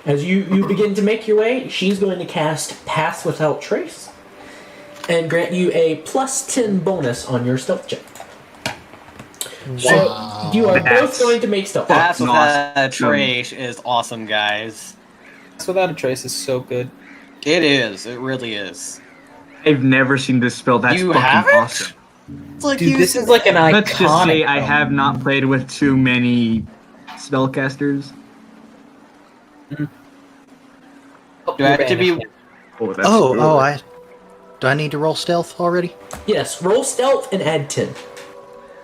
as you begin to make your way, she's going to cast Pass Without Trace and grant you a +10 bonus on your stealth check. So you are both
That's-
going to make stealth.
That's what that
Awesome.
trace is awesome, guys.
That's Without a Trace is so good.
It is. It really is.
I've never seen this spell. That's
You
fucking
haven't?
awesome.
It's like
Dude, this is like an iconic.
Let's just say I
film.
have not played with too many spellcasters.
Oh,
Do I have to be?
Oh, that's
Oh,
good.
do I need to roll stealth already?
Yes, roll stealth and add 10.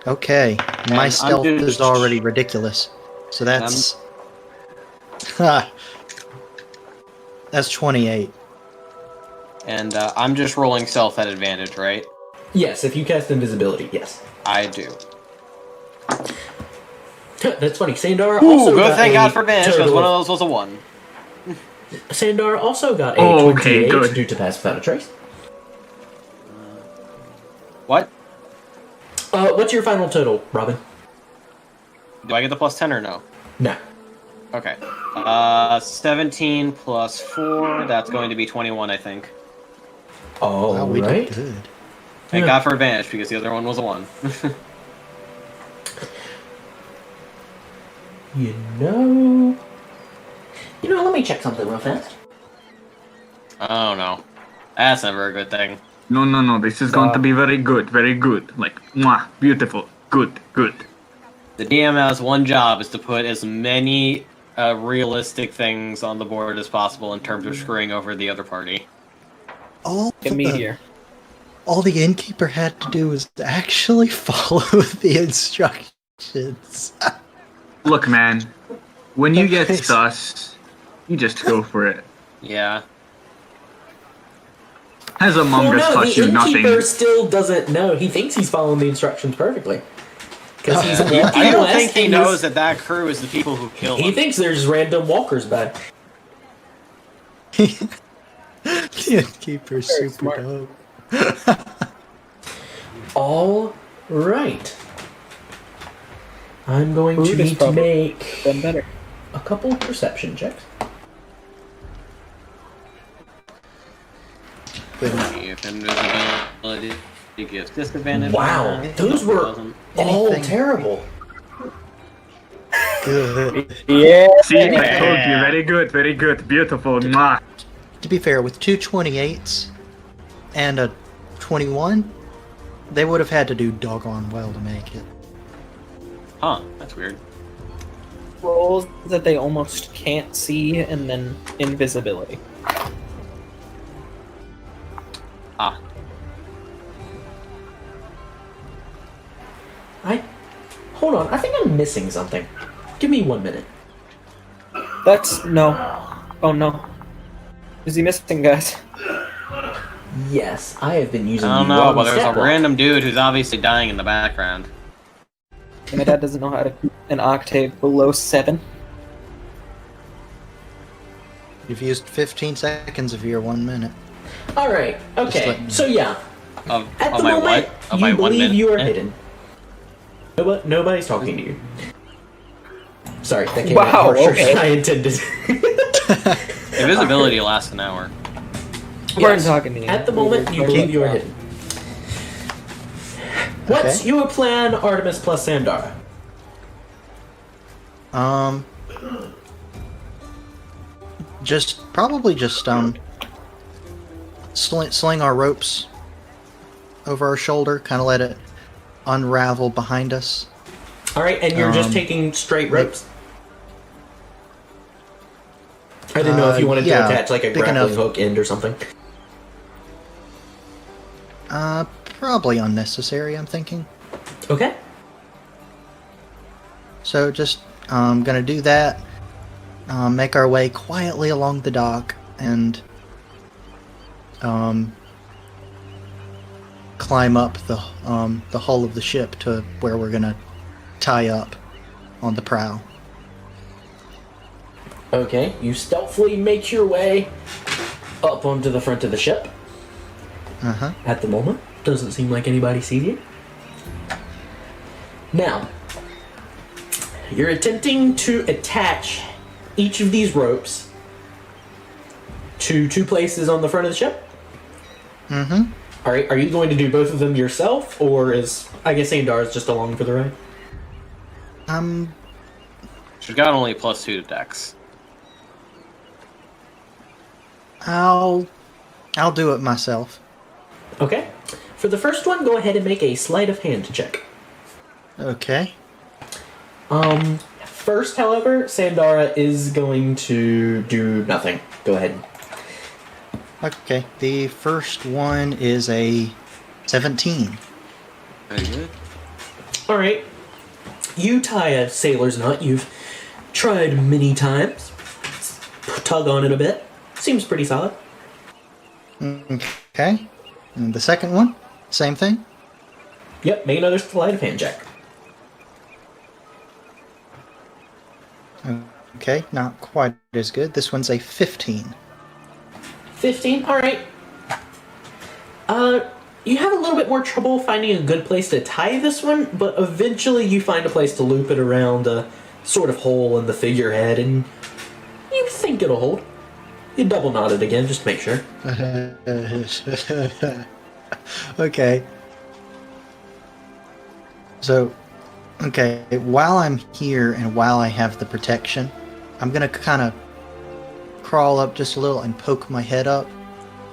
Okay, my
I'm
stealth
just-
is already ridiculous. So that's... Ha! That's 28.
And I'm just rolling self at advantage, right?
Yes, if you cast invisibility, yes.
I do.
That's funny. Sandar
Ooh,
also
good.
got
Thank
a
God for advantage, because
total
one of
of-
those was a 1.
Sandar also got a
Oh, okay,
28
good.
due to Pass Without a Trace.
What?
What's your final total, Robin?
Do I get the +10 or no?
No.
Okay. 17 plus 4. That's going to be 21, I think.
All
Wow, we
right.
did good.
Thank
Yeah.
God for advantage, because the other one was a 1.
You know, let me check something real fast.
Oh no. That's never a good thing.
No. This is going to be very good, very good. Like, mwah, beautiful, good.
The DM has one job, is to put as many realistic things on the board as possible in terms of screwing over the other party.
All
A meteor.
all the innkeeper had to do was actually follow the instructions.
Look, man, when you get
Okay.
sus, you just go for it.
Yeah.
Has Among
Well,
Us
no,
taught
the
you
innkeeper
nothing?
still doesn't know. He thinks he's following the instructions perfectly. Because he's
I
walking
don't
west
think he
and
knows that crew is the people who kill
he
him.
thinks there's random walkers by.
The innkeeper's
Very
super
smart.
dumb.
All right. I'm going to
Food is
need to
probably
make
Done better.
a couple perception checks.
If invisibility gives disadvantage.
Wow, those were all
Anything.
terrible.
Good.
Yeah.
See, I told you, very good, beautiful, mwah.
To be fair, with two 28s and a 21, they would have had to do doggone well to make it.
Huh, that's weird.
Rolls that they almost can't see, and then invisibility.
Ah.
Hold on, I think I'm missing something. Give me 1 minute.
That's no. Oh no. Is he missing, guys?
Yes, I have been using
I don't
the
know,
wrong
but there's
stat
a
block.
random dude who's obviously dying in the background.
My dad doesn't know how to keep an octave below 7.
You've used 15 seconds of your 1 minute.
All right.
Just
Okay.
let me know.
So yeah,
Of
at the
my
moment,
what? Of my
you
1
believe
minute?
you are hidden. Nobody's talking to you. Sorry, that came out
Wow,
harsher
okay.
than I intended.
Invisibility lasts an hour.
We're
Yes.
talking to you.
At the moment, you believe you are hidden. What's
Okay.
your plan, Artemis plus Sandara?
Probably just sling our ropes over our shoulder, kind of let it unravel behind us.
All right, and you're just
Um,
taking straight ropes. I didn't know if you wanted
yeah,
to attach like a
big
grappling
enough.
hook end or something.
Probably unnecessary, I'm thinking.
Okay.
So just gonna do that. Make our way quietly along the dock and climb up the hull of the ship to where we're gonna tie up on the prow.
Okay, you stealthily make your way up onto the front of the ship.
Uh-huh.
At the moment, doesn't seem like anybody sees you. Now, you're attempting to attach each of these ropes to 2 places on the front of the ship.
Mm-hmm.
All right, are you going to do both of them yourself, or is I guess Andar's just along for the ride?
She's got only +2 to dex.
I'll do it myself.
Okay. For the first one, go ahead and make a sleight of hand check.
Okay.
First, however, Sandara is going to do nothing. Go ahead.
Okay. The first one is a 17.
Very good.
All right. You tie a sailor's knot. You've tried many times. Tug on it a bit. Seems pretty solid.
Okay. And the second one, same thing.
Yep, make another sleight of hand check.
Okay, not quite as good. This one's a 15.
15. All right. You have a little bit more trouble finding a good place to tie this one, but eventually you find a place to loop it around a sort of hole in the figurehead, and you think it'll hold. You double knot it again, just to make sure.
Okay. So, okay, while I'm here and while I have the protection, I'm gonna kind of crawl up just a little and poke my head up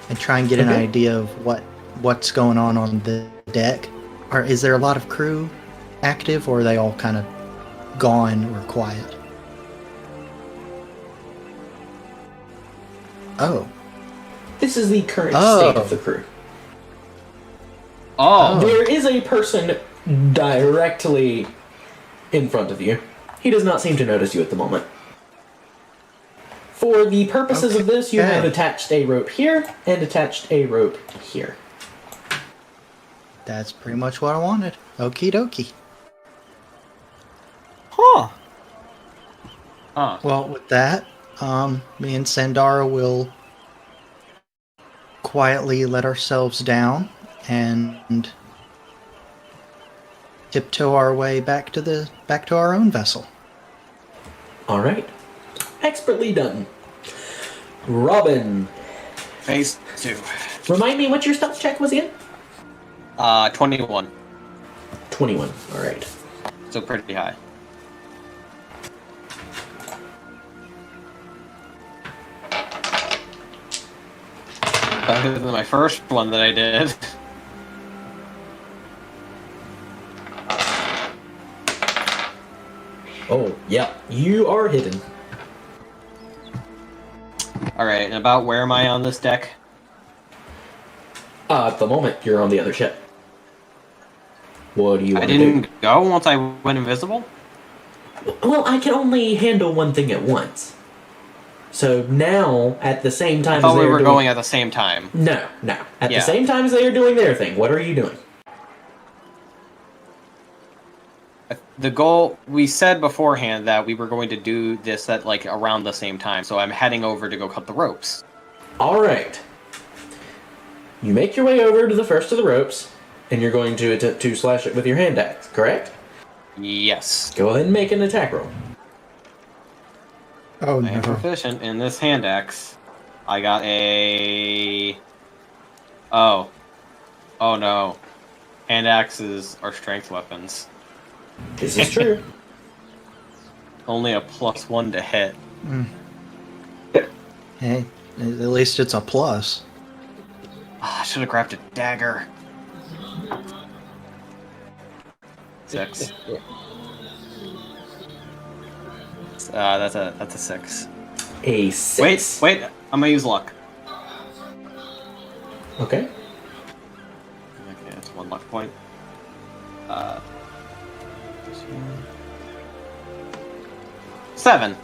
and try and get an
Okay.
idea of what what's going on the deck? Or is there a lot of crew active, or are they all kind of gone or quiet? Oh.
This is the current
Oh.
state of the crew.
Oh,
There is a person directly in front of you. He does not seem to notice you at the moment. For the purposes of this, you have
Okay.
attached a rope here and attached a rope here.
That's pretty much what I wanted. Okie dokie.
Huh.
huh.
Well, with that, me and Sandara will quietly let ourselves down and tiptoe our way back to our own vessel.
All right. Expertly done. Robin,
Phase 2.
remind me what your stealth check was again?
21.
21. All right.
So pretty high. Better than my first one that I did.
Oh, yeah. You are hidden.
Alright, and about where am I on this deck?
At the moment, you're on the other ship. What do you
I
want to
didn't
do?
go once I went invisible?
Well, I can only handle one thing at once. So now, at the same time
I
as
thought
they
we
are
were
doing...
going at the same time.
No. At
Yeah.
the same time as they are doing their thing, what are you doing?
The goal, we said beforehand that we were going to do this at like around the same time, so I'm heading over to go cut the ropes.
All right. You make your way over to the first of the ropes, and you're going to attempt to slash it with your hand axe, correct?
Yes.
Go ahead and make an attack roll.
Oh
I am proficient in this hand axe. I got a... Oh. Oh no. Hand axes are strength weapons.
This is true.
Only a +1 to hit.
Hey, at least it's a plus.
Ah, I should have grabbed a dagger. 6. That's a 6.
A 6.
Wait, I'm gonna use luck.
Okay.
Okay, that's 1 luck point. This one. 7.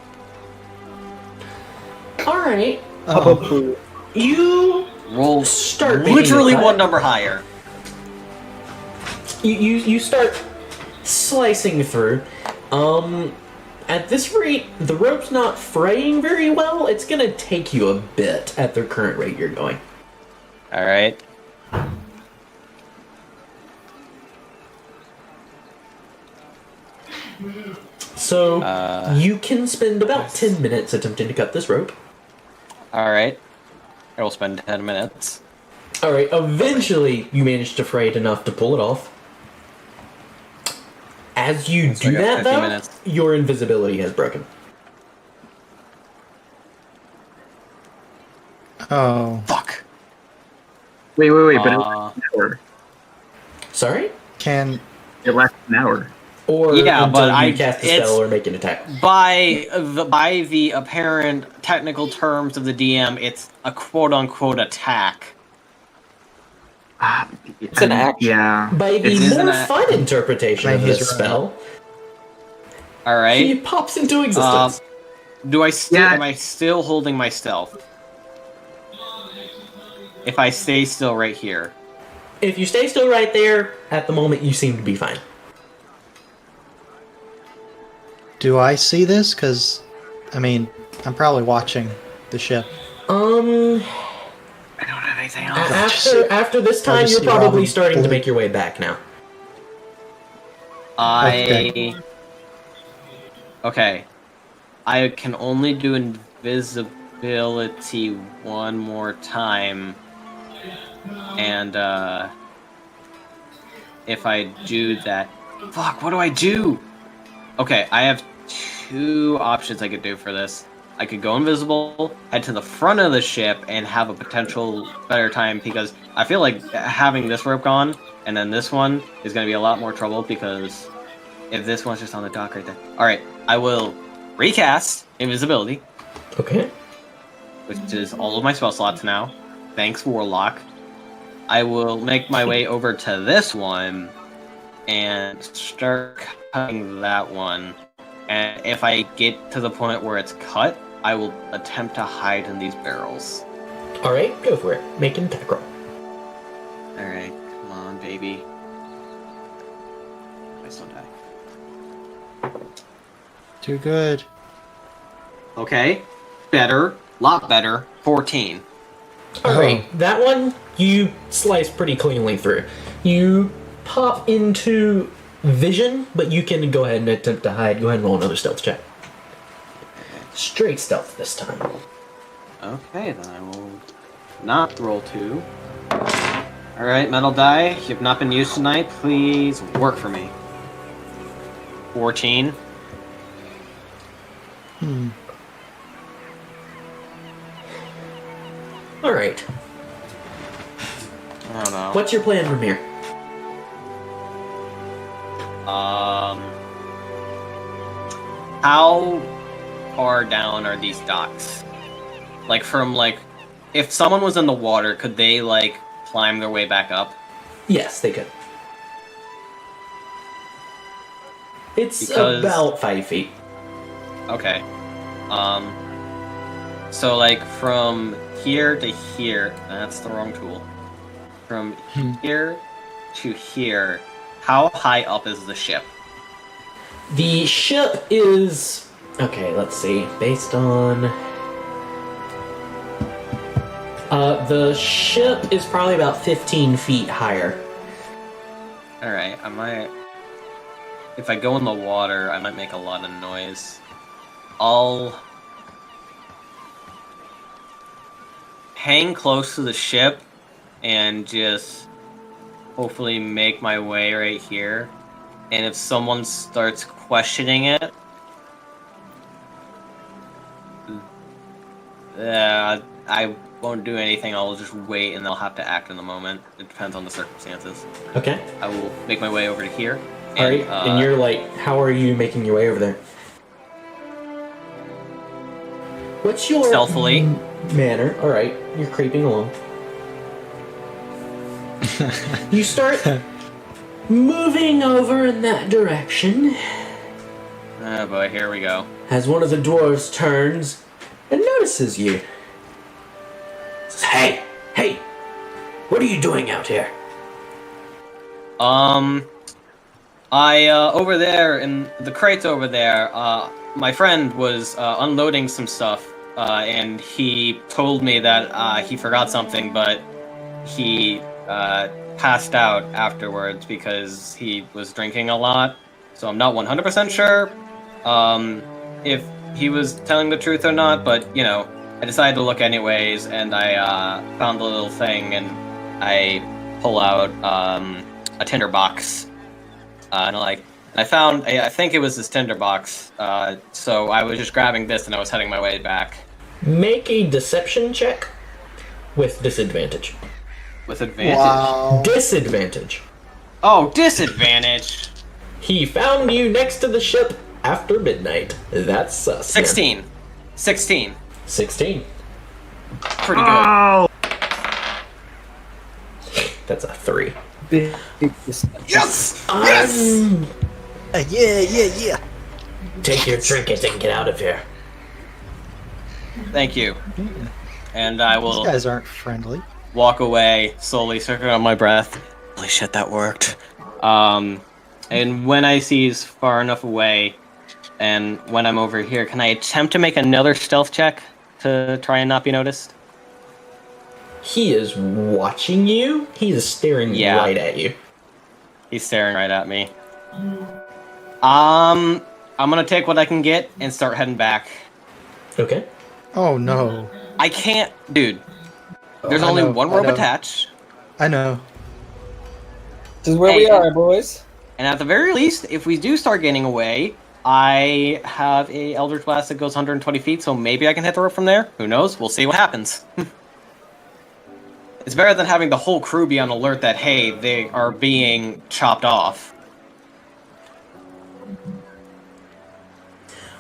All right.
Oh,
You
Roll
Start making
literally
a cut.
1 number higher.
you start slicing through. At this rate, the rope's not fraying very well. It's gonna take you a bit at the current rate you're going.
Alright.
So you can spend about
yes.
10 minutes attempting to cut this rope.
Alright. I will spend 10 minutes.
All right. Eventually, you manage to fray it enough to pull it off. As you
So I
do
got
that,
50
though,
minutes.
your invisibility has broken.
oh,
Fuck.
Wait, but it
Uh,
lasts an hour.
Sorry?
can
It lasts an hour.
Or
Yeah,
until
but
you
I-
cast a
it's-
spell or make an attack.
by the apparent technical terms of the DM, it's a quote-unquote attack.
It's an action.
Yeah.
By the
is
more
an
fun interpretation of
He's
this
right.
spell, he
Alright.
pops into existence.
Do I still
Yeah.
am I still holding my stealth? If I stay still right here.
If you stay still right there, at the moment you seem to be fine.
do I see this? Because, I mean, I'm probably watching the ship.
I don't have anything else.
After this time,
just
you're
see
probably
Robin
starting to
blink.
make your way back now.
Okay. I can only do invisibility one more time. And if I do that, fuck, what do I do? Okay, I have 2 options I could do for this. I could go invisible, head to the front of the ship, and have a potential better time, because I feel like having this rope gone, and then this one, is going to be a lot more trouble, because if this one's just on the dock right there. Alright, I will recast invisibility,
Okay.
which is all of my spell slots now. Thanks, Warlock. I will make my way over to this one, and start cutting that one. And if I get to the point where it's cut, I will attempt to hide in these barrels.
Alright, go for it. Make an attack roll.
Alright, come on, baby. Please don't die.
Too good.
Okay, better, lot better, 14.
Alright, that one you slice pretty cleanly through. You pop into vision, but you can go ahead and attempt to hide. Go ahead and roll another stealth check. Straight stealth this time.
Okay, then I will not roll 2. Alright, metal die, you've not been used tonight, please work for me. 14.
Alright,
I don't know.
what's your plan from here?
How far down are these docks? Like, from, like, if someone was in the water, could they, like, climb their way back up?
Yes, they could. It's
Because-
about 5 feet.
Okay. So, like, from here to here, that's the wrong tool. From here to here, how high up is the ship?
The ship is... Okay, let's see. Based on... the ship is probably about 15 feet higher.
Alright, I might... If I go in the water, I might make a lot of noise. I'll... hang close to the ship and just hopefully make my way right here. And if someone starts questioning it, I won't do anything. I'll just wait, and they'll have to act in the moment. It depends on the circumstances.
Okay.
I will make my way over to here.
Alright, and you're like, how are you making your way over there? What's your
Stealthily.
manner? Alright, you're creeping along. You start moving over in that direction
Oh boy, here we go.
as one of the dwarves turns and notices you. Says, hey, what are you doing out here?
I, over there, in the crates over there, my friend was, unloading some stuff, and he told me that, he forgot something, but he, passed out afterwards because he was drinking a lot, so I'm not 100% sure, if he was telling the truth or not, but, you know, I decided to look anyways, and I, found the little thing, and I pull out, a tinder box, and I think it was this tinder box, so I was just grabbing this and I was heading my way back.
Make a deception check with disadvantage.
With advantage?
Wow.
Disadvantage.
Oh, disadvantage!
He found you next to the ship after midnight. That's sus.
16. 16.
16.
Pretty good.
Oh!
That's a 3.
Big
Yes!
Yeah.
Take your trinket and get out of here.
Thank you. And I
These
will
guys aren't friendly.
walk away, slowly circling on my breath. Holy shit, that worked. And when I see he's far enough away, and when I'm over here, can I attempt to make another stealth check to try and not be noticed?
He is watching you. He is staring
Yeah.
right at you.
He's staring right at me. I'm gonna take what I can get and start heading back.
Okay.
Oh no.
I can't, dude. There's
I
only
know,
one
I
rope
know.
attached,
I know.
This is where we
Hey.
are, boys.
and at the very least, if we do start getting away, I have a Eldritch Blast that goes 120 feet, so maybe I can hit the rope from there. Who knows? We'll see what happens. It's better than having the whole crew be on alert that, hey, they are being chopped off.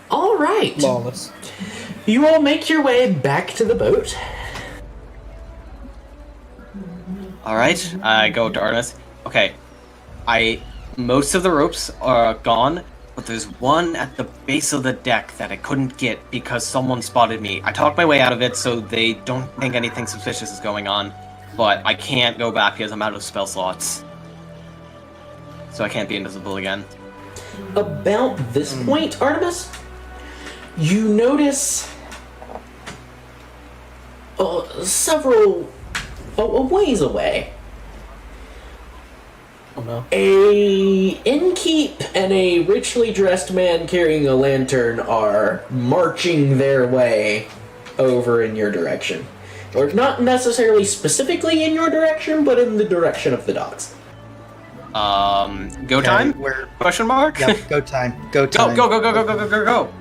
All right.
Lawless.
You all make your way back to the boat.
Alright, I go to Artemis. Okay, most of the ropes are gone, but there's one at the base of the deck that I couldn't get because someone spotted me. I talked my way out of it so they don't think anything suspicious is going on, but I can't go back because I'm out of spell slots. So I can't be invisible again.
About this point, Artemis, you notice several a ways away.
Oh no.
A innkeep and a richly dressed man carrying a lantern are marching their way over in your direction. Or not necessarily specifically in your direction, but in the direction of the docks.
Go time?
Where?
Question mark?
Yep, go time. Go
Go,
time.
go, go, go, go, go, go, go, go!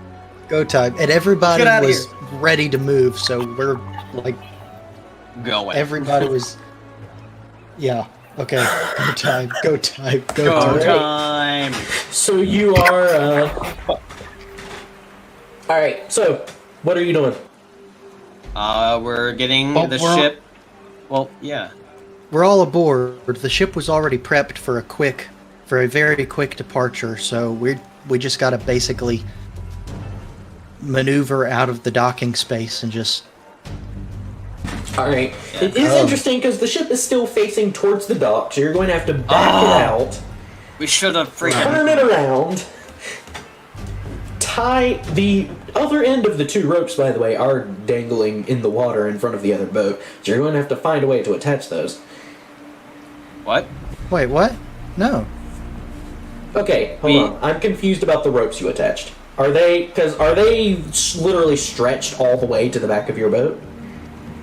Go time. And everybody
Get outta
was ready to move, so we're like,
Going.
everybody was. Yeah. Okay. Go time. Go time. Go
Go
time.
time!
So you are, Alright, so, what are you doing?
We're getting
Oh,
the
we're-
ship. Well, yeah.
We're all aboard. The ship was already prepped for a very quick departure, so we just gotta basically maneuver out of the docking space and just.
Alright, it is interesting because the ship is still facing towards the dock, so you're going to have to back it out,
We should have freaking.
turn it around, tie the other end of the two ropes, by the way, are dangling in the water in front of the other boat, so you're going to have to find a way to attach those.
What?
Wait, what? No.
Okay, hold on. I'm confused about the ropes you attached. Are they literally stretched all the way to the back of your boat?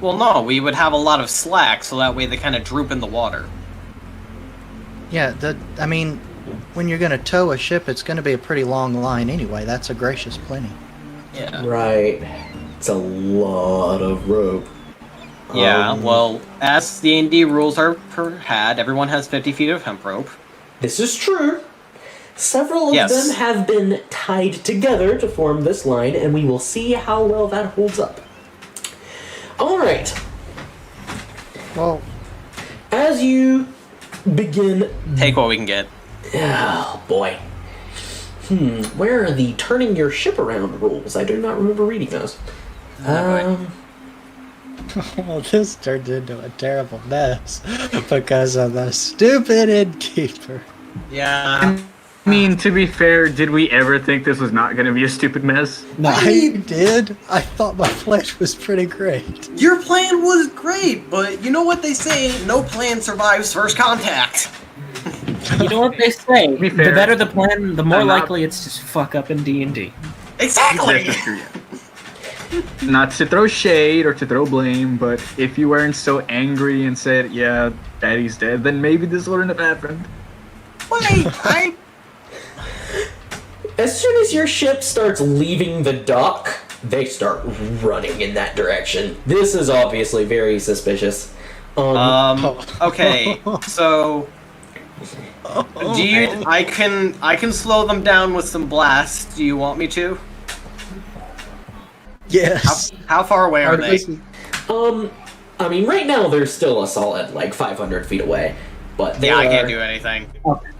Well, no, we would have a lot of slack, so that way they kind of droop in the water.
Yeah, I mean, when you're gonna tow a ship, it's gonna be a pretty long line anyway. That's a gracious plenty.
Yeah.
Right. It's a lot of rope.
Yeah, well, as the D&D rules are per had, everyone has 50 feet of hemp rope.
This is true. Several of
Yes.
them have been tied together to form this line, and we will see how well that holds up. Alright,
Well,
as you begin.
Take what we can get.
Oh boy. Where are the turning your ship around rules? I do not remember reading those.
boy.
well, this turned into a terrible mess because of the stupid innkeeper.
Yeah.
I mean, to be fair, did we ever think this was not going to be a stupid mess?
I did. I thought my plan was pretty great.
Your plan was great, but you know what they say, no plan survives first contact.
You know what they say?
be
The
fair,
better the plan, the more
I'm not-
likely it's to fuck up in D&D.
Exactly!
That's true, yeah. Not to throw shade or to throw blame, but if you weren't so angry and said, yeah, Daddy's dead, then maybe this wouldn't have happened.
Wait,
As soon as your ship starts leaving the dock, they start running in that direction. This is obviously very suspicious.
Okay, so do you? I can slow them down with some blasts. Do you want me to?
Yes.
How far away are they?
I mean, right now they're still a solid, like, 500 feet away. But they
Yeah, I
are...
can't do anything.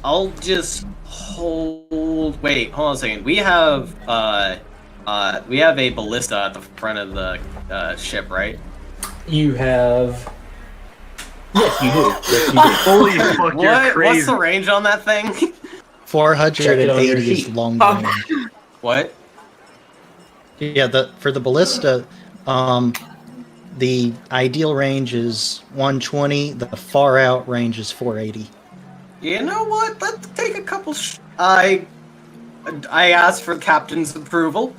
I'll just hold. Wait, hold on a second. We have a ballista at the front of the ship, right?
You have... Yes, you do. Yes, you do.
Holy fuck, you're
What?
crazy.
What's the range on that thing?
Check it on your
480 is
sheet.
long range.
What?
Yeah, for the ballista, the ideal range is 120. The far out range is 480.
You know what? Let's take a couple. I asked for the captain's approval.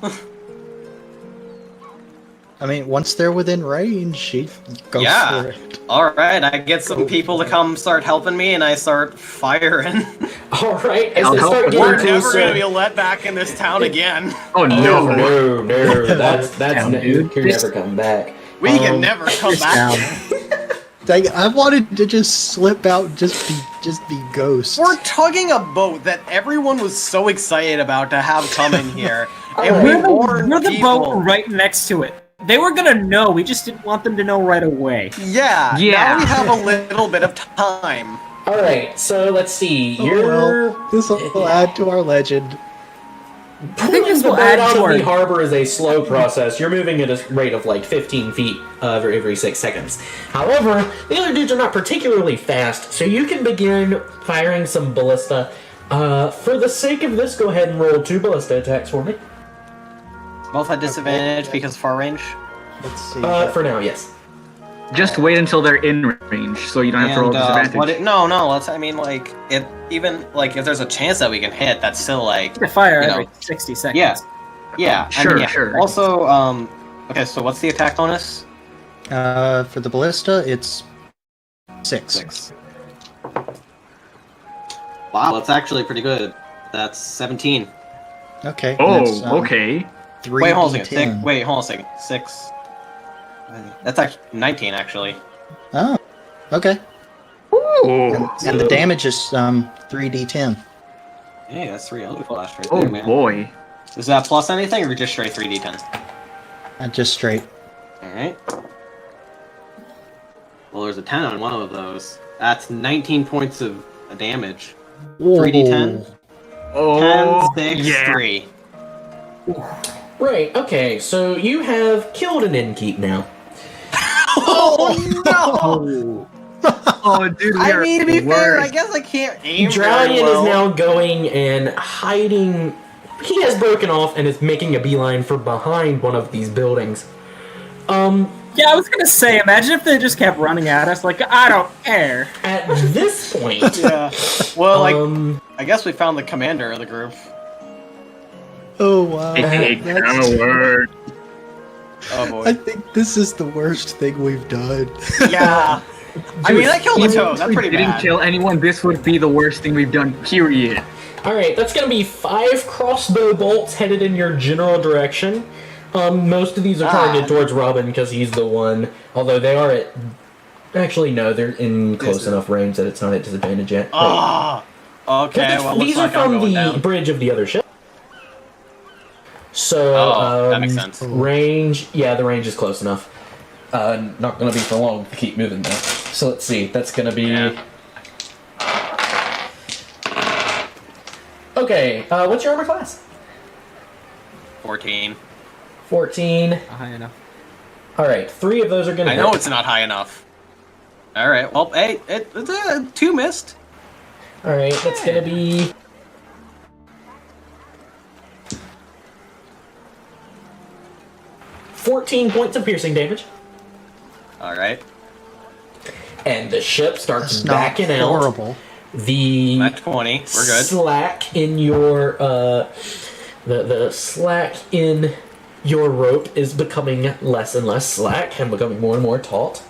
I mean, once they're within range, she goes
Yeah.
for it.
Alright, I get some people to come start helping me, and I start firing.
All right, as
I'll
they
help
start
with
getting
We're
that.
never
closer.
gonna be let back in this town again.
Oh
No,
no!
no, that's
Down,
you
dude.
can never come back.
We can never come back.
Down. Dang it, I wanted to just slip out, and just be ghosts.
We're tugging a boat that everyone was so excited about to have come in here. And
Alright.
we warned
We're the
people.
boat right next to it. They were gonna know. We just didn't want them to know right away.
Yeah,
Yeah.
now we have a little bit of time.
All right, so let's see.
Oh,
You're
well, this will add to our legend.
pulling
this
the
will
boat
add
out
to
of
our-
the harbor is a slow process. You're moving at a rate of like 15 feet every 6 seconds. However, the other dudes are not particularly fast, so you can begin firing some ballista. For the sake of this, go ahead and roll 2 ballista attacks for me.
Both at disadvantage because far range.
Let's see.
For now, yes.
Just wait until they're in range, so you don't have to roll disadvantage.
No, let's. I mean, like, if there's a chance that we can hit, that's still like.
To fire
You
every
know.
60 seconds.
Yeah. Yeah. I
Sure,
mean, yeah.
sure.
Also, okay, so what's the attack bonus?
For the ballista, it's 6.
6. Wow, that's actually pretty good. That's 17.
Okay.
Oh,
that's,
okay.
3
Wait, hold on a second.
D10.
Wait, hold on a second. 6. That's actually 19, actually.
Oh, okay.
Ooh.
And the damage is 3d10.
Hey, that's 3 Elder Flash right
Oh
there, man.
boy.
Is that plus anything or just straight 3d10?
Just straight.
Alright. Well, there's a 10 on one of those. That's 19 points of damage. 3d10?
Oh,
10, 6,
yeah.
3.
Right, okay, so you have killed an innkeep now.
Oh no!
Oh, dude, we
I
are
mean, to be fair, I
worse.
guess I can't aim very
Drownian
well.
is now going and hiding. He has broken off and is making a beeline for behind one of these buildings.
Yeah, I was gonna say, imagine if they just kept running at us like, I don't care.
At this point,
Yeah. Well, like,
I
I guess we found the commander of the group.
Oh, wow.
Hey,
That's-
coward.
Oh boy.
I think this is the worst thing we've done.
Yeah. I mean, I killed a
Even
toad.
if
That's
we
pretty
didn't
bad.
kill anyone, this would be the worst thing we've done, period.
Alright, that's gonna be 5 crossbow bolts headed in your general direction. Most of these are targeted towards Robin because he's the one. Although they are at. Actually, no, they're in close enough range that it's not at disadvantage yet.
Ah. Okay. Well,
These
looks
are
like I'm
from
going
the
down.
bridge of the other ship. So,
Oh, that makes sense.
Range, yeah, the range is close enough. Not gonna be for long to keep moving though. So let's see, that's gonna be.
Yeah.
Okay, what's your armor class?
14.
14.
High enough.
Alright, 3 of those are gonna
I know
hit.
it's not high enough. All right. Well, hey, it's 2 missed.
Alright, that's gonna be. $14 points of piercing damage.
All right.
And the ship starts
That's not
backing out.
horrible.
The
I'm at 20. We're good.
slack in your the slack in your rope is becoming less and less slack and becoming more and more taut.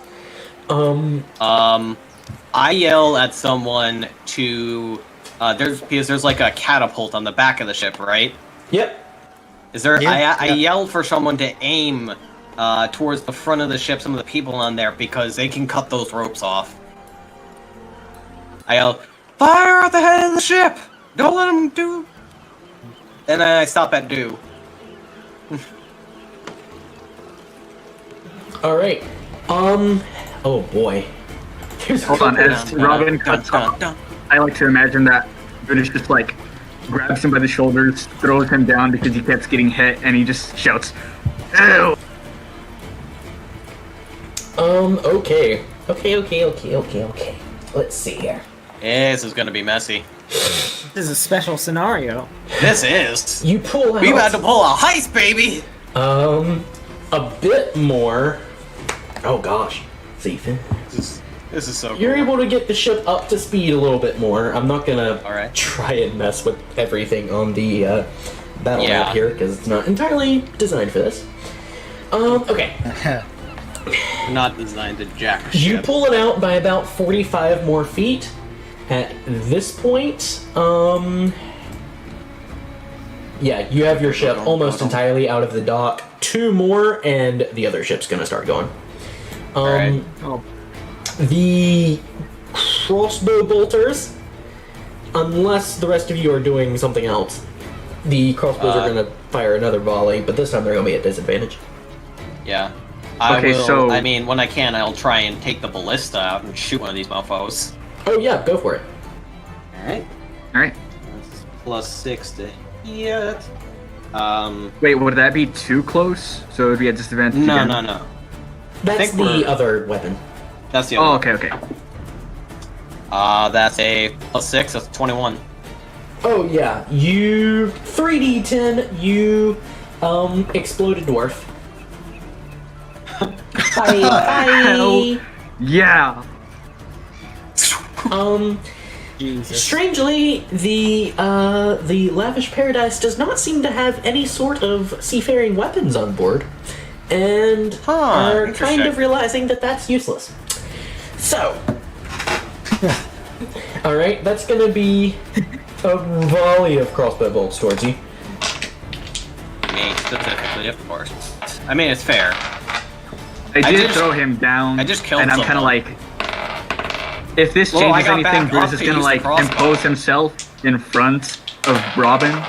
I yell at someone to there's like a catapult on the back of the ship, right?
Yep.
Is there?
Yeah,
I
yeah.
yelled for someone to aim towards the front of the ship, some of the people on there, because they can cut those ropes off. I yell, "Fire at the head of the ship! Don't let them do." And then I stop at do.
All right. Oh boy. There's a
Hold on,
couple-
as Robin cuts off, I like to imagine that British just like grabs him by the shoulders, throws him down because he keeps getting hit, and he just shouts, "Ew!"
Okay. Okay. Let's see here.
This is gonna be messy.
This is a special scenario.
This is.
You pull out.
We about to pull a heist, baby.
A bit more. Oh gosh. See,
This is so.
you're
cool.
able to get the ship up to speed a little bit more. I'm not gonna
Alright.
try and mess with everything on the battle
Yeah.
map here because it's not entirely designed for this. Okay.
Not designed to jack
You
shit.
pull it out by about 45 more feet. At this point, yeah, you have your ship almost entirely out of the dock. 2 more, and the other ship's gonna start going.
Alright.
The crossbow bolters, unless the rest of you are doing something else, the crossbows are gonna fire another volley, but this time they're gonna be at disadvantage.
Yeah.
Okay, so-
I mean, when I can, I'll try and take the ballista out and shoot one of these mofos.
Oh yeah, go for it.
Alright.
Alright.
That's plus 6 to hit.
Wait, would that be too close? So it would be a disadvantage
No,
again?
no.
That's
think
the
we're-
other weapon.
That's the
Oh,
other.
okay.
That's a plus 6, that's 21.
Oh yeah, you 3d10. You explode a dwarf. Bye.
Hell. Yeah!
Jesus.
Strangely, the lavish paradise does not seem to have any sort of seafaring weapons on board, and are kind
interesting.
of realizing that that's useless. So, all right, that's gonna be a volley of crossbow bolts towards you.
Me specifically, of course. I mean, it's fair.
I did
just-
throw him down.
I just killed
and I'm kind of
someone.
like, if this
Well, I
changes
got
anything,
back
Bruce
up
is
to
gonna
use the
like
crossbow.
impose himself in front of Robin.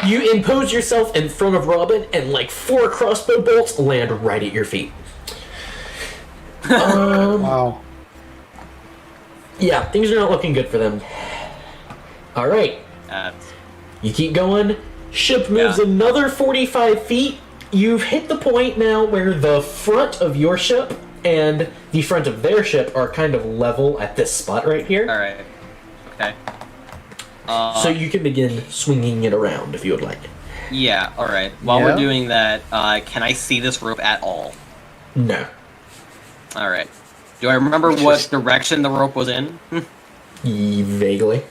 You impose yourself in front of Robin, and like 4 crossbow bolts land right at your feet.
Wow.
Yeah, things are not looking good for them. All right.
That's
You keep going. Ship moves
Yeah.
another 45 feet. You've hit the point now where the front of your ship and the front of their ship are kind of level at this spot right here.
alright. Okay.
So you can begin swinging it around if you would like.
Yeah, alright. While
Yeah.
we're doing that, can I see this rope at all?
No.
Alright. Do I remember what direction the rope was in?
Vaguely.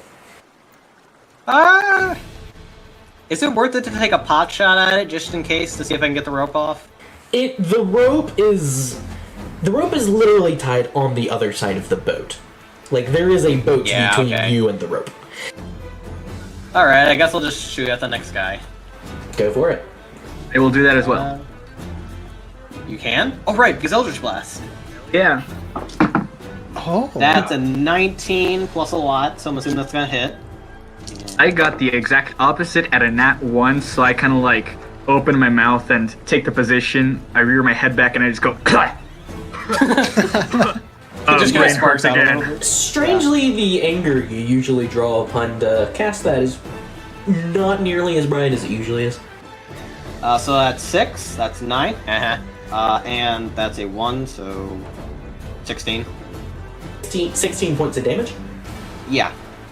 Is it worth it to take a pot shot at it just in case to see if I can get the rope off?
The rope is literally tied on the other side of the boat. Like there is a boat
Yeah,
between
okay.
you and the rope.
Alright, I guess I'll just shoot at the next guy.
Go for it.
They will do that as well.
You can? Oh, right, because Eldritch Blast.
Yeah.
Oh.
That's a 19 plus a lot, so I'm assuming that's gonna hit.
I got the exact opposite at a nat 1, so I kind of like open my mouth and take the position. I rear my head back and I just go.
Just
brain
gonna sparks
hurts
out a
again.
little bit.
Strangely, the anger you usually draw upon to cast that is not nearly as bright as it usually is.
So that's 6, that's 9, and that's a 1, so 16.
16 points of damage?
Yeah,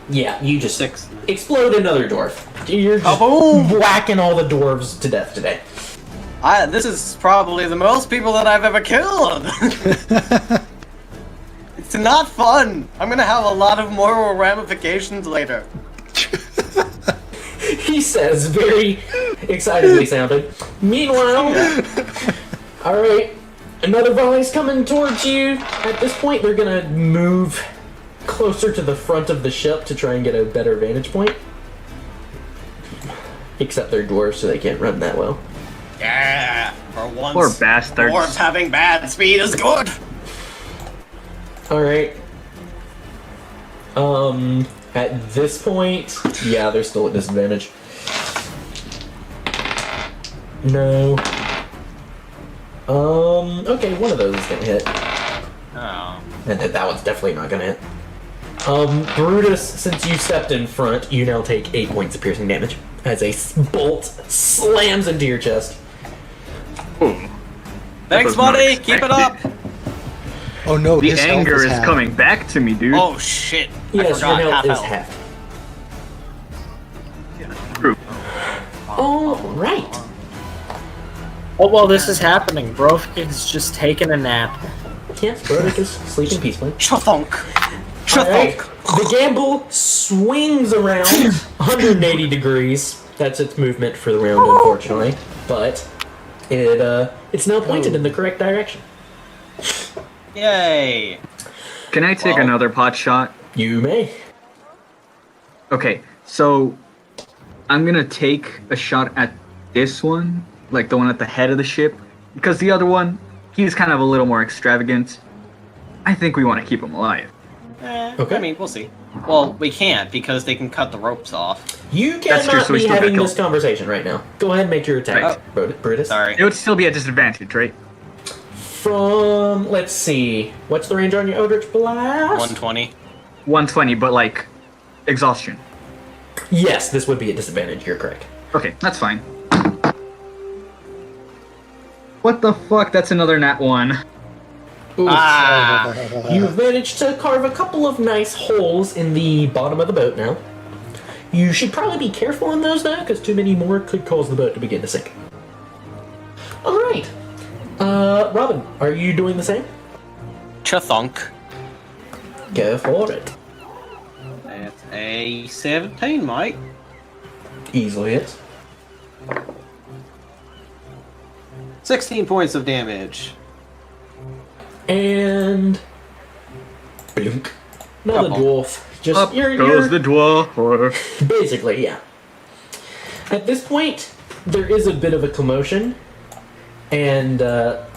Yeah, you just
6.
explode another dwarf. You're just
Kaboom!
whacking all the dwarves to death today.
This is probably the most people that I've ever killed. It's not fun. I'm gonna have a lot of moral ramifications later.
He says, very excitedly sounding. Meanwhile, alright, another volley's coming towards you. At this point, they're gonna move closer to the front of the ship to try and get a better vantage point. Except they're dwarves, so they can't run that well.
Yeah, for once.
Poor bastards.
Dwarves having bad speed is good.
Alright. At this point, yeah, they're still at disadvantage. No. Okay, one of those is gonna hit.
Oh.
And that one's definitely not gonna hit. Brutus, since you stepped in front, you now take 8 points of piercing damage as a bolt slams into your chest.
Thanks,
was not
buddy. Keep it up.
Oh no,
The
his health
anger is
half.
coming back to me, dude.
Oh shit. I
Yes, your
forgot.
health
Half
is
health.
half.
True.
Alright.
Oh, while this is happening, Brof is just taking a nap.
Yes, Brodick is sleeping peacefully.
Chafunk.
Alright,
Chafunk.
the gamble swings around 180 degrees. That's its movement for the round, unfortunately. But It's now pointed in the correct direction.
Yay!
Can I take
Well-
another pot shot?
You may.
Okay, so I'm gonna take a shot at this one, like the one at the head of the ship, because the other one, he's kind of a little more extravagant. I think we want to keep him alive.
Okay.
I mean, we'll see. Well, we can't because they can cut the ropes off.
You
That's true,
cannot
so we
be
still gotta
having
kill.
this conversation right now. Go ahead and make your attack,
Right.
Brutus.
Sorry.
It would still be a disadvantage, right?
From, let's see, what's the range on your Eldritch Blast?
120.
120, but like exhaustion.
Yes, this would be a disadvantage. You're correct.
Okay, that's fine. What the fuck? That's another nat 1.
Ooh.
Ah!
You've managed to carve a couple of nice holes in the bottom of the boat now. You should probably be careful on those though, because too many more could cause the boat to begin to sink. Alright. Robin, are you doing the same?
Chathunk.
Go for it.
That's a 17, mate.
Easily hits.
16 points of damage.
And blink. Another
Couple.
dwarf. Just
Up
you're
goes the dwarf.
basically, yeah. At this point, there is a bit of a commotion, and a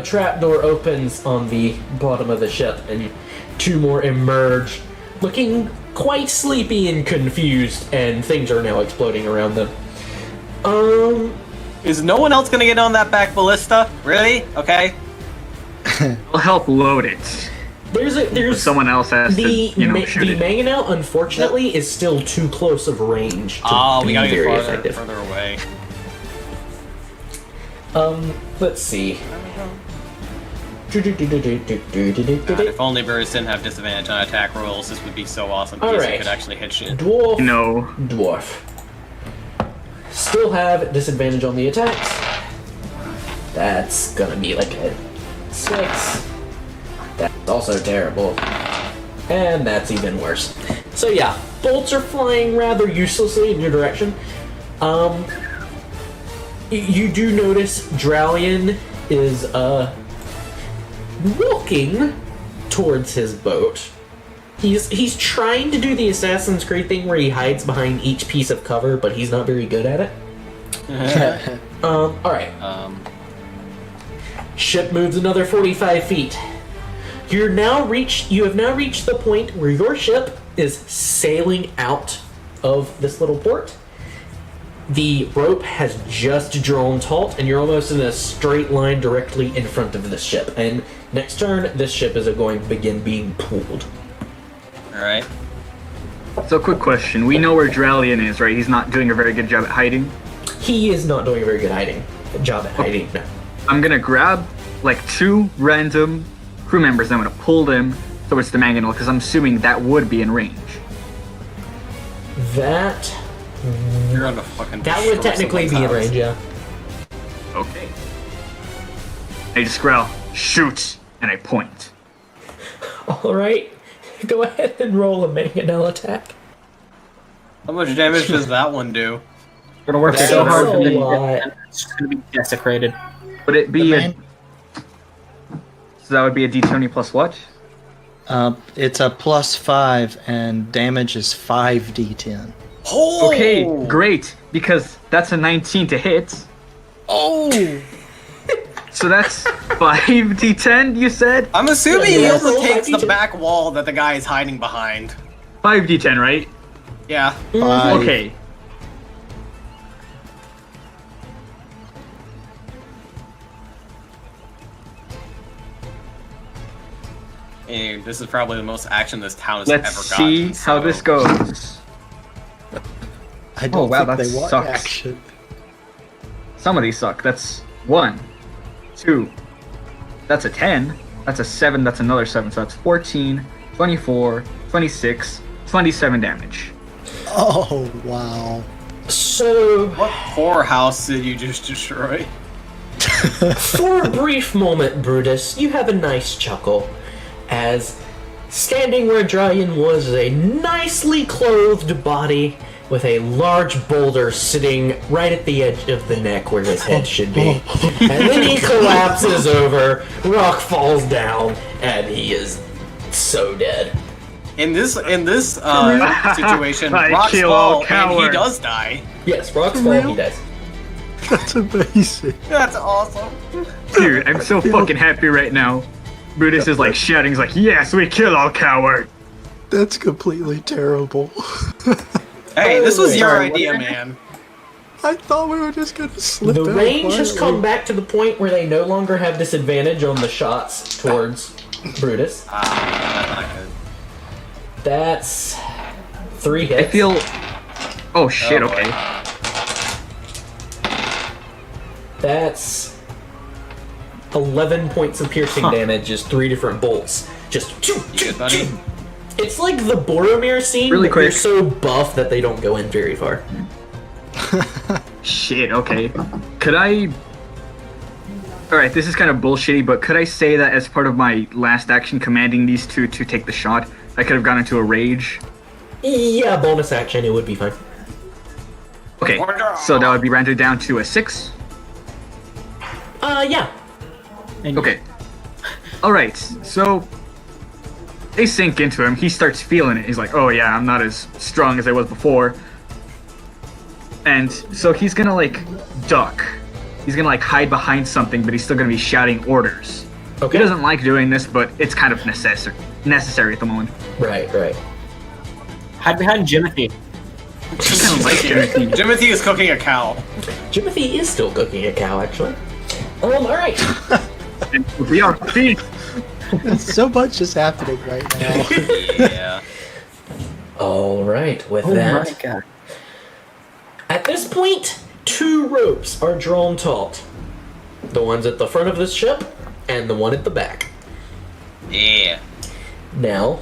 trapdoor opens on the bottom of the ship, and two more emerge, looking quite sleepy and confused, and things are now exploding around them.
Is no one else gonna get on that back ballista? Really? Okay.
I'll help load it.
There's
Someone else has
the
to, shoot
the
it.
mangonel, unfortunately, is still too close of range to
Oh,
be
we gotta get
very
farther,
effective.
further away.
Let's see.
God, if only Birds didn't have disadvantage on attack rolls, this would be so awesome because
Alright.
he could actually hit shit.
Dwarf.
No.
Dwarf. Still have disadvantage on the attacks. That's gonna be like a 6. That's also terrible. And that's even worse. So yeah, bolts are flying rather uselessly in your direction. You do notice Dralian is walking towards his boat. He's trying to do the Assassin's Creed thing where he hides behind each piece of cover, but he's not very good at it. Alright. Ship moves another 45 feet. You have now reached the point where your ship is sailing out of this little port. The rope has just drawn taut, and you're almost in a straight line directly in front of this ship. And next turn, this ship is going to begin being pulled.
Alright.
So, quick question. We know where Dralian is, right? He's not doing a very good job at hiding.
He is not doing a very good job at hiding. No.
I'm gonna grab, like, 2 random crew members, and I'm gonna pull them towards the mangonel, because I'm assuming that would be in range.
That
You're on the fucking.
would
destroy
technically be in
someone's
range, yeah.
Okay. I just growl, shoot, and I point.
Alright, go ahead and roll a mangonel attack.
How much damage does that one do?
Gonna work
That's
so
a
hard to
lot.
It's just gonna be desecrated.
Would it be
The
a...
man-
So that would be a d20 plus what?
It's a +5, and damage is 5d10.
Oh!
Okay, great, because that's a 19 to hit.
Oh!
So that's 5d10, you said?
I'm assuming he
Yeah,
also
roll
takes the
5d10.
back wall that the guy is hiding behind.
5d10, right?
Yeah.
5.
Okay.
And this is probably the most action this town has
Let's
ever gotten.
see how this goes.
I don't
wow,
think
that
they want
sucks.
action.
Some of these suck. That's 1, 2. That's a 10. That's a 7. That's another 7. So that's 14, 24, 26, 27 damage.
Oh, wow.
So,
What whorehouse did you just destroy?
for a brief moment, Brutus, you have a nice chuckle as standing where Dryan was a nicely clothed body with a large boulder sitting right at the edge of the neck where his head should be. And then he collapses over, rock falls down, and he is so dead.
In this situation,
I
rocks
kill
fall
all
and
coward.
he does die.
Yes, rocks fall, he dies.
That's amazing.
That's awesome.
Dude, I'm so fucking happy right now. Brutus is like shouting, he's like, yes, we kill all coward.
That's completely terrible.
Hey, this was your
Sorry,
idea, man.
I thought we were just gonna slip
The
out
range has
quietly.
come back to the point where they no longer have disadvantage on the shots towards Brutus.
That's not good.
That's 3 hits.
I feel... Oh shit,
Oh, boy.
okay.
That's 11 points of piercing damage, just 3 different bolts. Just
You good, buddy?
It's like the Boromir scene,
Really
but they're
quick.
so buff that they don't go in very far.
Shit, okay. Could I... Alright, this is kind of bullshitty, but could I say that as part of my last action commanding these two to take the shot, I could have gone into a rage?
Yeah, bonus action, it would be fine.
Okay, so that would be rounded down to a 6.
Yeah.
And
Okay. Alright, so... They sink into him, he starts feeling it, he's like, oh yeah, I'm not as strong as I was before. And so he's gonna like, duck. He's gonna like hide behind something, but he's still gonna be shouting orders.
Okay.
He doesn't like doing this, but it's kind of necessary at the moment.
Right.
hide behind Jimothy.
He kind of likes Timothy.
Jimothy is cooking a cow.
Jimothy is still cooking a cow, actually. Alright.
And we are feet.
So much is happening right now.
Yeah.
Alright, with that.
god.
At this point, 2 ropes are drawn taut. The ones at the front of this ship, and the one at the back.
Yeah.
Now,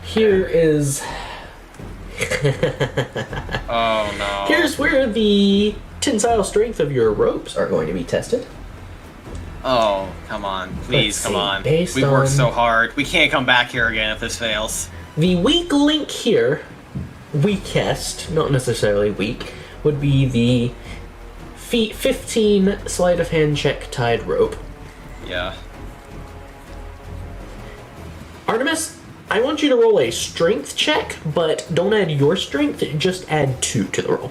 here is...
Oh no.
Here's where the tensile strength of your ropes are going to be tested.
Oh, come on. Please,
Let's
come
see,
on.
based
We worked
on-
so hard. We can't come back here again if this fails.
The weak link here, weakest, not necessarily weak, would be the feet 15 sleight of hand check tied rope.
Yeah.
Artemis, I want you to roll a strength check, but don't add your strength, just add 2 to the roll.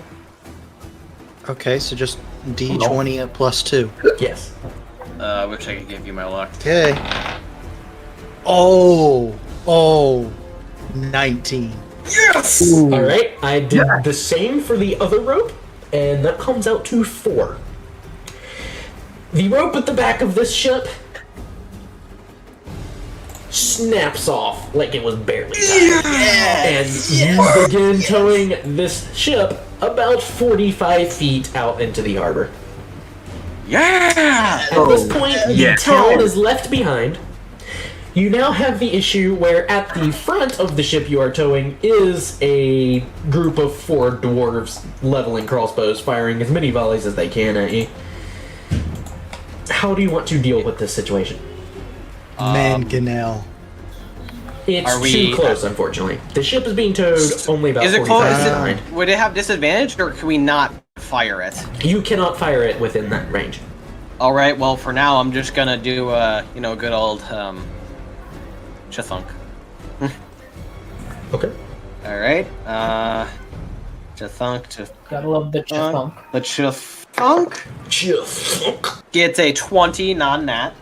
Okay, so just D20 at +2.
Yes.
I wish I could give you my luck.
Okay. Oh, 19.
Yes!
Alright, I did the same for the other rope, and that comes out to 4. The rope at the back of this ship snaps off like it was barely tied. And you begin towing this ship about 45 feet out into the harbor.
Yeah!
At this point, the
yeah.
town is left behind. You now have the issue where at the front of the ship you are towing is a group of 4 dwarves leveling crossbows, firing as many volleys as they can at you. How do you want to deal with this situation?
Mangonel.
It's
Are we-
too close, unfortunately. The ship is being towed only about
Is it
45
close?
feet
Is
behind.
would it have disadvantage, or can we not fire it?
You cannot fire it within that range.
All right. Well, for now, I'm just gonna do, good old Chathunk.
Okay.
All right. Chathunk.
Gotta love the chunk.
The Chathunk
Just.
gets a 20 non-nat.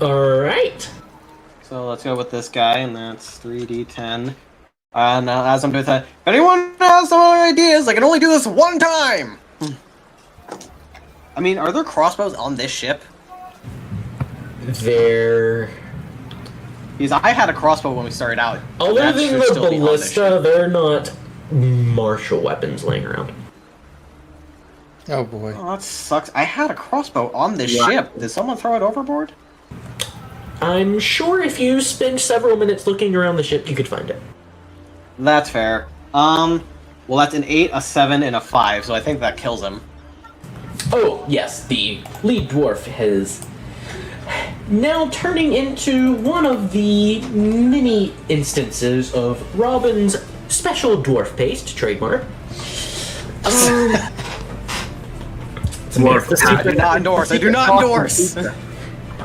Alright.
So let's go with this guy, and that's 3d10. Now, as I'm doing that, if anyone has some other ideas, I can only do this one time! I mean, are there crossbows on this ship?
They're...
Because I had a crossbow when we started out.
Other
That
than
should
the
still be on this
ballista,
ship.
they're not martial weapons laying around.
Oh boy.
Oh, that sucks. I had a crossbow on this ship. Did someone throw it overboard?
I'm sure if you spend several minutes looking around the ship, you could find it.
That's fair. Well, that's an 8, a 7, and a 5, so I think that kills him.
Oh, yes, the lead dwarf is now turning into one of the many instances of Robin's special dwarf paste trademark.
Dwarf.
The secret-
I do not endorse. I do
secret
not
sauce in
endorse.
pizza.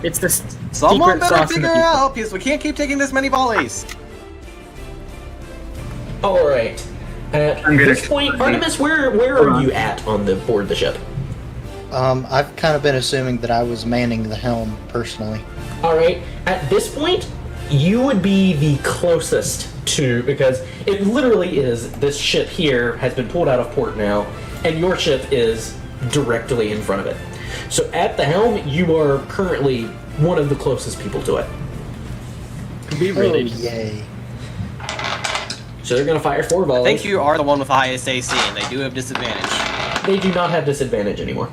It's the
Someone
secret
better
sauce in
figure
the
it
pizza.
out because we can't keep taking this many volleys.
All right. At
I'm gonna
this point,
explain.
Artemis, where
Hold
are
on.
you at on the board of the ship?
I've kind of been assuming that I was manning the helm personally.
All right. At this point, you would be the closest to, because it literally is, this ship here has been pulled out of port now, and your ship is directly in front of it. So at the helm, you are currently one of the closest people to it.
Be
Oh,
ready.
yay.
So they're going to fire 4 volleys.
I think you are the one with the highest AC, and they do have disadvantage.
They do not have disadvantage anymore.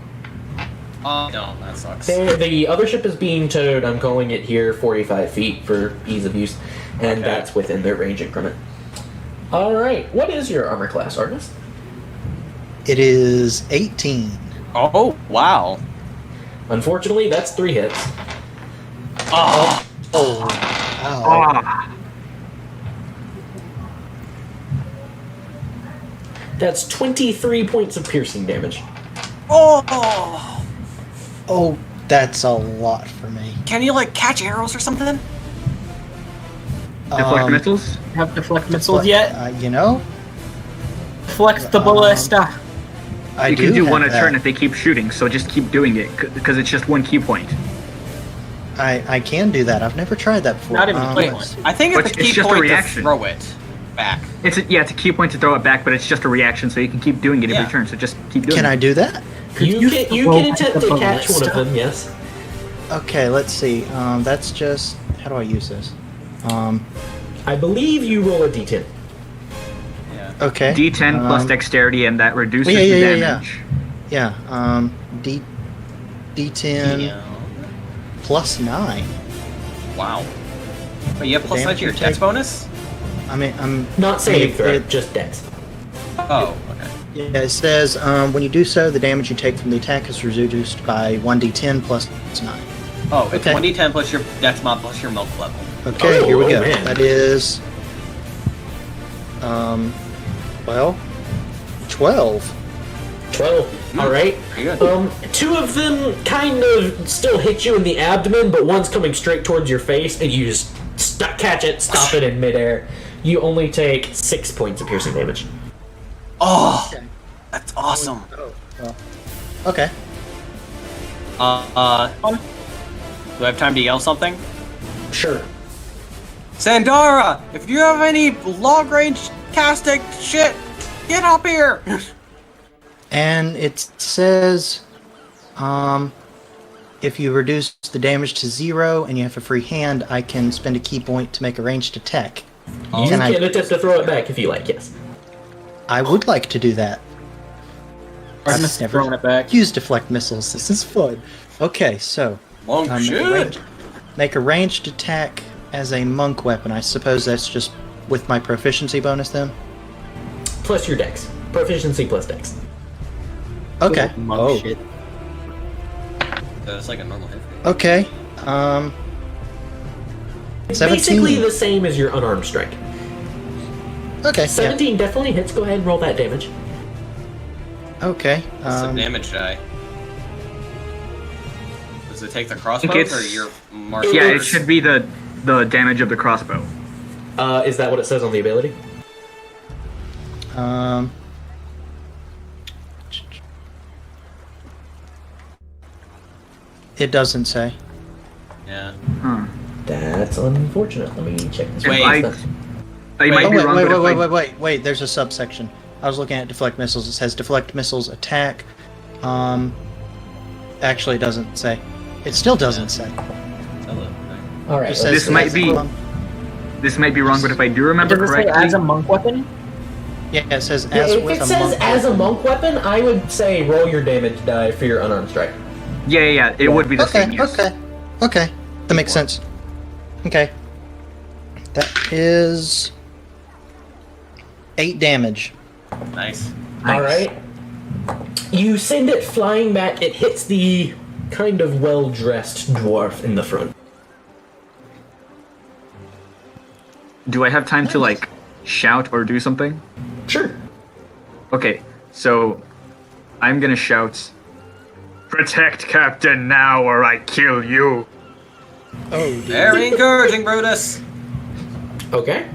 Oh, no, that sucks.
The other ship is being towed, I'm calling it here 45 feet for ease of use, and
Okay.
that's within their range increment. Alright, what is your armor class, Artemis?
It is 18.
Oh, wow.
Unfortunately, that's 3 hits.
Oh,
Oh. Wow.
Ah,
That's 23 points of piercing damage.
oh.
Oh, that's a lot for me.
Can you, like, catch arrows or something?
deflect missiles?
Have deflect missiles yet?
You know,
Deflect the ballista.
I
You can do
have
one a
that.
turn if they keep shooting, so just keep doing it, because it's just one key point.
I can do that. I've never tried that before.
Not even play
let's-
one.
I think
But
it's the
it's
key
just a
point to
reaction.
throw it back.
It's a key point to throw it back, but it's just a reaction, so you can keep doing it
Yeah.
every turn, so just keep doing
Can
it.
I do that?
You can attempt to catch one of them, yes.
Okay, let's see. That's just. How do I use this?
I believe you roll a d10.
Yeah.
Okay.
D10 plus dexterity, and that reduces
yeah,
the
yeah, yeah,
damage.
Yeah. D10
Yeah.
plus 9.
Wow. But you have plus 9
damage
to your
you
text
take?
bonus?
I mean, I'm
Not saving throw,
it-
just dex.
Oh, okay.
Yeah, it says when you do so, the damage you take from the attack is reduced by 1d10 plus 9.
Oh, it's
Okay.
1d10 plus your dex mod plus your milk level.
Okay,
Oh,
here we go.
man.
That is, well, 12.
12. Alright.
Pretty good.
2 of them kind of still hit you in the abdomen, but one's coming straight towards your face, and you just catch it, stop it in midair. You only take 6 points of piercing damage.
Oh, that's awesome.
Okay.
Do I have time to yell something?
Sure.
Sandara, if you have any long-range casting shit, get up here!
And it says, if you reduce the damage to 0 and you have a free hand, I can spend a key point to make a ranged attack.
You
Can
can
I-
attempt to throw it back if you like, yes.
I would like to do that.
Artemis
never
throwing it back.
use deflect missiles. This is fun. Okay, so
Long shit!
make a ranged attack as a monk weapon. I suppose that's just with my proficiency bonus then.
Plus your dex. Proficiency plus dex.
Okay.
Monk
Oh.
shit.
It's like a normal hit.
Okay.
It's
17.
basically the same as your unarmed strike.
Okay. Yeah.
17 definitely hits. Go ahead and roll that damage.
Okay.
What's the damage die? Does it take the crossbow
it's-
or your martial?
Yeah, it
works.
should be the damage of the crossbow.
Is that what it says on the ability?
It doesn't say.
Yeah.
Huh.
That's unfortunate. Let me check this.
Wait,
real
I
quick.
might
Oh
be
wait,
wrong,
wait,
but
wait,
if
wait,
I-
wait, wait. There's a subsection. I was looking at deflect missiles. It says deflect missiles attack. Actually, it doesn't say. It still doesn't say.
All right.
It says
This might
as
be-
a monk-
This might be wrong, but if I do remember
Does it say
correctly,
as a monk weapon?
Yeah, it says
Yeah,
as
if
with
it
a
says
monk.
as a
weapon.
monk weapon, I would say roll your damage die for your unarmed strike.
yeah, it would be the
Okay,
same. Yes.
okay. That makes sense. Okay. That is 8 damage.
Nice.
All right. You send it flying back. It hits the kind of well-dressed dwarf in the front.
Do I have time to like shout or do something?
Sure.
Okay, So I'm gonna shout, "Protect Captain now, or I kill you!"
Oh, dear.
Very encouraging, Brutus.
Okay.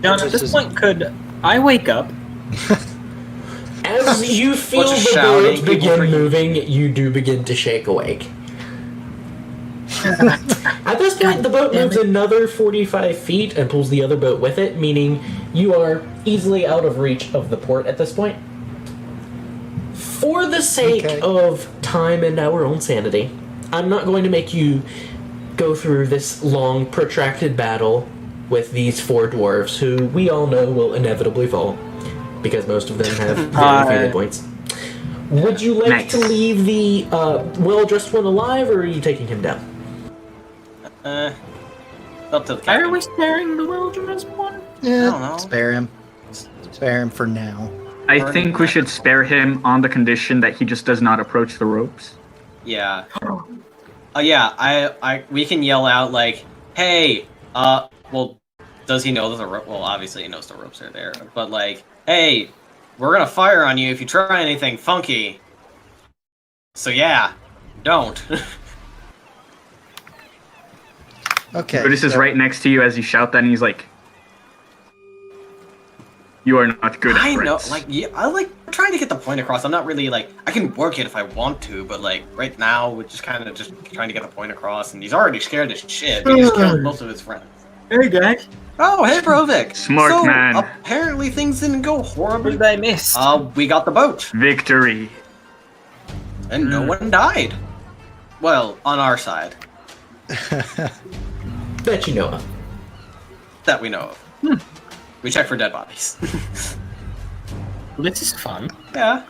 John, at this point, could I wake up?
As you feel
Bunch of
the
shouting,
boat
people
begin
freaking-
moving, you do begin to shake awake. At this point, the boat moves another 45 feet and pulls the other boat with it, meaning you are easily out of reach of the port at this point. For the sake
Okay.
of time and our own sanity, I'm not going to make you go through this long, protracted battle with these 4 dwarves, who we all know will inevitably fall, because most of them have very few hit points. Would you like to
Nice.
leave the well-dressed one alive, or are you taking him down?
Up to the
Why
captain.
are we sparing the wilderness one?
Yeah,
don't know.
spare him. Spare him for now.
I think we should spare him on the condition that he just does not approach the ropes.
Yeah. Yeah, we can yell out like, "Hey, well, does he know that the rope? Well, obviously he knows the ropes are there, but like, hey, we're gonna fire on you if you try anything funky. So yeah, don't."
Okay.
Brutus is
so-
right next to you as you shout that, and he's like, "You are not good at
I know,
threats."
like, yeah, I like trying to get the point across. I'm not really like, I can work it if I want to, but like right now we're just kind of just trying to get the point across, and he's already scared as shit. He just killed most of his friends.
Hey, guys.
Oh, hey, Brovik.
Smart
so,
man.
Apparently things didn't go
What
horribly.
did I miss?
We got the boat,
Victory.
and no one died. Well, on our side,
That you know of.
that we know of. We checked for dead bodies.
This is fun.
Yeah.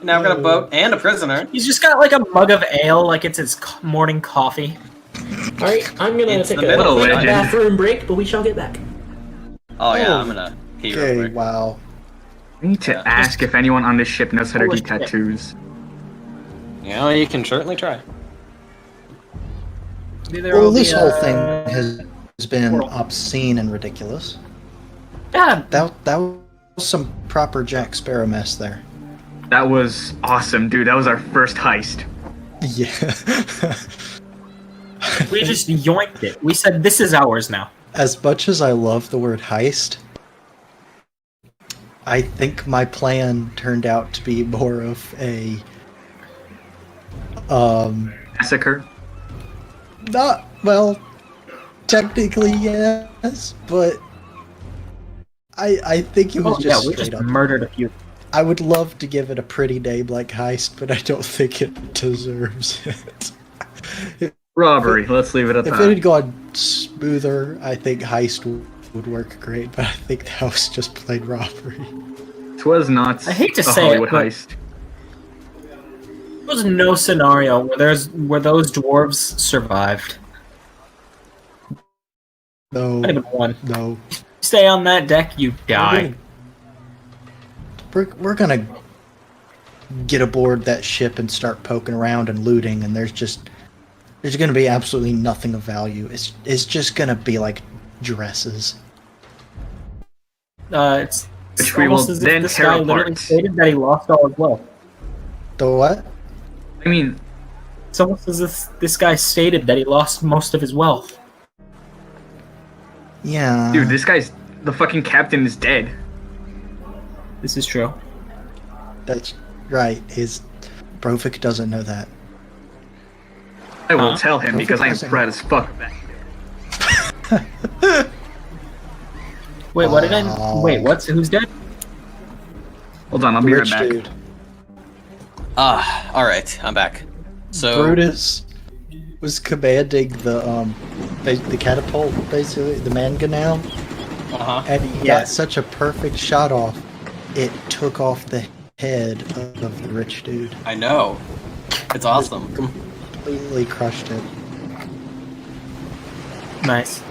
Now we've got a boat and a prisoner.
He's just got like a mug of ale, like it's his morning coffee.
Alright, I'm gonna
It's
take
the
a
middle
quick
legend.
bathroom break, but we shall get back.
Oh yeah,
Oh,
I'm gonna pee real
Okay,
quick.
wow.
I need to
Yeah.
ask if anyone on this ship knows how to
Holy
do
shit.
tattoos.
Yeah, you can certainly try.
Well, this whole thing
uh,
has been
world.
obscene and ridiculous.
Yeah,
That was some proper Jack Sparrow mess there.
That was awesome, dude. That was our first heist.
Yeah.
we just yoinked it. We said this is ours now.
As much as I love the word heist, I think my plan turned out to be more of a
Massacre.
not well, technically yes, but I think it was
Oh yeah,
just
we
straight
just
up.
murdered a few.
I would love to give it a pretty name like heist, but I don't think it deserves it.
Robbery. Let's leave it at
If it
that.
had gone smoother, I think heist would work great, but I think that was just plain robbery.
It was not
I hate to
a
say it,
Hollywood
but-
heist.
There was no scenario where those dwarves survived.
No,
Not even one.
no.
Stay on that deck, you die.
We're gonna get aboard that ship and start poking around and looting, and there's gonna be absolutely nothing of value. It's just gonna be like dresses.
It's
Which we will
almost as if
then
this
tear
guy literally
apart.
stated that he lost all his wealth.
The what?
I mean,
It's almost as if this guy stated that he lost most of his wealth.
Yeah.
dude, the fucking captain is dead.
This is true.
That's right. Brovik doesn't know that.
I will
Huh?
tell him because I am
Perfect.
proud as fuck of that.
Wait, what did I?
Wow.
Wait, what's who's dead?
Hold on, I'll be right
Rich
back.
dude.
All right, I'm back. So
Brutus was commanding the catapult, basically the mangonel, and he got
Yes.
such a perfect shot off. It took off the head of the rich dude.
I know, it's awesome.
Completely crushed it.
Nice.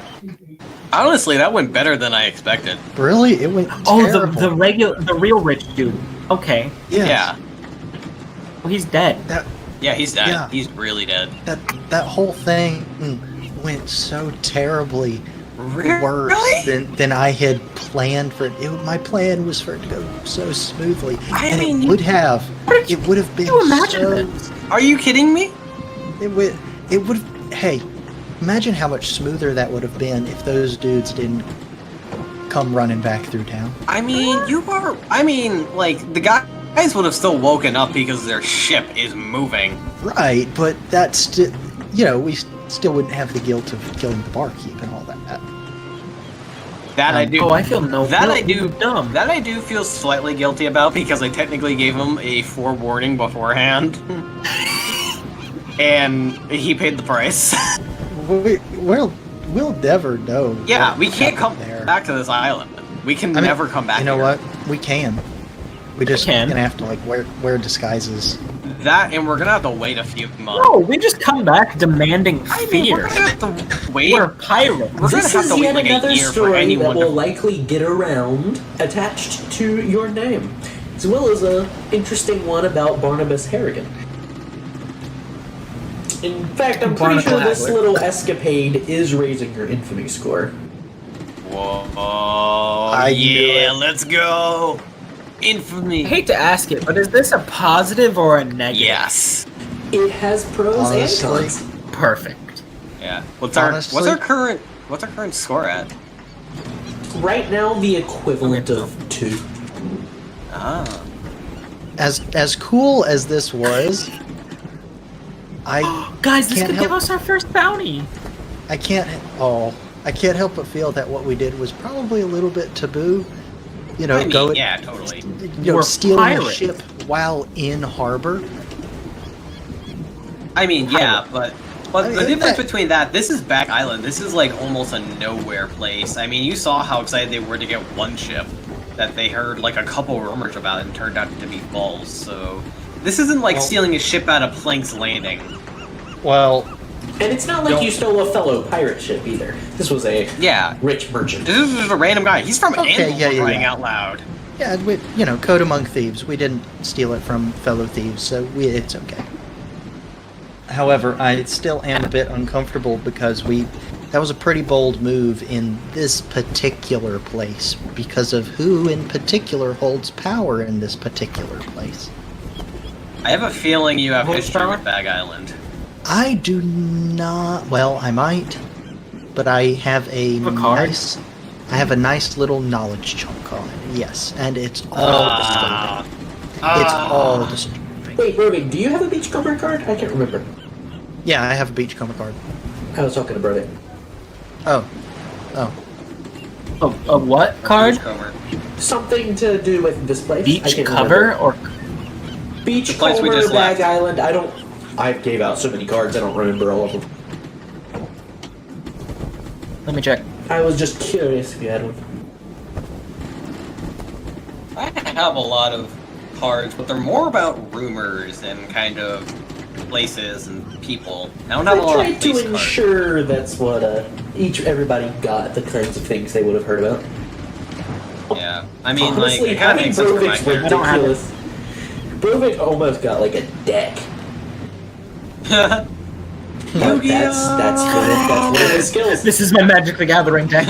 Honestly, that went better than I expected.
Really, it went
Oh,
terrible.
the real rich dude. Okay,
Yes.
Yeah,
well, he's dead.
yeah, he's dead.
Yeah.
He's really dead.
That whole thing went so terribly, worse
Really?
than I had planned for it. My plan was for it to go so smoothly,
I mean,
it would have. It would have been
you imagine
so.
this?
Are you kidding me?
It would. It would. Hey, imagine how much smoother that would have been if those dudes didn't come running back through town.
I mean, like, the guys would have still woken up because their ship is moving.
Right, but that's still. We still wouldn't have the guilt of killing the barkeep and all that.
That I do.
Oh, I feel no.
That
no,
I do.
Dumb.
That I do feel slightly guilty about because I technically gave him a forewarning beforehand, and he paid the price.
We'll never know.
Yeah,
what
we can't come
happened there.
back to this island. We can never come back.
You know
here.
what? We can. We just
can.
gonna have to like wear disguises.
That, and we're gonna have to wait a few months.
No, we just come back demanding
I mean,
fear.
we're gonna have to wait.
We're pirates.
We're gonna
This
have
is
to wait
yet
like a
another
year for
story that
anyone
will
to.
likely get around attached to your name, as well as a interesting one about Barnabas Harrigan. In fact, I'm pretty
Barnabas
sure this
Harrigan.
little escapade is raising your infamy score.
Whoa!
I knew
Yeah,
it.
let's go. Infamy.
I hate to ask it, but is this a positive or a negative?
Yes.
It has pros
Honestly.
and cons.
Perfect.
Yeah. What's
Honestly-
our current score at?
Right now, the equivalent of 2.
Ah.
As cool as this was, I
Guys, this
Can't
could give
help-
us our first bounty.
I can't help but feel that what we did was probably a little bit taboo.
I mean,
going
yeah, totally.
We're
stealing
pirates.
a ship while in harbor.
I mean, yeah, but
I
the
mean,
difference
that-
between that, this is Back Island. This is like almost a nowhere place. I mean, you saw how excited they were to get one ship that they heard like a couple rumors about and turned out to be false. So this isn't like
Well-
stealing a ship out of Plank's Landing.
Well,
And it's not like
Don't-
you stole a fellow pirate ship either. This was a
Yeah,
rich merchant.
this is just a random guy. He's from
Okay,
Anvil,
yeah,
crying
yeah.
out loud.
yeah, code among thieves. We didn't steal it from fellow thieves, so it's okay. However, I still am a bit uncomfortable because that was a pretty bold move in this particular place because of who in particular holds power in this particular place.
I have a feeling you have
What's
history
that?
with Bag Island.
I do not. Well, I might, but I have a
card?
nice little knowledge chunk on it. Yes, and it's all
Ah.
disturbing. It's all disturbing.
Wait, Broving, do you have a Beachcomber card? I can't remember.
Yeah, I have a beachcomber card.
I was talking to Broving.
Oh,
A what card?
Cover.
Something to do with this place. I
Beach
can't
cover
remember.
or
Beach
The place we
cover,
just
Bag
left.
Island. I gave out so many cards. I don't remember all of them.
let me check.
I was just curious if you had one.
I have a lot of cards, but they're more about rumors and kind of places and people. I don't have a
I
lot
tried
of police
to
cards.
ensure that's what everybody got the kinds of things they would have heard about.
Yeah, I mean,
Honestly,
like, it kind of
having
makes sense for my
Brovik's
character.
don't have it.
ridiculous. Brovik almost got like a deck. But that's one of his skills.
This is my Magic the Gathering deck.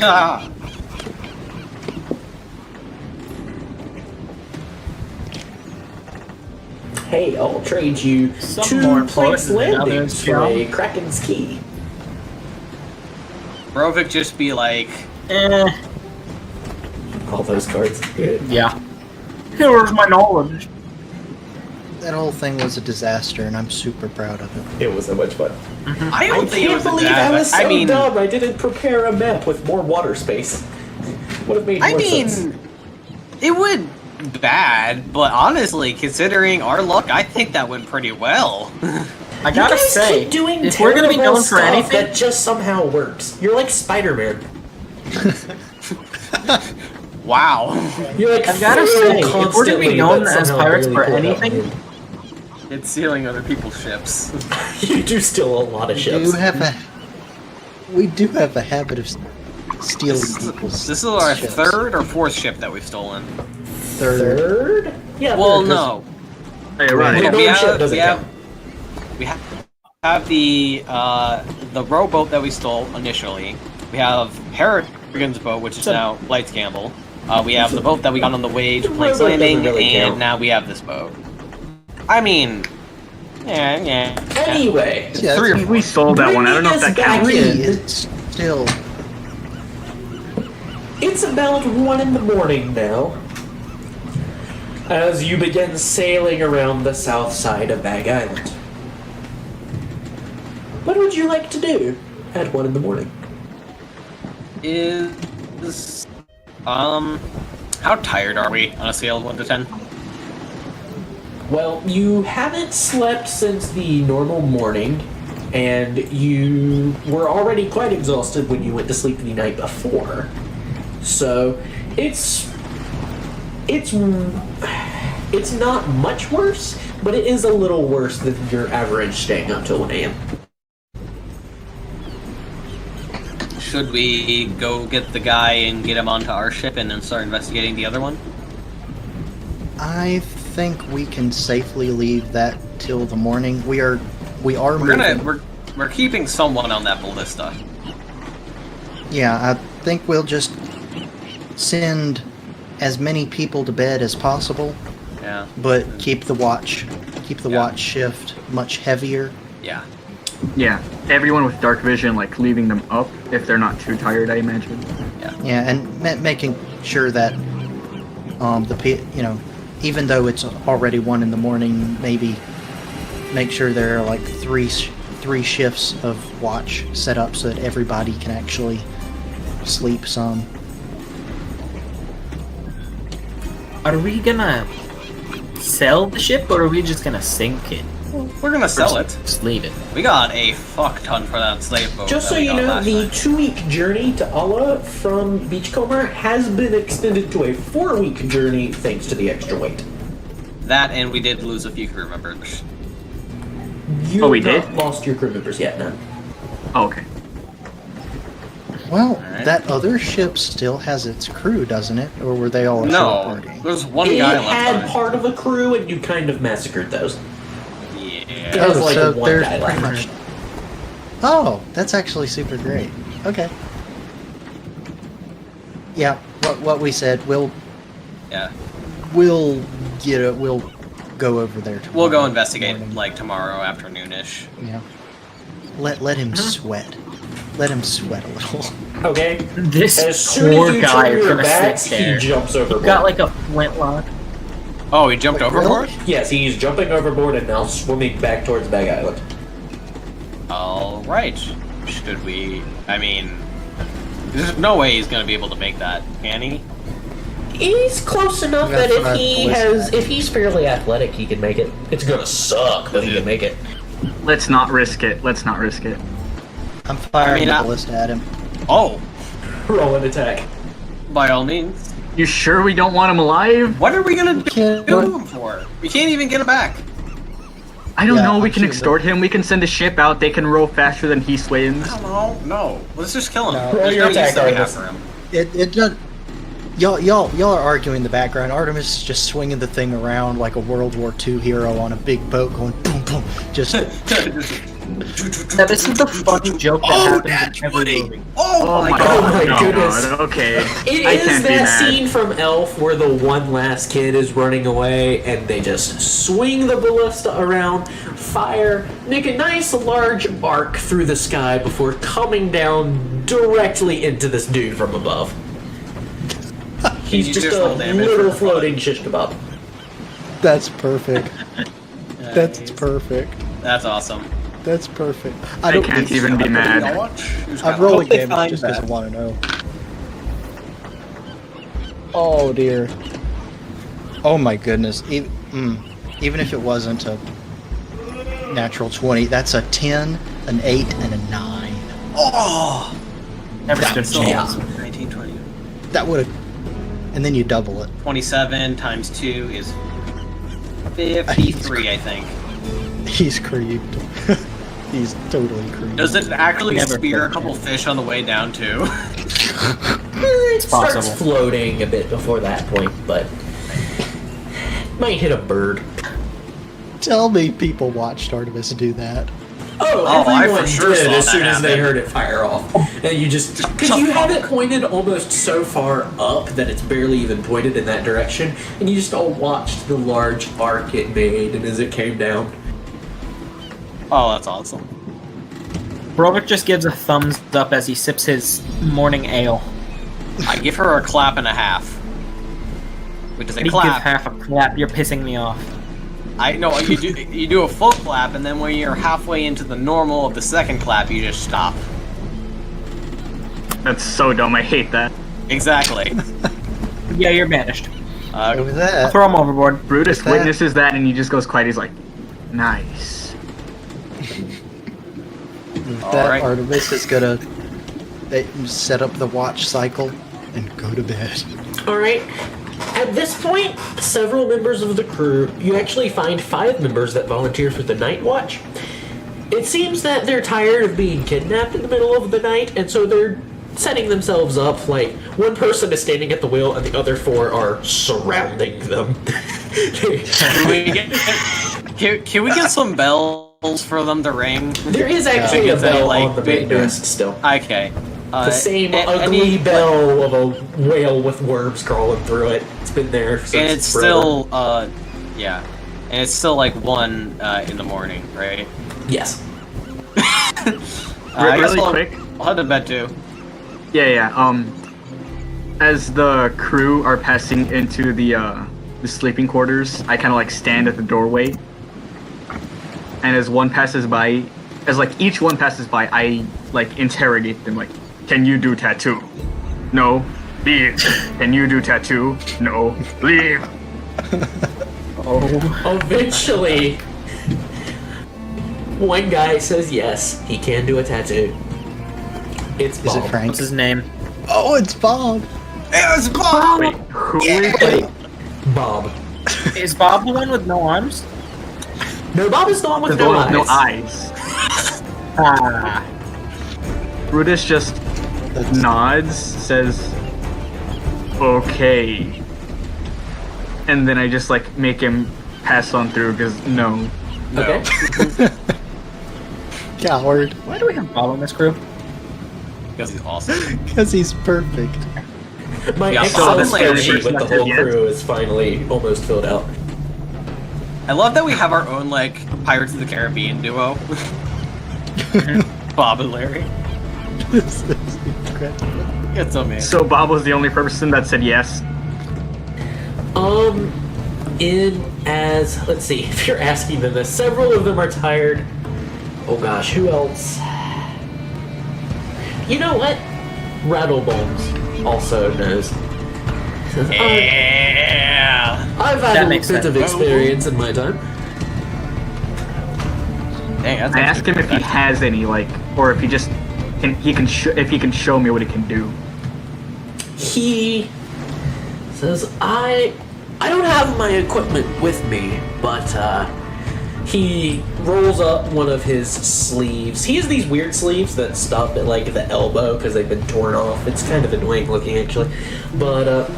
Hey, I'll trade you
Some more
2 Plank's
important than
Landings
others,
for a
John.
Kraken's Key.
Brovik just be like,
All those cards. Good.
Yeah. Here's my knowledge.
that whole thing was a disaster, and I'm super proud of it.
It was so much fun.
I
I
don't think it
can't
was a
believe
bad,
I was so
I mean,
dumb. I didn't prepare a map with more water space. Would have made more sense.
it would bad, but honestly, considering our luck, I think that went pretty well.
I
You
gotta
guys
say,
keep doing
if we're gonna be
terrible
known for
stuff
anything,
that just somehow works. You're like Spider-Man.
Wow.
You're like
I've gotta
fail
say, if we're gonna be
constantly,
known
but
as
somehow
pirates
really
for
pull it out.
anything,
It's stealing other people's ships.
You do steal a lot of
We
ships.
do have a habit of stealing people's
This is our
ships.
third or fourth ship that we've stolen.
Third.
Yeah.
Well,
third, 'cause
no.
Hey, right.
The
we
moon ship
have,
doesn't
we have,
count.
we have the rowboat that we stole initially. We have Harrigan's boat, which is now Light's Gamble. We have the boat that we got on the way to Blake's
Rowboat doesn't
Landing,
really
and
count.
now we have this boat. I mean, yeah.
Anyway,
Yeah,
Three or we sold that one. I don't know if that counts.
three is still.
it's about 1 in the morning now. As you begin sailing around the south side of Bag Island. What would you like to do at 1 in the morning?
How tired are we on a scale of 1 to 10?
Well, you haven't slept since the normal morning, and you were already quite exhausted when you went to sleep the night before. So, it's not much worse, but it is a little worse than your average staying up till 1 a.m.
Should we go get the guy and get him onto our ship and then start investigating the other one?
I think we can safely leave that till the morning. We are
We're
moving.
we're keeping someone on that ballista.
Yeah, I think we'll just send as many people to bed as possible,
Yeah.
but keep the watch
Yeah.
watch shift much heavier.
Yeah.
Yeah, everyone with dark vision, like leaving them up if they're not too tired, I imagine.
Yeah, and making sure that even though it's already 1 in the morning, maybe make sure there are like three shifts of watch set up so that everybody can actually sleep some.
Are we gonna sell the ship, or are we just gonna sink it?
We're gonna sell it.
Just leave it.
We got a fuck ton for that slave boat.
Just
that
so
we
you
got
know,
last
the
time.
2-week journey to Allah from Beachcomber has been extended to a 4-week journey thanks to the extra weight.
That and we did lose a few crew members.
You
Oh, we
have not
did?
lost your crew members yet, no.
Oh, okay.
Well,
Alright.
that other ship still has its crew, doesn't it? Or were they all a
No,
short party?
there's one
It
guy left
had
on it.
part of a crew, and you kind of massacred those.
Yeah.
There's like
so
one
there's
guy
pretty
left.
much. Oh, that's actually super great. Okay. Yeah, what we said, we'll
Yeah.
we'll go over there tomorrow.
We'll go investigate
morning.
like tomorrow afternoonish.
Yeah. Let him sweat. Let him sweat a little.
Okay?
This
As soon
poor
as you
guy
turn
is
your
gonna
back,
sit there.
he jumps overboard.
Got like a flintlock.
Oh, he jumped overboard?
Yes, he's jumping overboard and now swimming back towards Bag Island.
Alright. Should we... I mean... There's no way he's gonna be able to make that, can he?
He's close enough
That's
that
what
if he's fairly athletic, he can make it. It's gonna suck, but he can make it.
Let's not risk it. Let's not risk it.
I'm firing
I-
the ballista at him.
Oh,
Roll an attack.
by all means.
You sure we don't want him alive?
What are we gonna
Can't-
do him for? We can't even get him back.
I don't
Yeah,
know. We
I'm
can
sure
extort him. We can send a ship out. They can row faster than he swims.
I don't know. No. Let's just kill him.
No.
There's
Roll your
no use
attack,
that we have
Artemis.
for him.
It does. Y'all are arguing in the background. Artemis is just swinging the thing around like a World War II hero on a big boat, going boom boom. Just
Now, this is the funny joke that
Oh,
happens
that's
in every
funny.
movie.
Oh my
Oh
god.
my
No,
goodness.
God, okay.
It
I
is
can't be
that
mad.
scene from Elf where the one last kid is running away and they just swing the ballista around, fire, make a nice large arc through the sky before coming down directly into this dude from above. He's
you
just
just
a
roll damage
little
for
floating shish kebab.
that's perfect. That's
Nice.
perfect.
That's awesome.
That's perfect.
I can't even be mad.
I'm rolling damage just because I want to know. Oh dear. Oh my goodness. Even if it wasn't a natural 20, that's a 10, an 8, and a 9.
Oh!
Never stood a
So,
chance.
19, 20.
That would have. And then you double it.
27 times 2 is 53, I think.
He's creeped. He's totally creeped.
Does it actually
Never
spear a
played
couple fish on the way down, too?
It starts
possible.
floating a bit before that point, but might hit a bird.
Tell me people watched Artemis do that.
Oh,
I
everyone
for sure
did
saw
as
that
soon as they
happen.
heard it fire off. And you just... Because you have it pointed almost so far up that it's barely even pointed in that direction, and you just all watched the large arc it made and as it came down.
Oh, that's awesome.
Brovik just gives a thumbs up as he sips his morning ale.
I give her a clap and a half. Which is a
You give
clap.
half a clap, you're pissing me off.
I know you do a full clap, and then when you're halfway into the normal of the second clap, you just stop.
That's so dumb. I hate that.
Exactly.
Yeah, you're banished.
With that,
Throw him overboard.
Brutus
With that-
witnesses that and he just goes quiet. He's like, nice.
with that
Alright.
Artemis is gonna set up the watch cycle and go to bed.
Alright. At this point, several members of the crew, you actually find 5 members that volunteer for the night watch. It seems that they're tired of being kidnapped in the middle of the night, and so they're setting themselves up. Like, one person is standing at the wheel, and the other 4 are surrounding them.
Can we get some bells for them to ring?
There is actually a
Is that,
bell
like,
on the main
big-
desk still.
Okay.
The same ugly
any-
bell of a whale with worms crawling through it. It's been there since
And it's
forever.
still, yeah. And it's still like 1 in the morning, right?
Yes.
I guess
Really
I'll-
quick.
I'll head to bed too.
Yeah. As the crew are passing into the sleeping quarters, I kind of like stand at the doorway. And as one passes by, as like each one passes by, I like interrogate them. Like, can you do tattoo? No. Leave. Can you do tattoo? No. Leave.
Eventually, one guy says yes, he can do a tattoo. It's
Is
Bob.
it Frank?
What's his name?
Oh, it's Bob!
It's Bob!
Wait, who is it?
Bob.
Is Bob the one with no arms?
No, Bob is the one with
The
no
one
eyes.
with no eyes.
Ah.
Brutus just nods, says, okay. And then I just like make him pass on through because no.
Okay.
Coward.
Why do we have Bob on this crew?
Because he's awesome.
Because he's perfect.
My
Yeah,
Excel
so this
spreadsheet with the whole
yes.
crew is finally almost filled out.
I love that we have our own, like, Pirates of the Caribbean duo. Bob and Larry.
This is incredible.
It's amazing.
So Bob was the only person that said yes.
Let's see, if you're asking them this, several of them are tired. Oh gosh, who else? You know what? Rattlebones also knows. Says,
Yeah!
I've had
That
a
makes
bit
sense.
of experience in my time.
Dang, that's
I asked him if he has any, like, or if he just if he can show me what he can do.
He says, I don't have my equipment with me, but he rolls up one of his sleeves. He has these weird sleeves that stop at like the elbow because they've been torn off. It's kind of annoying looking actually. But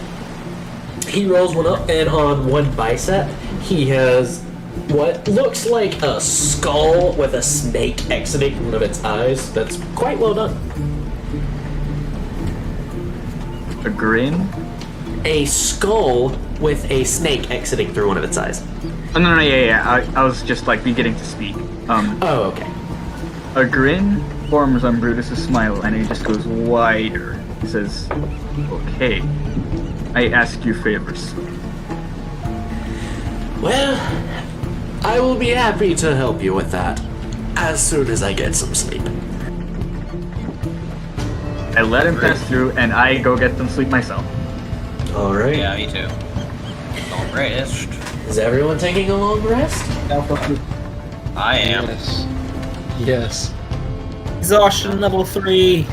he rolls one up, and on one bicep he has what looks like a skull with a snake exiting one of its eyes. That's quite well done.
A grin?
A skull with a snake exiting through one of its eyes.
Oh, no, yeah. I was just like beginning to speak.
Oh, okay.
A grin forms on Brutus' smile, and he just goes wider. He says, "Okay, I ask you favors."
Well, I will be happy to help you with that as soon as I get some sleep.
I let him pass through, and I go get some sleep myself.
All right.
Yeah, me too. Don't rest.
Is everyone taking a long rest?
I am.
Yes. Yes.
Exhaustion level 3.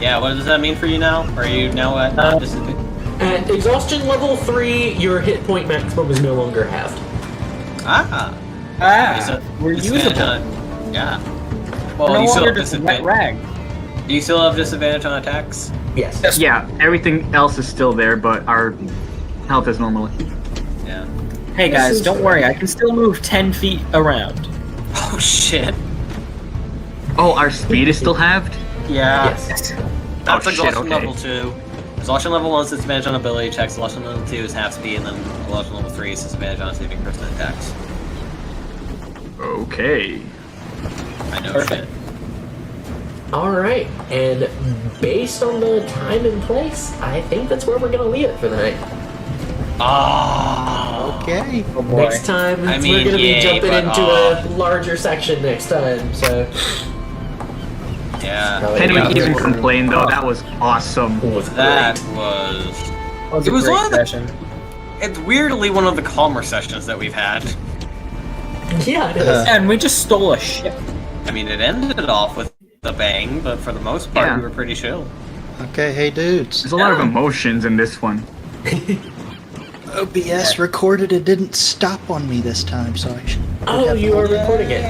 Yeah, what does that mean for you now? Are you now at not disadvantage?
At exhaustion level 3, your hit point maximum is no longer halved.
Ah.
Ah, we're
disadvantage
usable.
on- Yeah.
We're
Well,
no
you still
longer
have
just a wet
disadvantage.
rag.
Do you still have disadvantage on attacks?
Yes.
Yeah, everything else is still there, but our health is normally.
Yeah.
Hey
This
guys,
is
don't worry, I can still move 10 feet around.
Oh shit.
Oh, our speed is still halved?
Yeah.
Yes.
That's
Oh, shit,
exhaustion
okay.
level 2. Exhaustion level 1 is disadvantage on ability checks, exhaustion level 2 is half speed, and then exhaustion level 3 is disadvantage on saving person attacks.
Okay.
I know
Perfect.
shit.
Alright, and based on the time and place, I think that's where we're gonna leave it for the night.
Oh.
Okay.
Oh boy.
Next time,
I
we're
mean,
gonna be
yay,
jumping
but,
into a larger section next time, so...
Yeah.
Probably
Can we
not
even
good.
complain though? That was awesome.
It was
That
great.
was.
Was
It
a
was
great
one of the-
session.
It's weirdly one of the calmer sessions that we've had.
Yeah, it is.
And we just stole a ship.
I mean, it ended off with a bang, but for the most part,
Yeah.
we were pretty chill.
Okay, hey dudes.
There's a lot of emotions in this one.
OBS recorded it didn't stop on me this time, so I should.
Oh, you are recording it.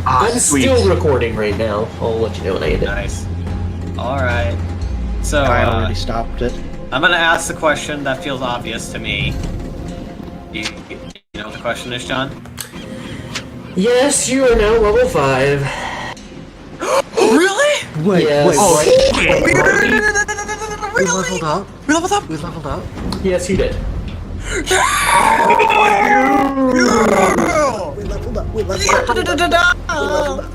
Ah,
I'm
sweet.
still recording right now. I'll let you know when I end it.
Nice. Alright. So,
I already stopped it.
I'm gonna ask the question that feels obvious to me. You know what the question is, John?
Yes, you are now level 5.
Really?
Wait,
Yes.
wait,
Oh,
wait,
shit.
wait, we
Really?
leveled up.
We leveled up?
We leveled up.
Yes, you did.
We leveled up. We leveled up.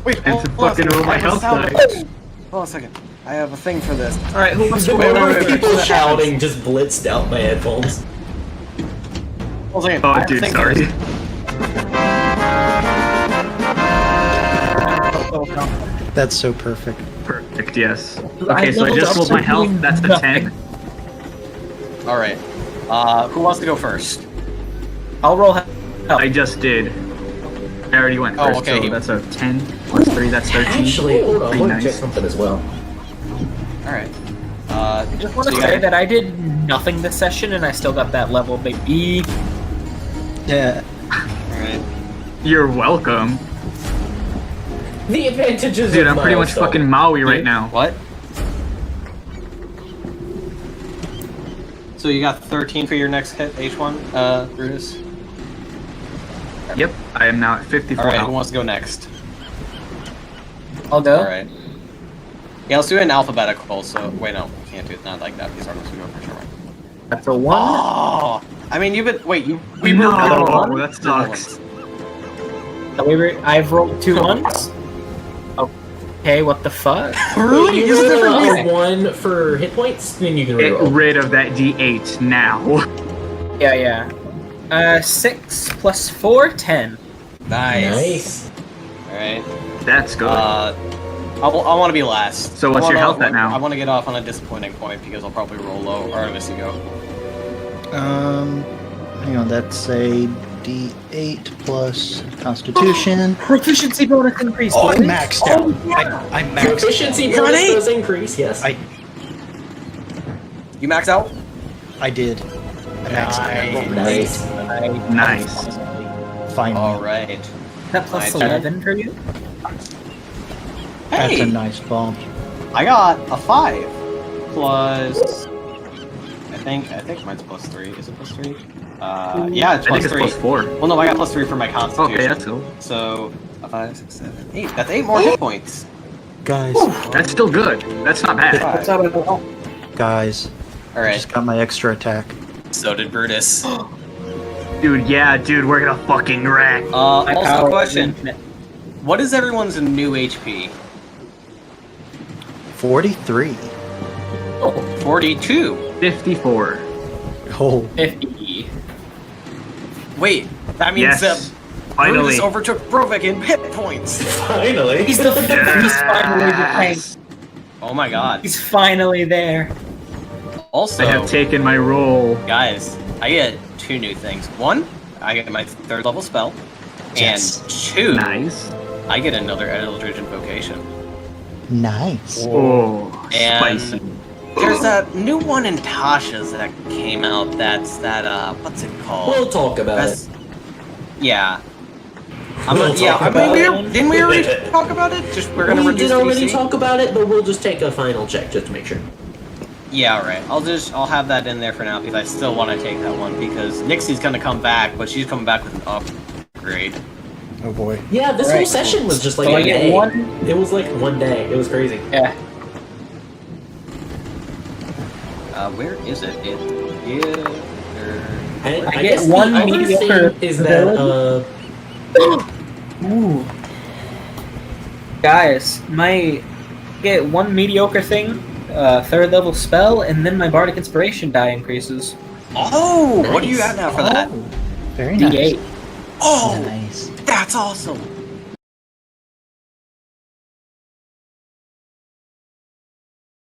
Wait,
And to fucking roll my health dice.
Hold on a second. I have a thing for this.
Alright, who wants
The
to
wait,
number
wait,
of
wait,
people
wait.
shouting just blitzed out my headphones.
Hold on a second. I
Oh,
have a
dude,
thing for
sorry.
this.
That's so perfect.
Perfect, yes.
I
Okay, so I
leveled
just
up
rolled
to
my health.
doing
That's the
nothing.
10.
Alright. Who wants to go first?
I'll roll help.
I just did. I already went
Oh,
first,
okay.
so that's a 10 plus 3, that's 13.
Actually, hold on,
Pretty
let me
nice.
check something as well.
Alright.
I just want
so
to
you
say
got-
that I did nothing this session and I still got that level, baby.
Yeah.
Alright.
You're welcome.
The advantages
Dude,
of
I'm pretty much
milestone.
fucking Maui right now.
What? So you got 13 for your next hit, H1, Brutus?
Yep, I am now at 54
Alright, who
health.
wants to go next?
I'll go.
Alright. Yeah, let's do it in alphabetical, so... Wait, no, we can't do it not like that, because Arnold's going for sure.
That's a 1.
Oh! I mean, you've been... Wait, we
No,
rolled one?
that sucks.
I've rolled 2 ones. Okay, what the fuck?
Really?
You
Use a different
roll
music.
1 for hit points, then you can
Get
reroll.
rid of that D8 now.
Yeah. 6 plus 4, 10.
Nice.
Alright.
That's good.
I want to be last.
So what's
I
your
wanna-
health at now?
I want to get off on a disappointing point, because I'll probably roll low. Artemis, you go.
Hang on. That's a D8 plus Constitution.
Proficiency bonus increase.
Oh, I'm
boys.
maxed out. I'm maxed.
Proficiency
You're an
bonus
8.
does increase, yes.
You max out?
I did. I maxed out. I rolled an
Nice.
Nice.
8. Finally.
Alright.
That plus
My turn.
11 for you?
That's
Hey!
a nice bump.
I got a 5 plus. I think mine's plus 3. Is it plus 3? Yeah, it's
I
plus
think it's
3.
plus 4.
Well, no, I got plus 3 for my constitution.
Okay, that's cool.
So, 5, 6, 7, 8. That's 8 more hit points.
Guys,
That's still good. That's not bad.
Five.
guys. I
Alright,
just got my extra attack.
so did Brutus.
Dude, yeah, dude, we're gonna fucking wreck.
Also, question. What is everyone's new HP?
43.
42.
54.
Oh,
50.
Wait, that means
Yes.
that
Finally.
Brutus overtook Brovik in hit points.
Finally.
He's the he's finally the tank.
Oh my god.
He's finally there.
Also,
I have taken my role.
guys, I get 2 new things. 1, I get my 3rd level spell.
Yes.
And 2,
Nice.
I get another Eldritch Invocation.
nice.
Oh,
And
spicy.
there's that new one in Tasha's that came out. That's that. What's it called?
We'll talk about
That's-
it.
Yeah.
We'll talk
I mean,
about it.
didn't we already talk about it? Just we're gonna
We
reduce
did already
DC?
talk about it, but we'll just take a final check just to make sure.
Yeah, alright. I'll have that in there for now because I still want to take that one because Nixie's gonna come back, but she's coming back with an upgrade.
Oh boy.
Yeah, this whole
Right.
session was just like
So
a
I get
day.
one.
It was like one day. It was crazy.
Yeah.
Where is it? It is.
And
I
I
get
guess
one
the other
mediocre
thing is that
Ooh. Guys, I get one mediocre thing, third level spell, and then my bardic inspiration die increases.
Oh, what do you
Nice.
have now for that?
Oh, very nice.
D8.
Oh,
Nice.
that's awesome.